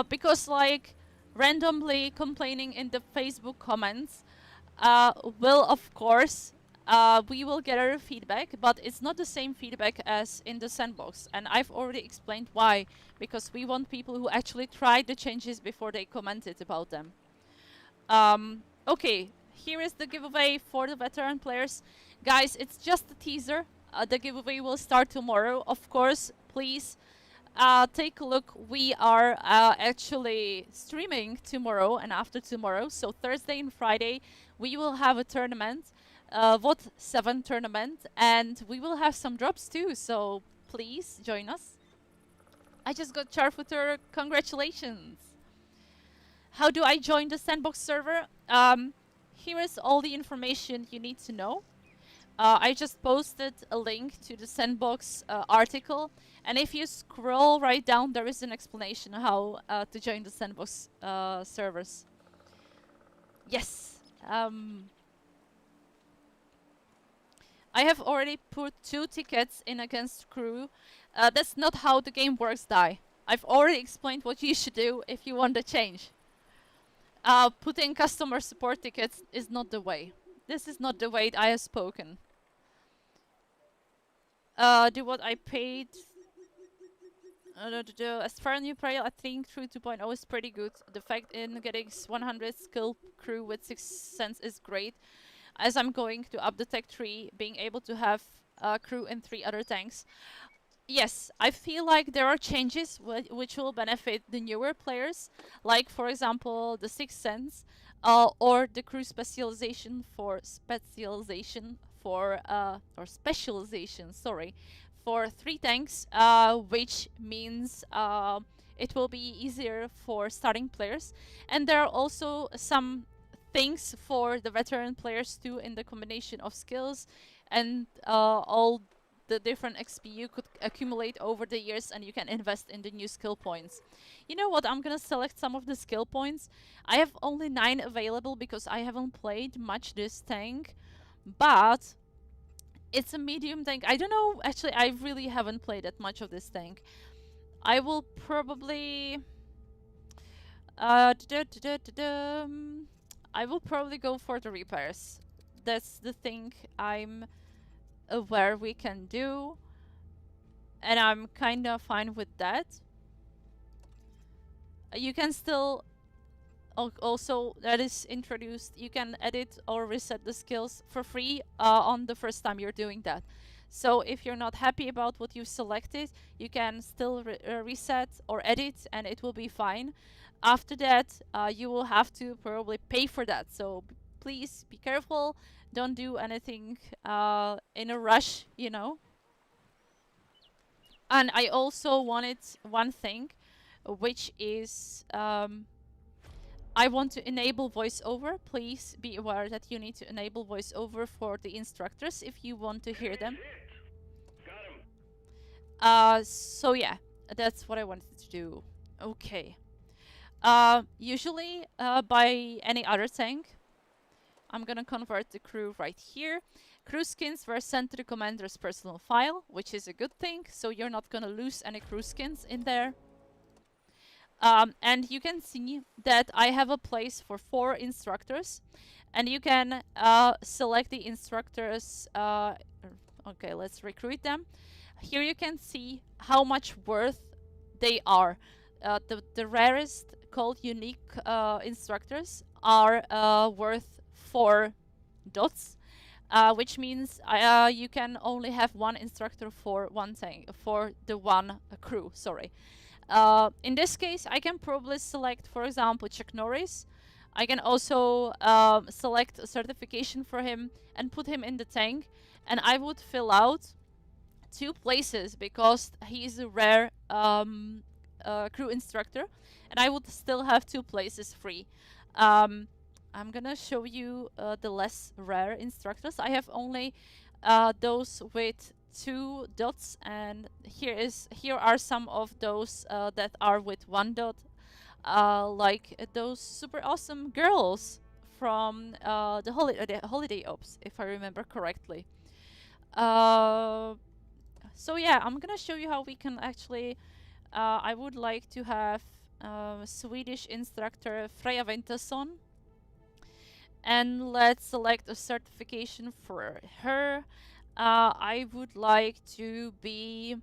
Because like randomly complaining in the Facebook comments will, of course, we will get our feedback, but it's not the same feedback as in the sandbox. And I've already explained why, because we want people who actually tried the changes before they commented about them. Okay, here is the giveaway for the veteran players. Guys, it's just a teaser. The giveaway will start tomorrow. Of course, please take a look. We are actually streaming tomorrow and after tomorrow. So Thursday and Friday, we will have a tournament, VOD 7 tournament, and we will have some drops too. So please join us. I just got Charfooter. Congratulations. How do I join the Sandbox server? Here is all the information you need to know. I just posted a link to the Sandbox article, and if you scroll right down, there is an explanation how to join the Sandbox servers. Yes. I have already put 2 tickets in against crew. That's not how the game works, Dai. I've already explained what you should do if you want a change. Putting customer support tickets is not the way. This is not the way I have spoken. Do what I paid. As far as new player, I think through 2.0 is pretty good. The fact in getting 100 skill crew with 6 cents is great. As I'm going to up the tech tree, being able to have crew in 3 other tanks. Yes, I feel like there are changes which will benefit the newer players, like for example the 6 cents, or the crew specialization for for 3 tanks, which means it will be easier for starting players. And there are also some things for the veteran players too, in the combination of skills and all the different XP you could accumulate over the years, and you can invest in the new skill points. You know what? I'm gonna select some of the skill points. I have only 9 available because I haven't played much this tank, but it's a medium tank. I don't know, actually I really haven't played that much of this tank. I will probably I will probably go for the repairs. That's the thing I'm aware we can do, and I'm kind of fine with that. You can still also, that is introduced, you can edit or reset the skills for free on the first time you're doing that. So if you're not happy about what you selected, you can still reset or edit, and it will be fine. After that, you will have to probably pay for that. So please be careful. Don't do anything in a rush, you know. And I also wanted one thing, which is I want to enable voiceover. Please be aware that you need to enable voiceover for the instructors if you want to hear them. So yeah, that's what I wanted to do. Okay. Usually by any other tank, I'm gonna convert the crew right here. Crew skins were sent to the commander's personal file, which is a good thing, so you're not gonna lose any crew skins in there. And you can see that I have a place for 4 instructors, and you can select the instructors. Okay, let's recruit them. Here you can see how much worth they are. The rarest called unique instructors are worth 4 dots, which means you can only have 1 instructor for one tank, for the one crew. Sorry. In this case, I can probably select, for example, Chuck Norris. I can also select a certification for him and put him in the tank, and I would fill out 2 places because he is a rare crew instructor, and I would still have 2 places free. I'm gonna show you the less rare instructors. I have only those with 2 dots, and here are some of those that are with 1 dot, like those super awesome girls from the holiday ops, if I remember correctly. So yeah, I'm gonna show you how we can actually. I would like to have Swedish instructor Freja Wintersson. And let's select a certification for her. I would like to be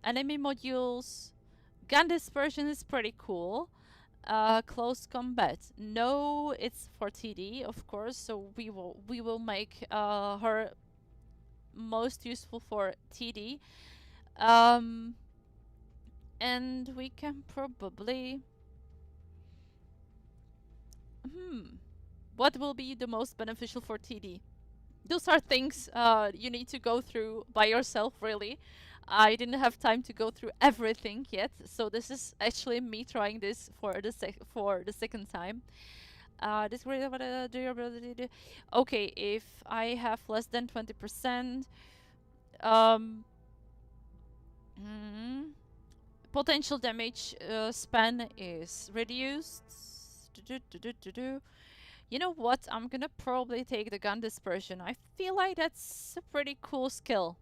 enemy modules. Gun dispersion is pretty cool. Close combat. No, it's for TD, of course. So we will make her most useful for TD. And we can probably what will be the most beneficial for TD? Those are things you need to go through by yourself, really. I didn't have time to go through everything yet, so this is actually me trying this for the second time. This durability. Okay, if I have less than 20%, potential damage span is reduced. You know what? I'm gonna probably take the gun dispersion. I feel like that's a pretty cool skill.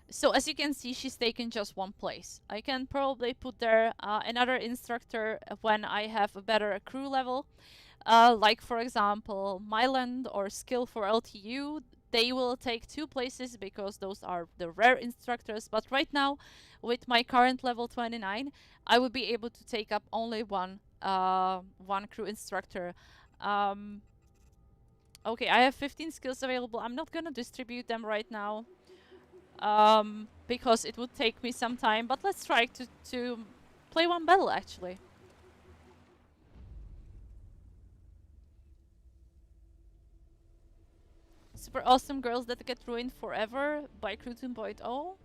So as you can see, she's taken just one place. I can probably put there another instructor when I have a better crew level. Like for example, Myland or Skill for LTU. They will take 2 places because those are the rare instructors. But right now, with my current level 29, I would be able to take up only one crew instructor. Okay, I have 15 skills available. I'm not gonna distribute them right now because it would take me some time. But let's try to play one battle actually. Super awesome girls that get ruined forever by Crew 2.0.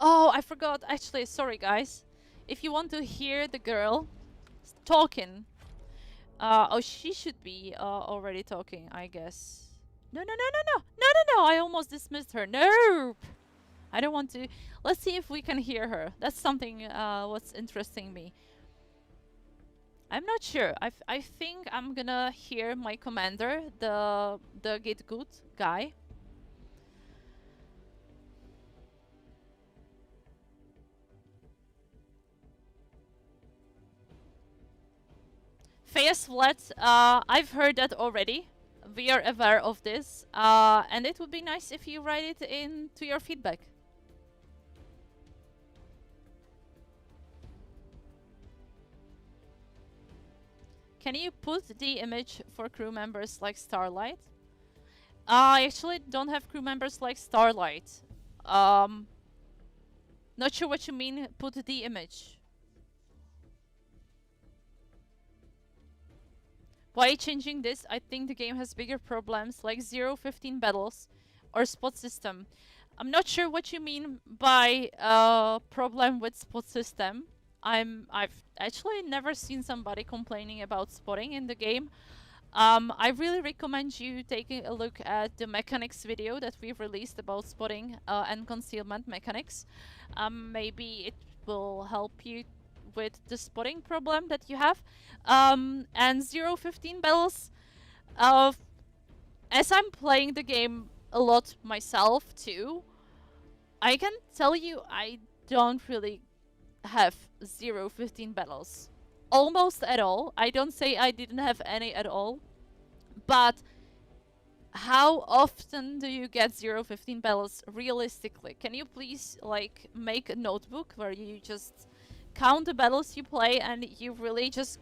Oh, I forgot. Actually, sorry guys. If you want to hear the girl talking, oh, she should be already talking, I guess. No, no, no, no, no, no, no, no! I almost dismissed her. Nope. I don't want to. Let's see if we can hear her. That's something what's interesting me. I'm not sure. I think I'm gonna hear my commander, the Get Good guy. Face flat. I've heard that already. We are aware of this, and it would be nice if you write it into your feedback. Can you put the image for crew members like Starlight? I actually don't have crew members like Starlight. Not sure what you mean, put the image. Why changing this? I think the game has bigger problems like 0-15 battles or spot system. I'm not sure what you mean by problem with spot system. I've actually never seen somebody complaining about spotting in the game. I really recommend you taking a look at the mechanics video that we've released about spotting and concealment mechanics. Maybe it will help you with the spotting problem that you have. And 0-15 battles. As I'm playing the game a lot myself too, I can tell you I don't really have 0-15 battles. Almost at all. I don't say I didn't have any at all. But how often do you get 0-15 battles realistically? Can you please like make a notebook where you just count the battles you play and you really just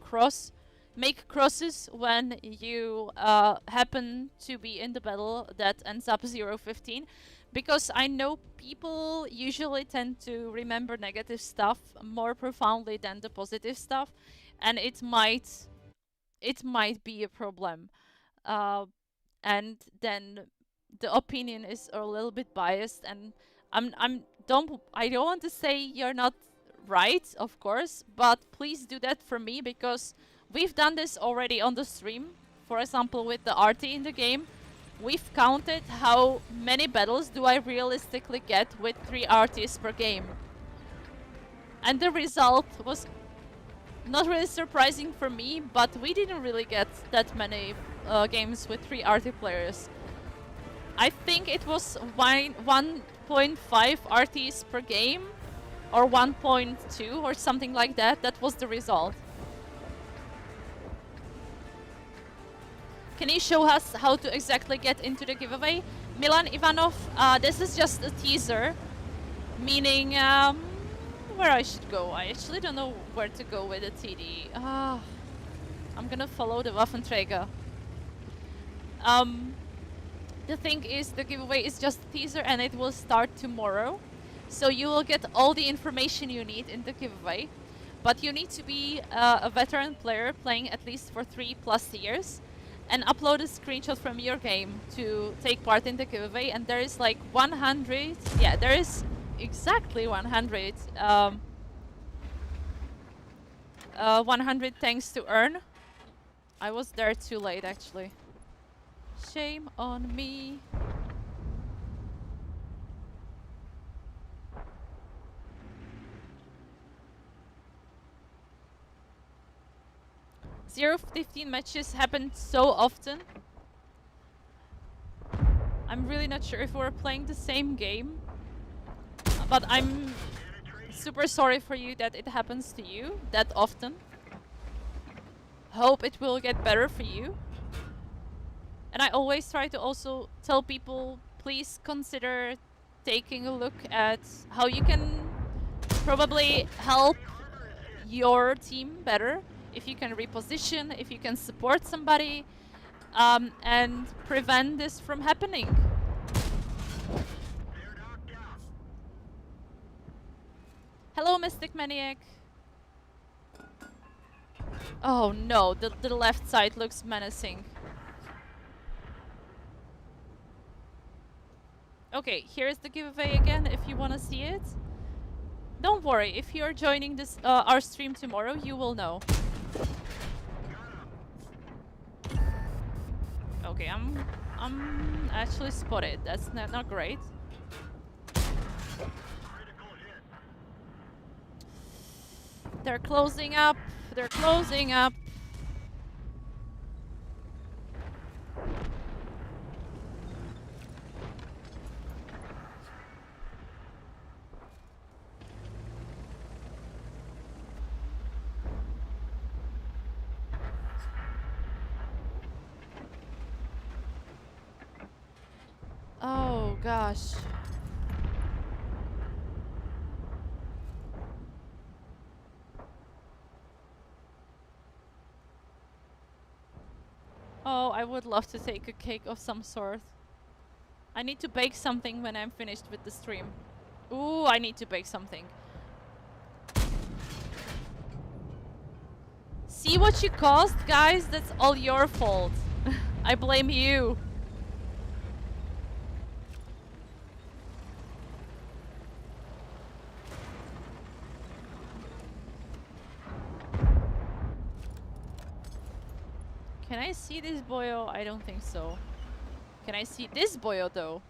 make crosses when you happen to be in the battle that ends up 0-15? Because I know people usually tend to remember negative stuff more profoundly than the positive stuff, and it might be a problem. And then the opinion is a little bit biased, and I don't want to say you're not right, of course, but please do that for me, because we've done this already on the stream. For example, with the RT in the game, we've counted how many battles do I realistically get with 3 RTs per game. And the result was not really surprising for me, but we didn't really get that many games with 3 RT players. I think it was 1.5 RTs per game, or 1.2 or something like that. That was the result. Can you show us how to exactly get into the giveaway? Milan Ivanov, this is just a teaser, meaning where I should go. I actually don't know where to go with the TD. I'm gonna follow the Waffenträger. The thing is, the giveaway is just a teaser and it will start tomorrow. So you will get all the information you need in the giveaway. But you need to be a veteran player playing at least for 3+ years and upload a screenshot from your game to take part in the giveaway. And there is like 100, yeah, there is exactly 100 100 thanks to earn. I was there too late actually. Shame on me. Zero 15 matches happen so often. I'm really not sure if we're playing the same game, but I'm super sorry for you that it happens to you that often. Hope it will get better for you. And I always try to also tell people, please consider taking a look at how you can probably help your team better. If you can reposition, if you can support somebody, and prevent this from happening. Hello, Mystic Maniac. Oh no, the left side looks menacing. Okay, here's the giveaway again if you want to see it. Don't worry, if you're joining this our stream tomorrow, you will know. Okay, I'm actually spotted. That's not great. They're closing up. They're closing up. Oh gosh. Oh, I would love to take a cake of some sort. I need to bake something when I'm finished with the stream. Ooh, I need to bake something. See what you caused, guys? That's all your fault. I blame you. Can I see this boyo? I don't think so. Can I see this boyo though?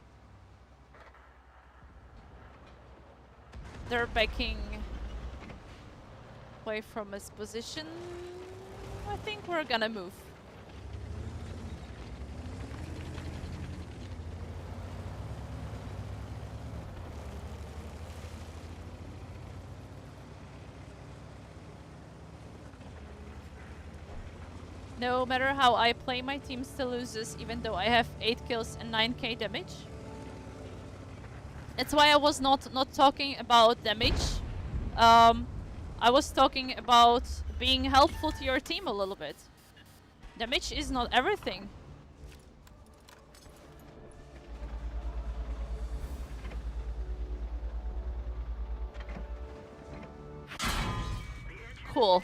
They're backing away from his position. I think we're gonna move. No matter how I play, my team still loses, even though I have 8 kills and 9k damage. That's why I was not talking about damage. I was talking about being helpful to your team a little bit. Damage is not everything. Cool.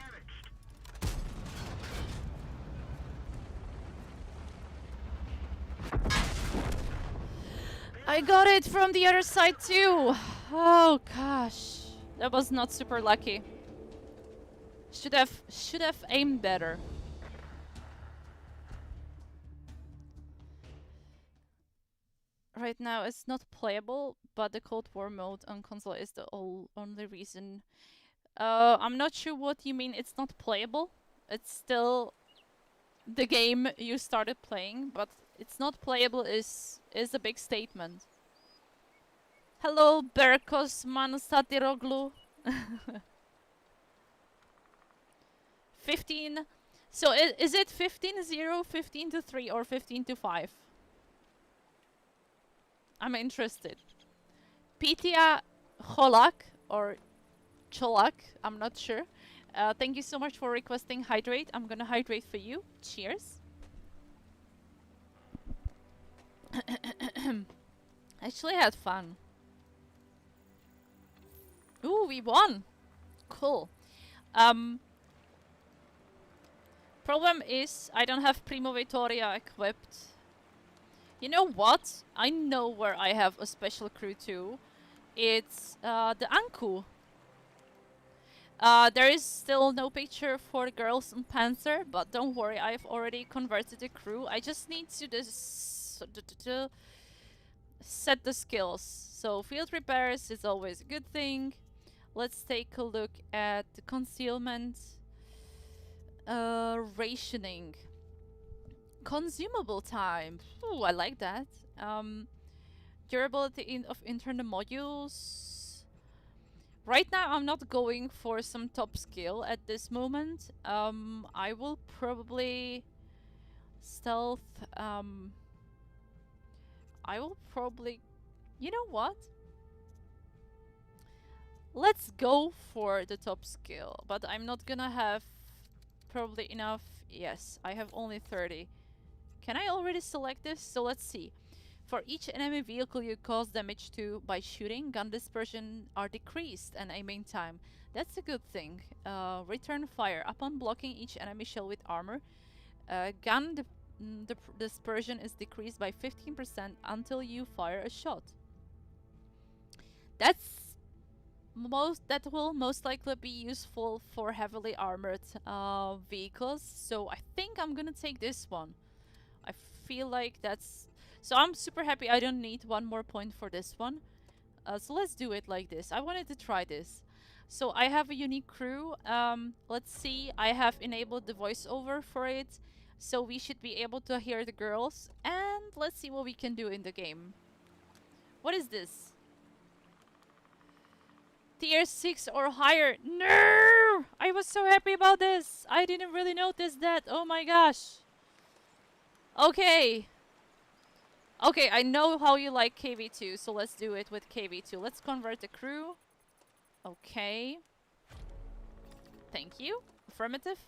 I got it from the other side too. Oh gosh, that was not super lucky. Should have aimed better. Right now it's not playable, but the Cold War mode on console is the only reason. I'm not sure what you mean it's not playable. It's still the game you started playing, but it's not playable is a big statement. Hello, Berkos Mansatiroglu. 15 So is it 15-0, 15-3, or 15-5? I'm interested. Pitya Cholak or Cholak, I'm not sure. Thank you so much for requesting hydrate. I'm gonna hydrate for you. Cheers. Actually had fun. Ooh, we won. Cool. Problem is I don't have Primo Vittoria equipped. You know what? I know where I have a special crew too. It's the Anku. There is still no picture for the girls on Panzer, but don't worry, I've already converted the crew. I just need to set the skills. So field repairs is always a good thing. Let's take a look at the concealment. Rationing. Consumable time. Ooh, I like that. Durability of internal modules. Right now, I'm not going for some top skill at this moment. I will probably stealth. I will probably. You know what? Let's go for the top skill, but I'm not gonna have probably enough. Yes, I have only 30. Can I already select this? So let's see. For each enemy vehicle you cause damage to by shooting, gun dispersion are decreased and aiming time. That's a good thing. Return fire. Upon blocking each enemy shell with armor, gun dispersion is decreased by 15% until you fire a shot. That will most likely be useful for heavily armored vehicles. So I think I'm gonna take this one. I feel like that's... So I'm super happy I don't need one more point for this one. So let's do it like this. I wanted to try this. So I have a unique crew. Let's see. I have enabled the voiceover for it. So we should be able to hear the girls. And let's see what we can do in the game. What is this? Tier 6 or higher. No! I was so happy about this. I didn't really notice that. Oh my gosh. Okay. Okay, I know how you like KV2, so let's do it with KV2. Let's convert the crew. Okay. Thank you. Affirmative.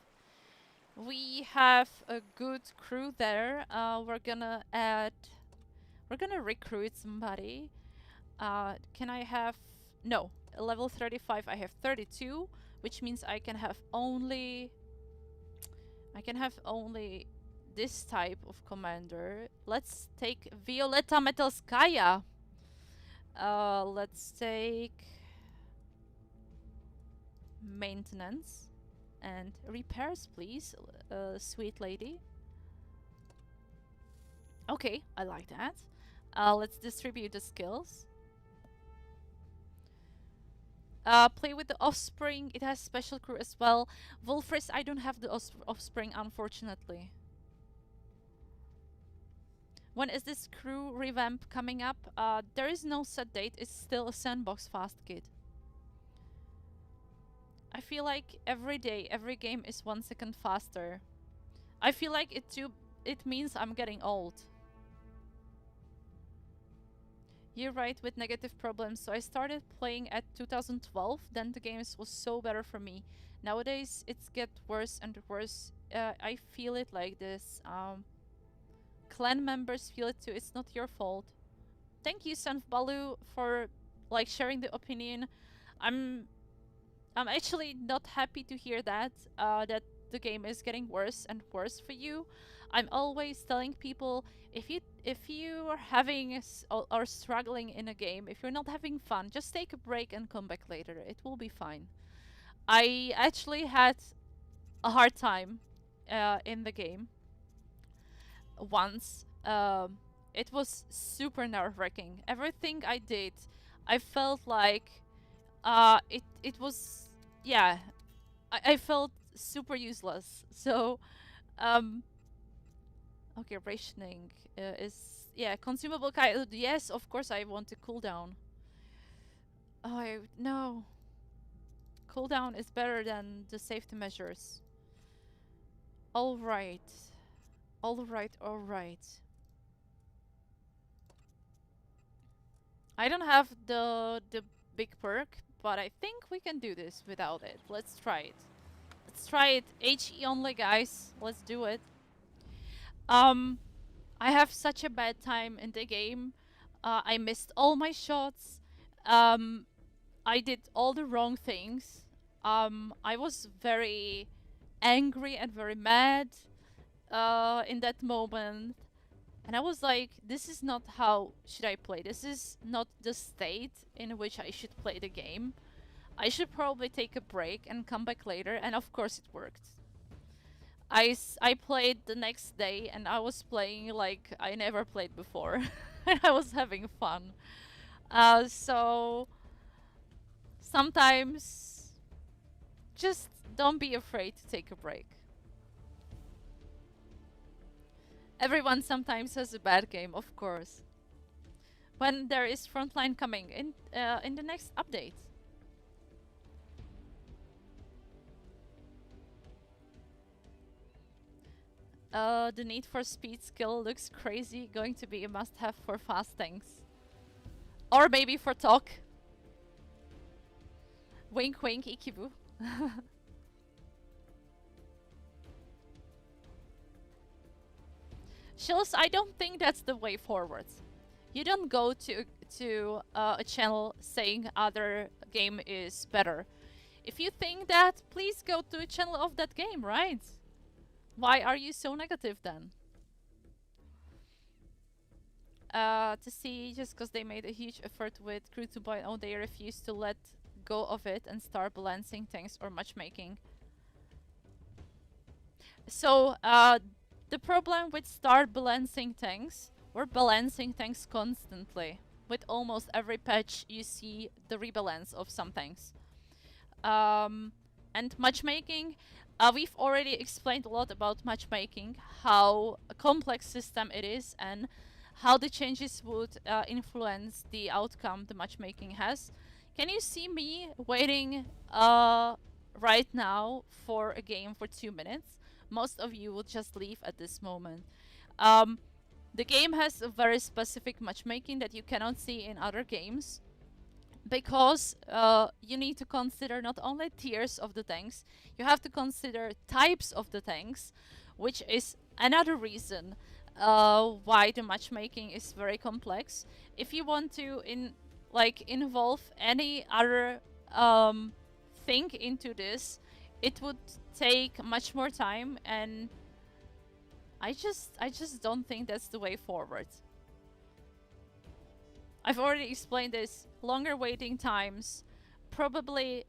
We have a good crew there. We're gonna recruit somebody. Can I have... No. Level 35, I have 32, which means I can have only this type of commander. Let's take Violetta Metalskaya. Let's take maintenance and repairs, please, sweet lady. Okay, I like that. Let's distribute the skills. Play with the offspring. It has special crew as well. Wolfris, I don't have the offspring, unfortunately. When is this crew revamp coming up? There is no set date. It's still a Sandbox fast kit. I feel like every day, every game is 1 second faster. I feel like it means I'm getting old. You're right with negative problems. So I started playing at 2012. Then the games was so better for me. Nowadays it's get worse and worse. I feel it like this. Clan members feel it too. It's not your fault. Thank you, Sanfbalu, for like sharing the opinion. I'm actually not happy to hear that that the game is getting worse and worse for you. I'm always telling people, if you are having or struggling in a game, if you're not having fun, just take a break and come back later. It will be fine. I actually had a hard time in the game once. It was super nerve-wracking. Everything I did, I felt like it was, yeah, I felt super useless. So okay, rationing is, yeah, consumable kind. Yes, of course I want to cooldown. Oh no, cooldown is better than the safety measures. All right. All right, all right. I don't have the big perk, but I think we can do this without it. Let's try it. Let's try it. HE only, guys. Let's do it. Um, I have such a bad time in the game. I missed all my shots. Um, I did all the wrong things. I was very angry and very mad in that moment. And I was like, this is not how should I play. This is not the state in which I should play the game. I should probably take a break and come back later. And of course it worked. I played the next day and I was playing like I never played before. And I was having fun. So sometimes just don't be afraid to take a break. Everyone sometimes has a bad game, of course. When there is Frontline coming in the next update. The need for speed skill looks crazy, going to be a must-have for fast tanks. Or maybe for talk. Wink wink, eekeeboo. Shills, I don't think that's the way forward. You don't go to a channel saying other game is better. If you think that, please go to a channel of that game, right? Why are you so negative then? To see, just because they made a huge effort with Crew 2.0, they refused to let go of it and start balancing things or matchmaking. So, the problem with start balancing things, we're balancing things constantly. With almost every patch, you see the rebalance of some things. And matchmaking, we've already explained a lot about matchmaking, how a complex system it is, and how the changes would influence the outcome the matchmaking has. Can you see me waiting right now for a game for 2 minutes? Most of you will just leave at this moment. The game has a very specific matchmaking that you cannot see in other games, because you need to consider not only tiers of the tanks, you have to consider types of the tanks, which is another reason why the matchmaking is very complex. If you want to involve any other thing into this, it would take much more time, and I just don't think that's the way forward. I've already explained this. Longer waiting times, probably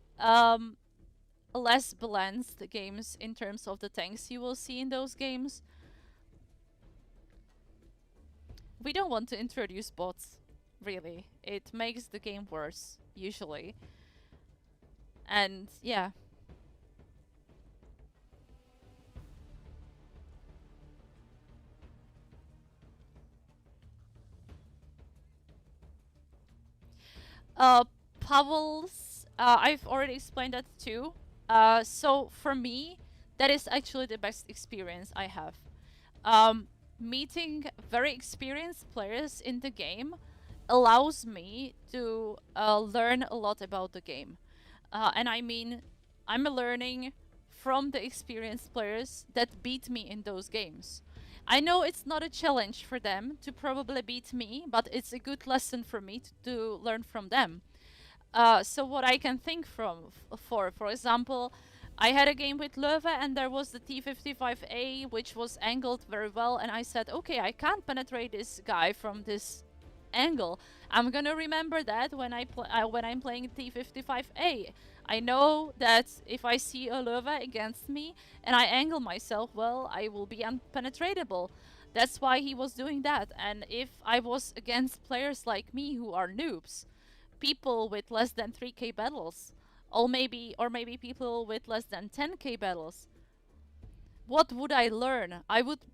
less balanced games in terms of the tanks you will see in those games. We don't want to introduce bots, really. It makes the game worse, usually. And yeah. Puzzles, I've already explained that too. So for me, that is actually the best experience I have. Meeting very experienced players in the game allows me to learn a lot about the game. And I mean, I'm learning from the experienced players that beat me in those games. I know it's not a challenge for them to probably beat me, but it's a good lesson for me to learn from them. So what I can think for example, I had a game with Löwe and there was the T55A which was angled very well, and I said, okay, I can't penetrate this guy from this angle. I'm gonna remember that when I'm playing T55A. I know that if I see a Löwe against me and I angle myself well, I will be unpenetratable. That's why he was doing that. And if I was against players like me who are noobs, people with less than 3k battles, or maybe people with less than 10k battles, what would I learn? I would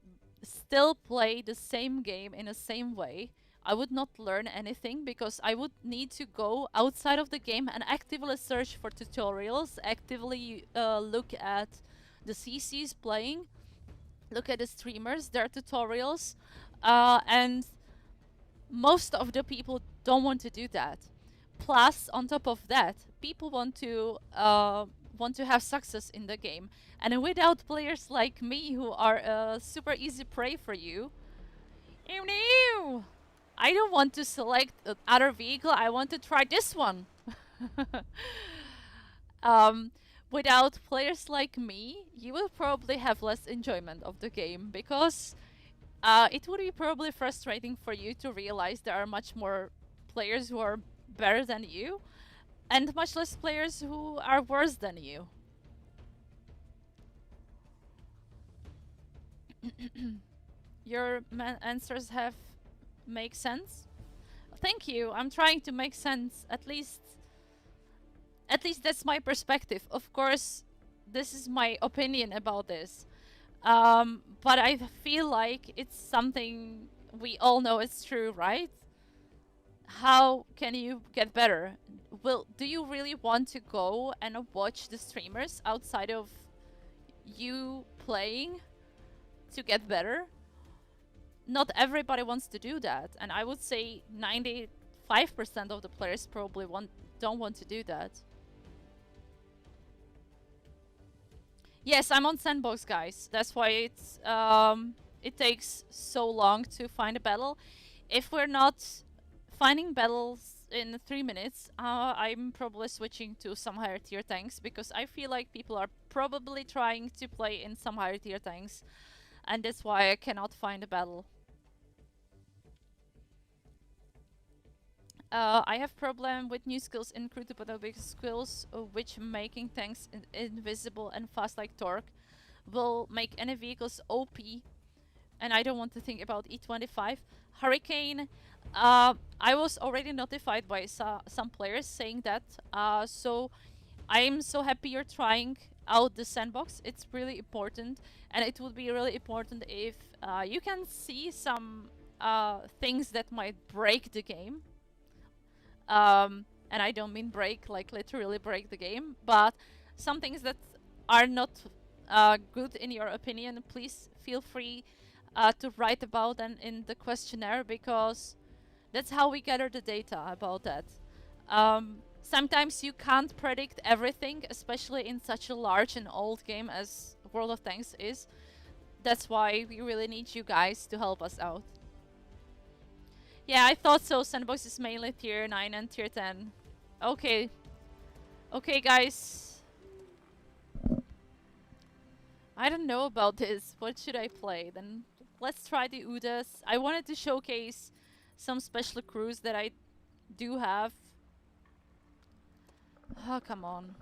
still play the same game in the same way. I would not learn anything because I would need to go outside of the game and actively search for tutorials, actively look at the CCs playing. look at the streamers, their tutorials, and most of the people don't want to do that. Plus, on top of that, people want to have success in the game, and without players like me who are a super easy prey for you, I don't want to select another vehicle. I want to try this one. Without players like me, you will probably have less enjoyment of the game, because it would be probably frustrating for you to realize there are much more players who are better than you, and much less players who are worse than you. Your answers have make sense? Thank you. I'm trying to make sense. At least that's my perspective. Of course, this is my opinion about this. But I feel like it's something we all know it's true, right? How can you get better? Do you really want to go and watch the streamers outside of you playing to get better? Not everybody wants to do that, and I would say 95% of the players probably don't want to do that. Yes, I'm on Sandbox, guys. That's why it's it takes so long to find a battle. If we're not finding battles in 3 minutes, I'm probably switching to some higher tier tanks, because I feel like people are probably trying to play in some higher tier tanks, and that's why I cannot find a battle. I have problem with new skills in crew to put up big skills, which making tanks invisible and fast like Torque will make any vehicles OP, and I don't want to think about E25. Hurricane, I was already notified by some players saying that, so I'm so happy you're trying out the Sandbox. It's really important, and it would be really important if you can see some things that might break the game. And I don't mean break, like literally break the game, but some things that are not good in your opinion, please feel free to write about them in the questionnaire, because that's how we gather the data about that. Sometimes you can't predict everything, especially in such a large and old game as World of Tanks is. That's why we really need you guys to help us out. Yeah, I thought so. Sandbox is mainly tier 9 and tier 10. Okay. Okay, guys. I don't know about this. What should I play? Then let's try the Udas. I wanted to showcase some special crews that I do have. Oh, come on.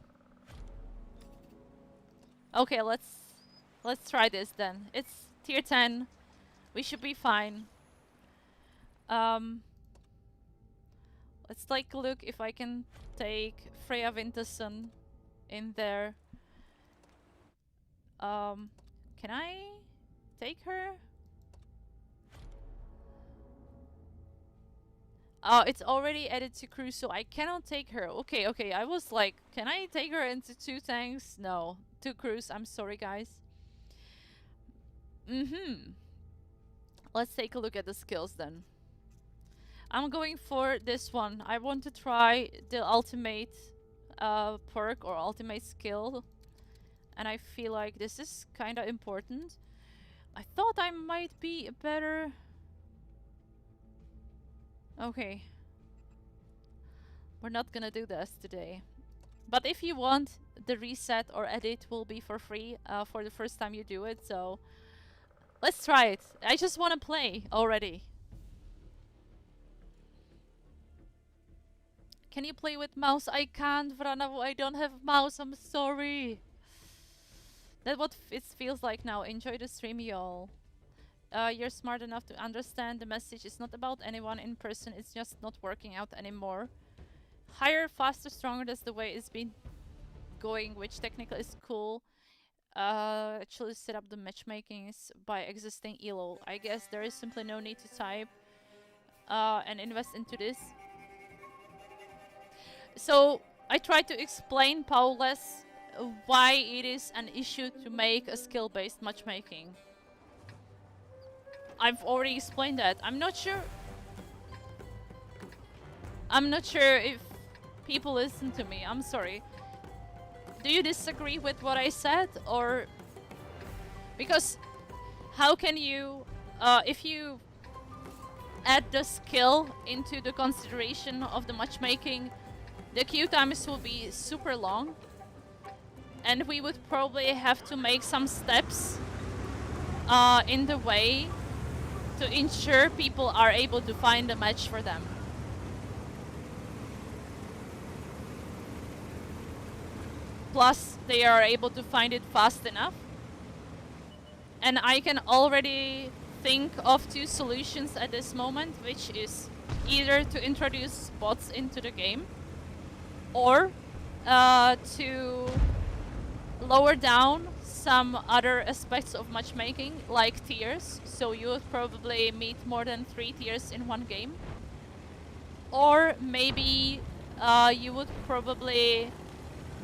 Okay, let's try this then. It's tier 10. We should be fine. Let's take a look if I can take Freya Winterson in there. Can I take her? Oh, it's already added to crew, so I cannot take her. Okay, okay, I was like, can I take her into 2 tanks? No, 2 crews, I'm sorry, guys. Let's take a look at the skills then. I'm going for this one. I want to try the ultimate perk or ultimate skill, and I feel like this is kind of important. I thought I might be a better... Okay. We're not gonna do this today. But if you want, the reset or edit will be for free for the first time you do it, so... Let's try it. I just want to play already. Can you play with mouse? I can't, Vrana. I don't have mouse. I'm sorry. That's what it feels like now. Enjoy the stream, y'all. You're smart enough to understand the message. It's not about anyone in person. It's just not working out anymore. Higher, faster, stronger. That's the way it's been going, which technically is cool. Actually set up the matchmakings by existing ELO. I guess there is simply no need to type and invest into this. So I tried to explain, Paulus, why it is an issue to make a skill-based matchmaking. I've already explained that. I'm not sure if people listen to me. I'm sorry. Do you disagree with what I said, or because how can you if you add the skill into the consideration of the matchmaking, the queue times will be super long, and we would probably have to make some steps in the way to ensure people are able to find a match for them. Plus, they are able to find it fast enough. And I can already think of 2 solutions at this moment, which is either to introduce bots into the game, or to lower down some other aspects of matchmaking, like tiers. So you would probably meet more than 3 tiers in one game. Or maybe you would probably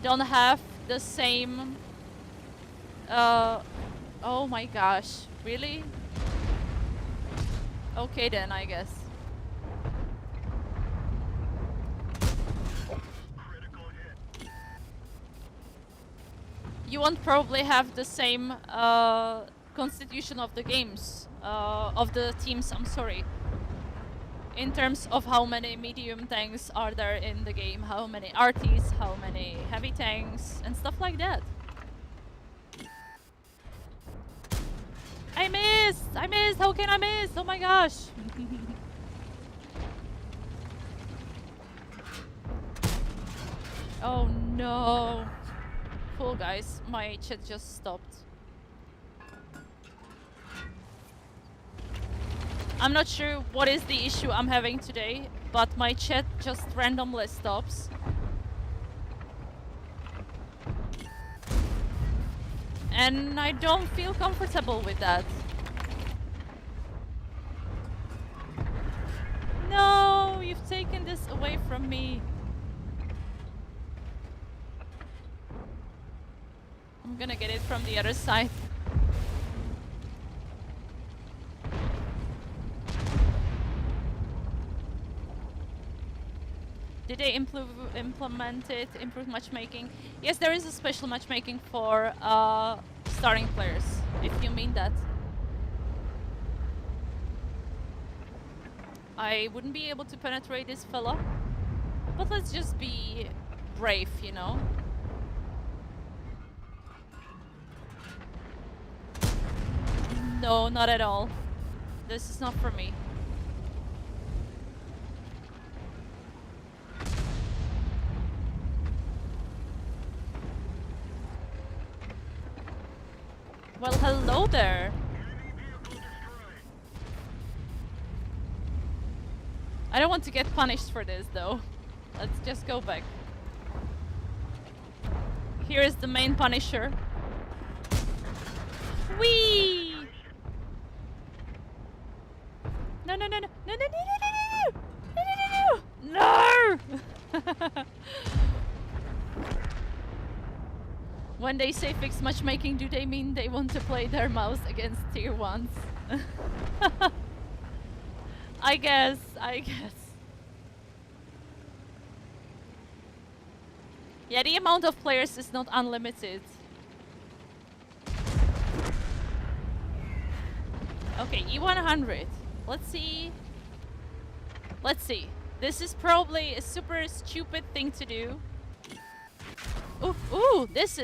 don't have the same... oh my gosh, really? Okay then, I guess. You won't probably have the same constitution of the games, of the teams, I'm sorry. In terms of how many medium tanks are there in the game, how many RTs, how many heavy tanks, and stuff like that. I missed! How can I miss? Oh my gosh! Oh no! Cool guys, my chat just stopped. I'm not sure what is the issue I'm having today, but my chat just randomly stops. And I don't feel comfortable with that. No, you've taken this away from me. I'm gonna get it from the other side. Did they implement it, improve matchmaking? Yes, there is a special matchmaking for starting players, if you mean that. I wouldn't be able to penetrate this fella, but let's just be brave, you know? No, not at all. This is not for me. Well, hello there. I don't want to get punished for this, though. Let's just go back. Here is the main punisher. Whee! No, no, no, no, no, no, no, no, no, no, no, no, no, no! When they say fixed matchmaking, do they mean they want to play their mouse against tier 1s? I guess. Yeah, the amount of players is not unlimited. Okay, E100. Let's see. This is probably a super stupid thing to do. Ooh, this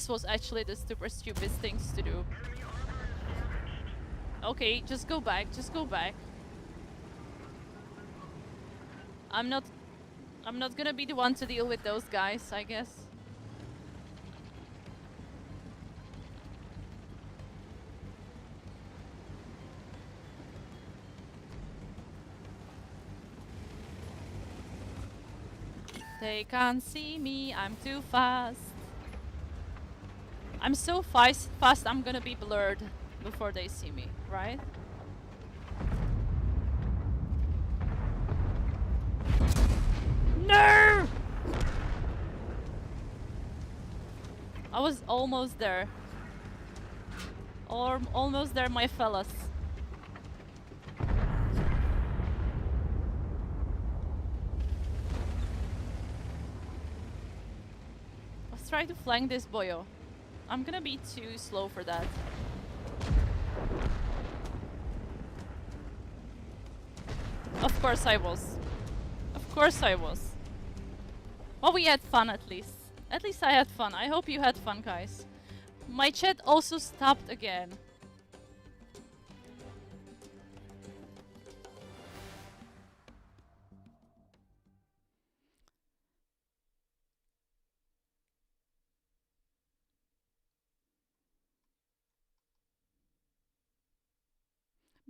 was actually the super stupid things to do. Okay, just go back. I'm not gonna be the one to deal with those guys, I guess. They can't see me, I'm too fast. I'm so fast I'm gonna be blurred before they see me, right? No! I was almost there. Or almost there, my fellas. try to flank this boyo. I'm gonna be too slow for that. Of course I was. Of course I was. Well, we had fun at least. At least I had fun. I hope you had fun, guys. My chat also stopped again.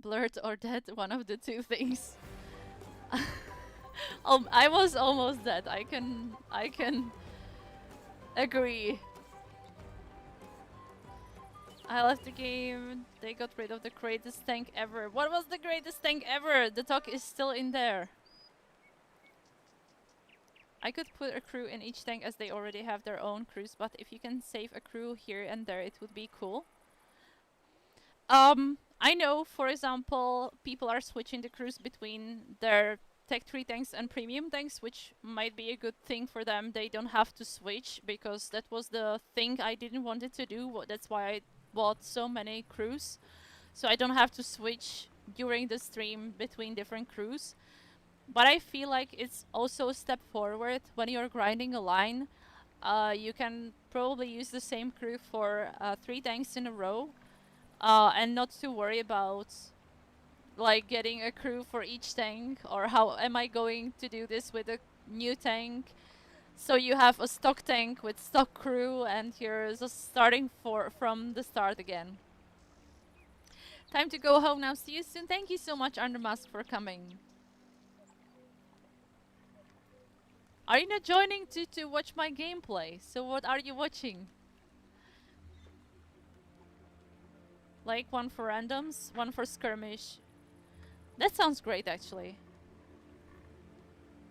Blurred or dead, one of the two things. I was almost dead. I can agree. I left the game. They got rid of the greatest tank ever. What was the greatest tank ever? The talk is still in there. I could put a crew in each tank as they already have their own crews, but if you can save a crew here and there, it would be cool. I know, for example, people are switching the crews between their Tech 3 tanks and premium tanks, which might be a good thing for them. They don't have to switch, because that was the thing I didn't want it to do. That's why I bought so many crews. So I don't have to switch during the stream between different crews. But I feel like it's also a step forward when you're grinding a line. You can probably use the same crew for 3 tanks in a row. And not to worry about like getting a crew for each tank, or how am I going to do this with a new tank. So you have a stock tank with stock crew and you're just starting from the start again. Time to go home now. See you soon. Thank you so much, Undermask, for coming. Are you not joining to watch my gameplay? So what are you watching? Like one for randoms, one for skirmish. That sounds great, actually.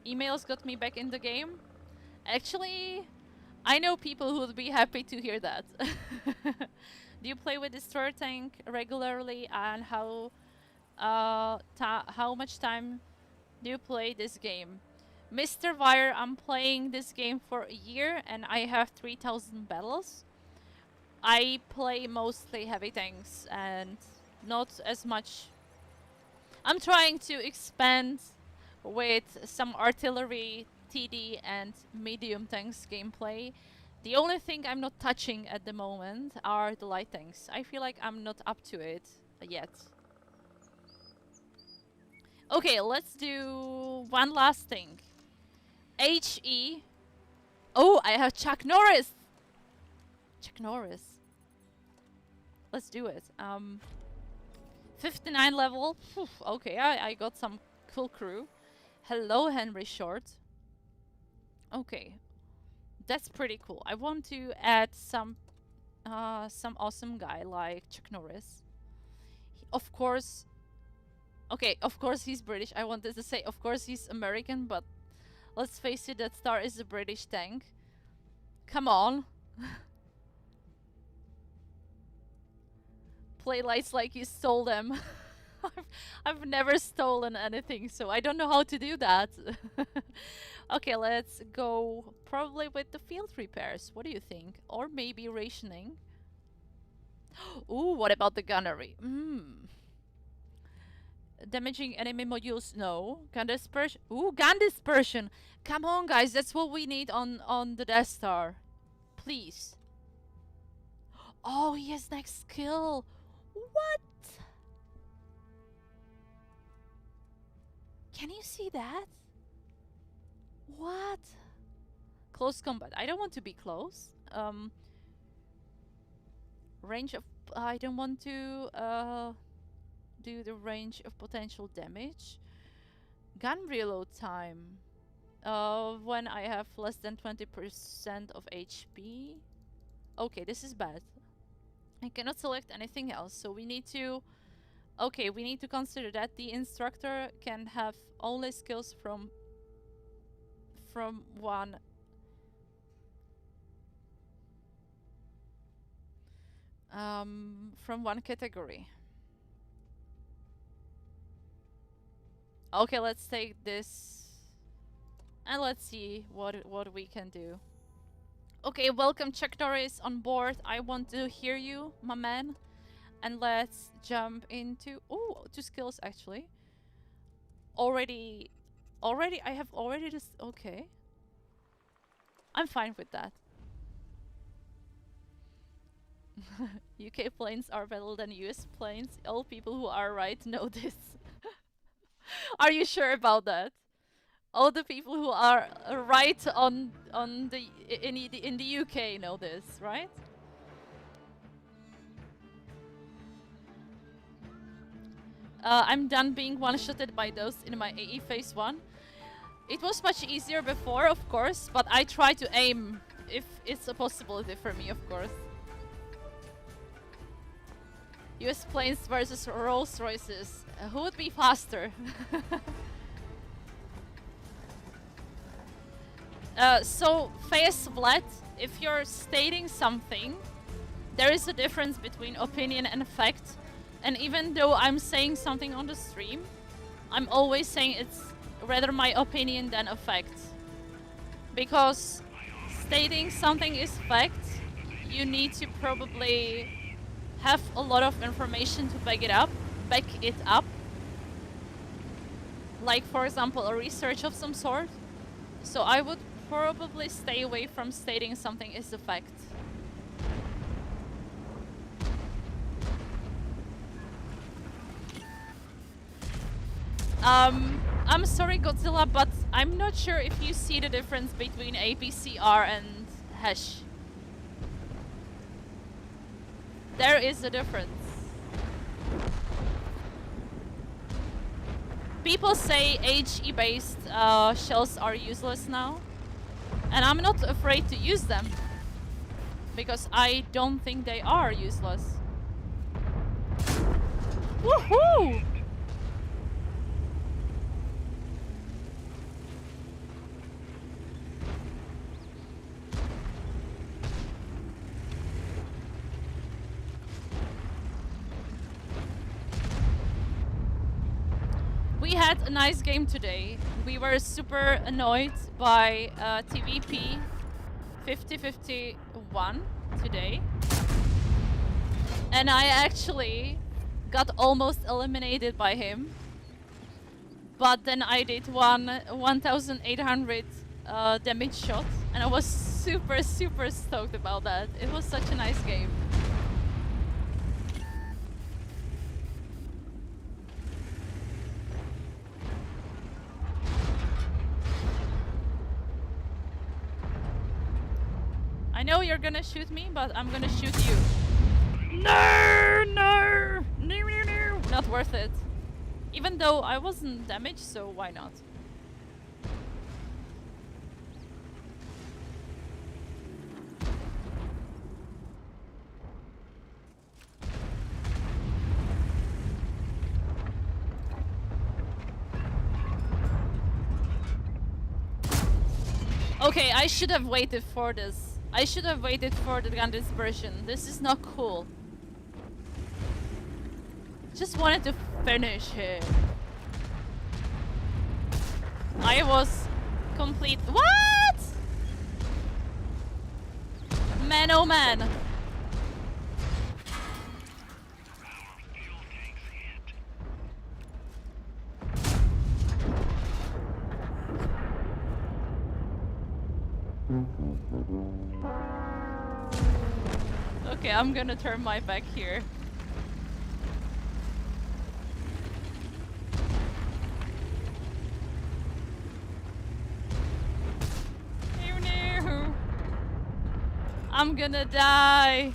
Emails got me back in the game. Actually, I know people who would be happy to hear that. Do you play with Destroyer Tank regularly, and how much time do you play this game? Mr. Wire, I'm playing this game for a year and I have 3,000 battles. I play mostly heavy tanks and not as much. I'm trying to expand with some artillery, TD and medium tanks gameplay. The only thing I'm not touching at the moment are the light tanks. I feel like I'm not up to it yet. Okay, let's do one last thing. HE. Oh, I have Chuck Norris. Chuck Norris. Let's do it. 59 level. Phew, okay, I got some cool crew. Hello, Henry Short. Okay, that's pretty cool. I want to add some awesome guy like Chuck Norris. Of course. Okay, of course he's British. I wanted to say, of course he's American, but let's face it, that Star is a British tank. Come on. Play lights like you stole them. I've never stolen anything, so I don't know how to do that. Okay, let's go probably with the field repairs. What do you think? Or maybe rationing. Ooh, what about the gunnery? Damaging enemy modules? No. Gun dispersion? Ooh, gun dispersion! Come on, guys, that's what we need on the Death Star. Please. Oh, he has next skill. What? Can you see that? What? Close combat. I don't want to be close. Range of... I don't want to do the range of potential damage. Gun reload time. When I have less than 20% of HP. Okay, this is bad. I cannot select anything else, so we need to... Okay, we need to consider that the instructor can have only skills from one... from one category. Okay, let's take this and let's see what we can do. Okay, welcome Chuck Norris on board. I want to hear you, my man. And let's jump into... Oh, 2 skills actually. Already, I have already this... Okay. I'm fine with that. UK planes are better than US planes. All people who are right know this. Are you sure about that? All the people who are right on the in the UK know this, right? I'm done being one-shotted by those in my AE phase 1. It was much easier before, of course, but I try to aim if it's a possibility for me, of course. US planes versus Rolls Royces. Who would be faster? So, face Vlad, if you're stating something, there is a difference between opinion and fact. And even though I'm saying something on the stream, I'm always saying it's rather my opinion than a fact. Because stating something is fact, you need to probably have a lot of information to back it up. Like, for example, a research of some sort. So I would probably stay away from stating something is a fact. I'm sorry, Godzilla, but I'm not sure if you see the difference between APCR and hash. There is a difference. People say HE-based shells are useless now, and I'm not afraid to use them, because I don't think they are useless. Woohoo! We had a nice game today. We were super annoyed by TVP 5051 today. And I actually got almost eliminated by him. But then I did 1800 damage shot. And I was super stoked about that. It was such a nice game. I know you're gonna shoot me, but I'm gonna shoot you. No! Not worth it. Even though I wasn't damaged, so why not? Okay, I should have waited for this. I should have waited for the gun dispersion. This is not cool. Just wanted to finish him. I was complete. What? Man, oh man. Okay, I'm gonna turn my back here. I'm gonna die.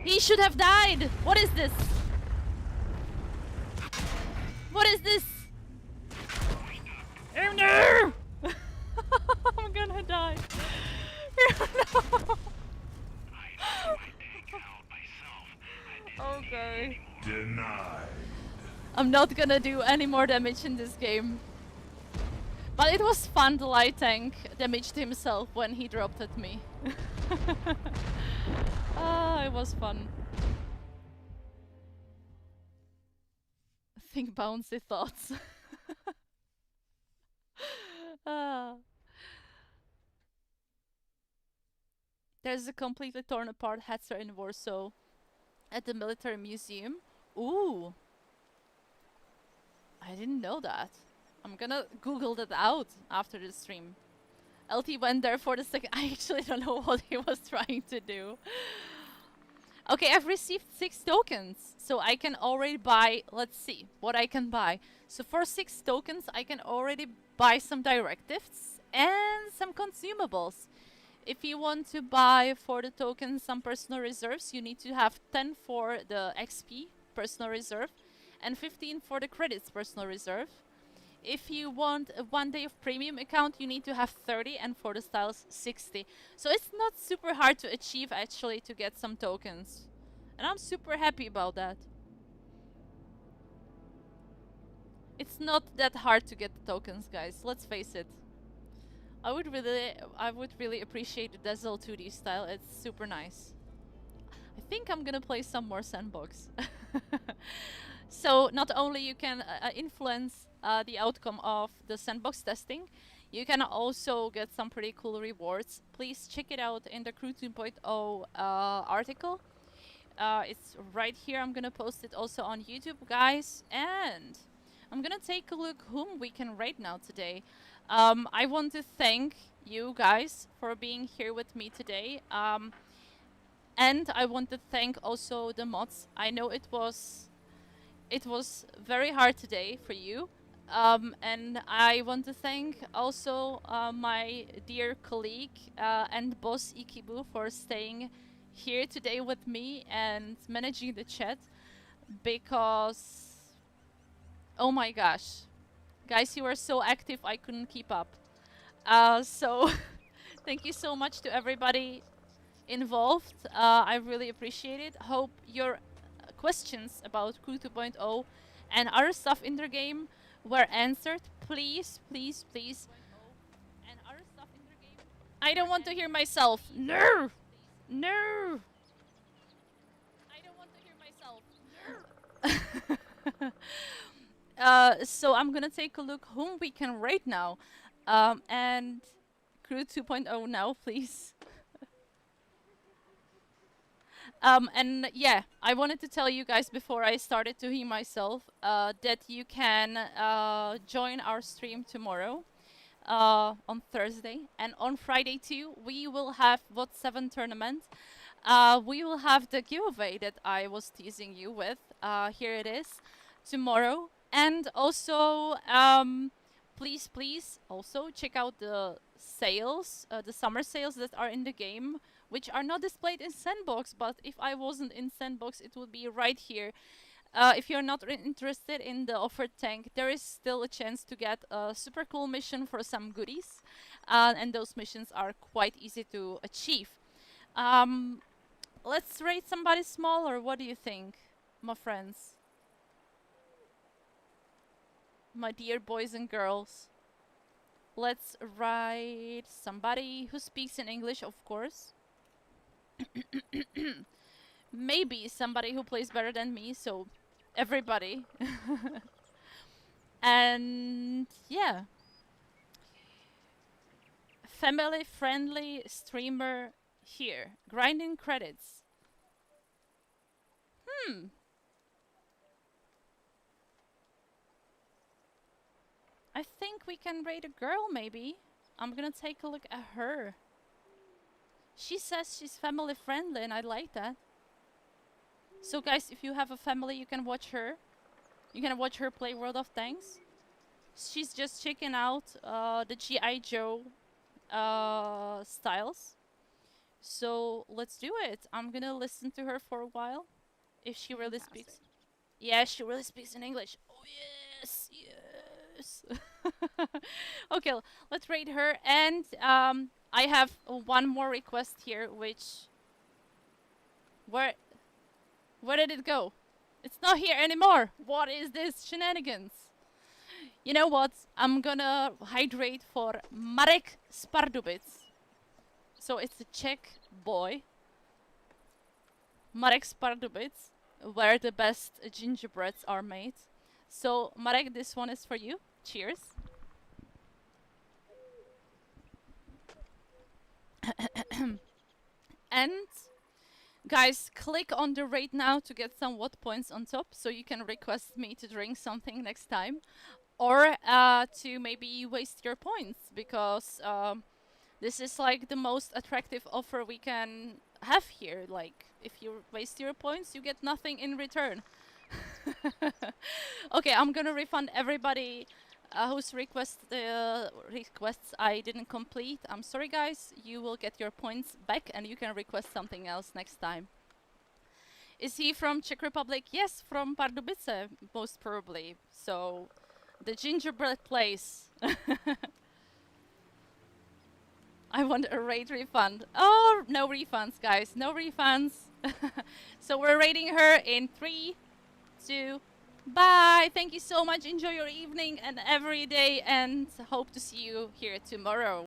He should have died. What is this? What is this? Oh no! I'm gonna die. No. Okay. Denied. I'm not gonna do any more damage in this game. But it was fun. The light tank damaged himself when he dropped at me. Ah, it was fun. Think bouncy thoughts. Ah. There's a completely torn apart Hetzer in Warsaw at the military museum. Ooh, I didn't know that. I'm gonna Google that out after the stream. LT went there for the second. I actually don't know what he was trying to do. Okay, I've received 6 tokens, so I can already buy. Let's see what I can buy. So for 6 tokens, I can already buy some directives and some consumables. If you want to buy for the tokens some personal reserves, you need to have 10 for the XP personal reserve and 15 for the credits personal reserve. If you want a 1 day of premium account, you need to have 30 and for the styles 60. So it's not super hard to achieve actually to get some tokens. And I'm super happy about that. It's not that hard to get the tokens, guys. Let's face it. I would really appreciate the Dazzle 2D style. It's super nice. I think I'm gonna play some more Sandbox. So not only you can influence the outcome of the Sandbox testing, you can also get some pretty cool rewards. Please check it out in the Crew 2.0 article. It's right here. I'm gonna post it also on YouTube, guys. And I'm gonna take a look whom we can rate now today. I want to thank you guys for being here with me today. And I want to thank also the mods. I know it was very hard today for you. And I want to thank also my dear colleague and boss eekeeboo for staying here today with me and managing the chat, because oh my gosh, guys, you are so active I couldn't keep up. So thank you so much to everybody involved. I really appreciate it. Hope your questions about Crew 2.0 and other stuff in the game were answered. Please, please, please. I don't want to hear myself. No! No! I don't want to hear myself. So I'm gonna take a look whom we can rate now. And Crew 2.0 now, please. And yeah, I wanted to tell you guys before I started to hear myself that you can join our stream tomorrow on Thursday, and on Friday too. We will have what 7 tournament. We will have the giveaway that I was teasing you with. Here it is tomorrow, and also please also check out the sales, the summer sales that are in the game, which are not displayed in Sandbox, but if I wasn't in Sandbox, it would be right here. If you're not interested in the offered tank, there is still a chance to get a super cool mission for some goodies, and those missions are quite easy to achieve. Let's rate somebody smaller. What do you think, my friends? My dear boys and girls. Let's write somebody who speaks in English, of course. Maybe somebody who plays better than me, so everybody. And yeah, family friendly streamer here, grinding credits. I think we can rate a girl, maybe. I'm gonna take a look at her. She says she's family friendly, and I like that. So guys, if you have a family, you can watch her. You can watch her play World of Tanks. She's just checking out the G.I.Joe styles. So let's do it. I'm gonna listen to her for a while. If she really speaks. Yeah, she really speaks in English. Oh yes, yes. Okay, let's rate her. And I have one more request here, which... Where did it go? It's not here anymore. What is this shenanigans? You know what? I'm gonna hydrate for Marek Spardubic. So it's a Czech boy. Marek Spardubic, where the best gingerbreads are made. So Marek, this one is for you. Cheers. And guys, click on the rate now to get some what points on top, so you can request me to drink something next time, or to maybe waste your points, because this is like the most attractive offer we can have here. Like, if you waste your points, you get nothing in return. Okay, I'm gonna refund everybody whose requests I didn't complete. I'm sorry, guys. You will get your points back, and you can request something else next time. Is he from Czech Republic? Yes, from Pardubice, most probably. So, the gingerbread place. I want a raid refund. Oh, no refunds, guys. No refunds. So we're raiding her in 3, 2, bye. Thank you so much. Enjoy your evening and every day, and hope to see you here tomorrow.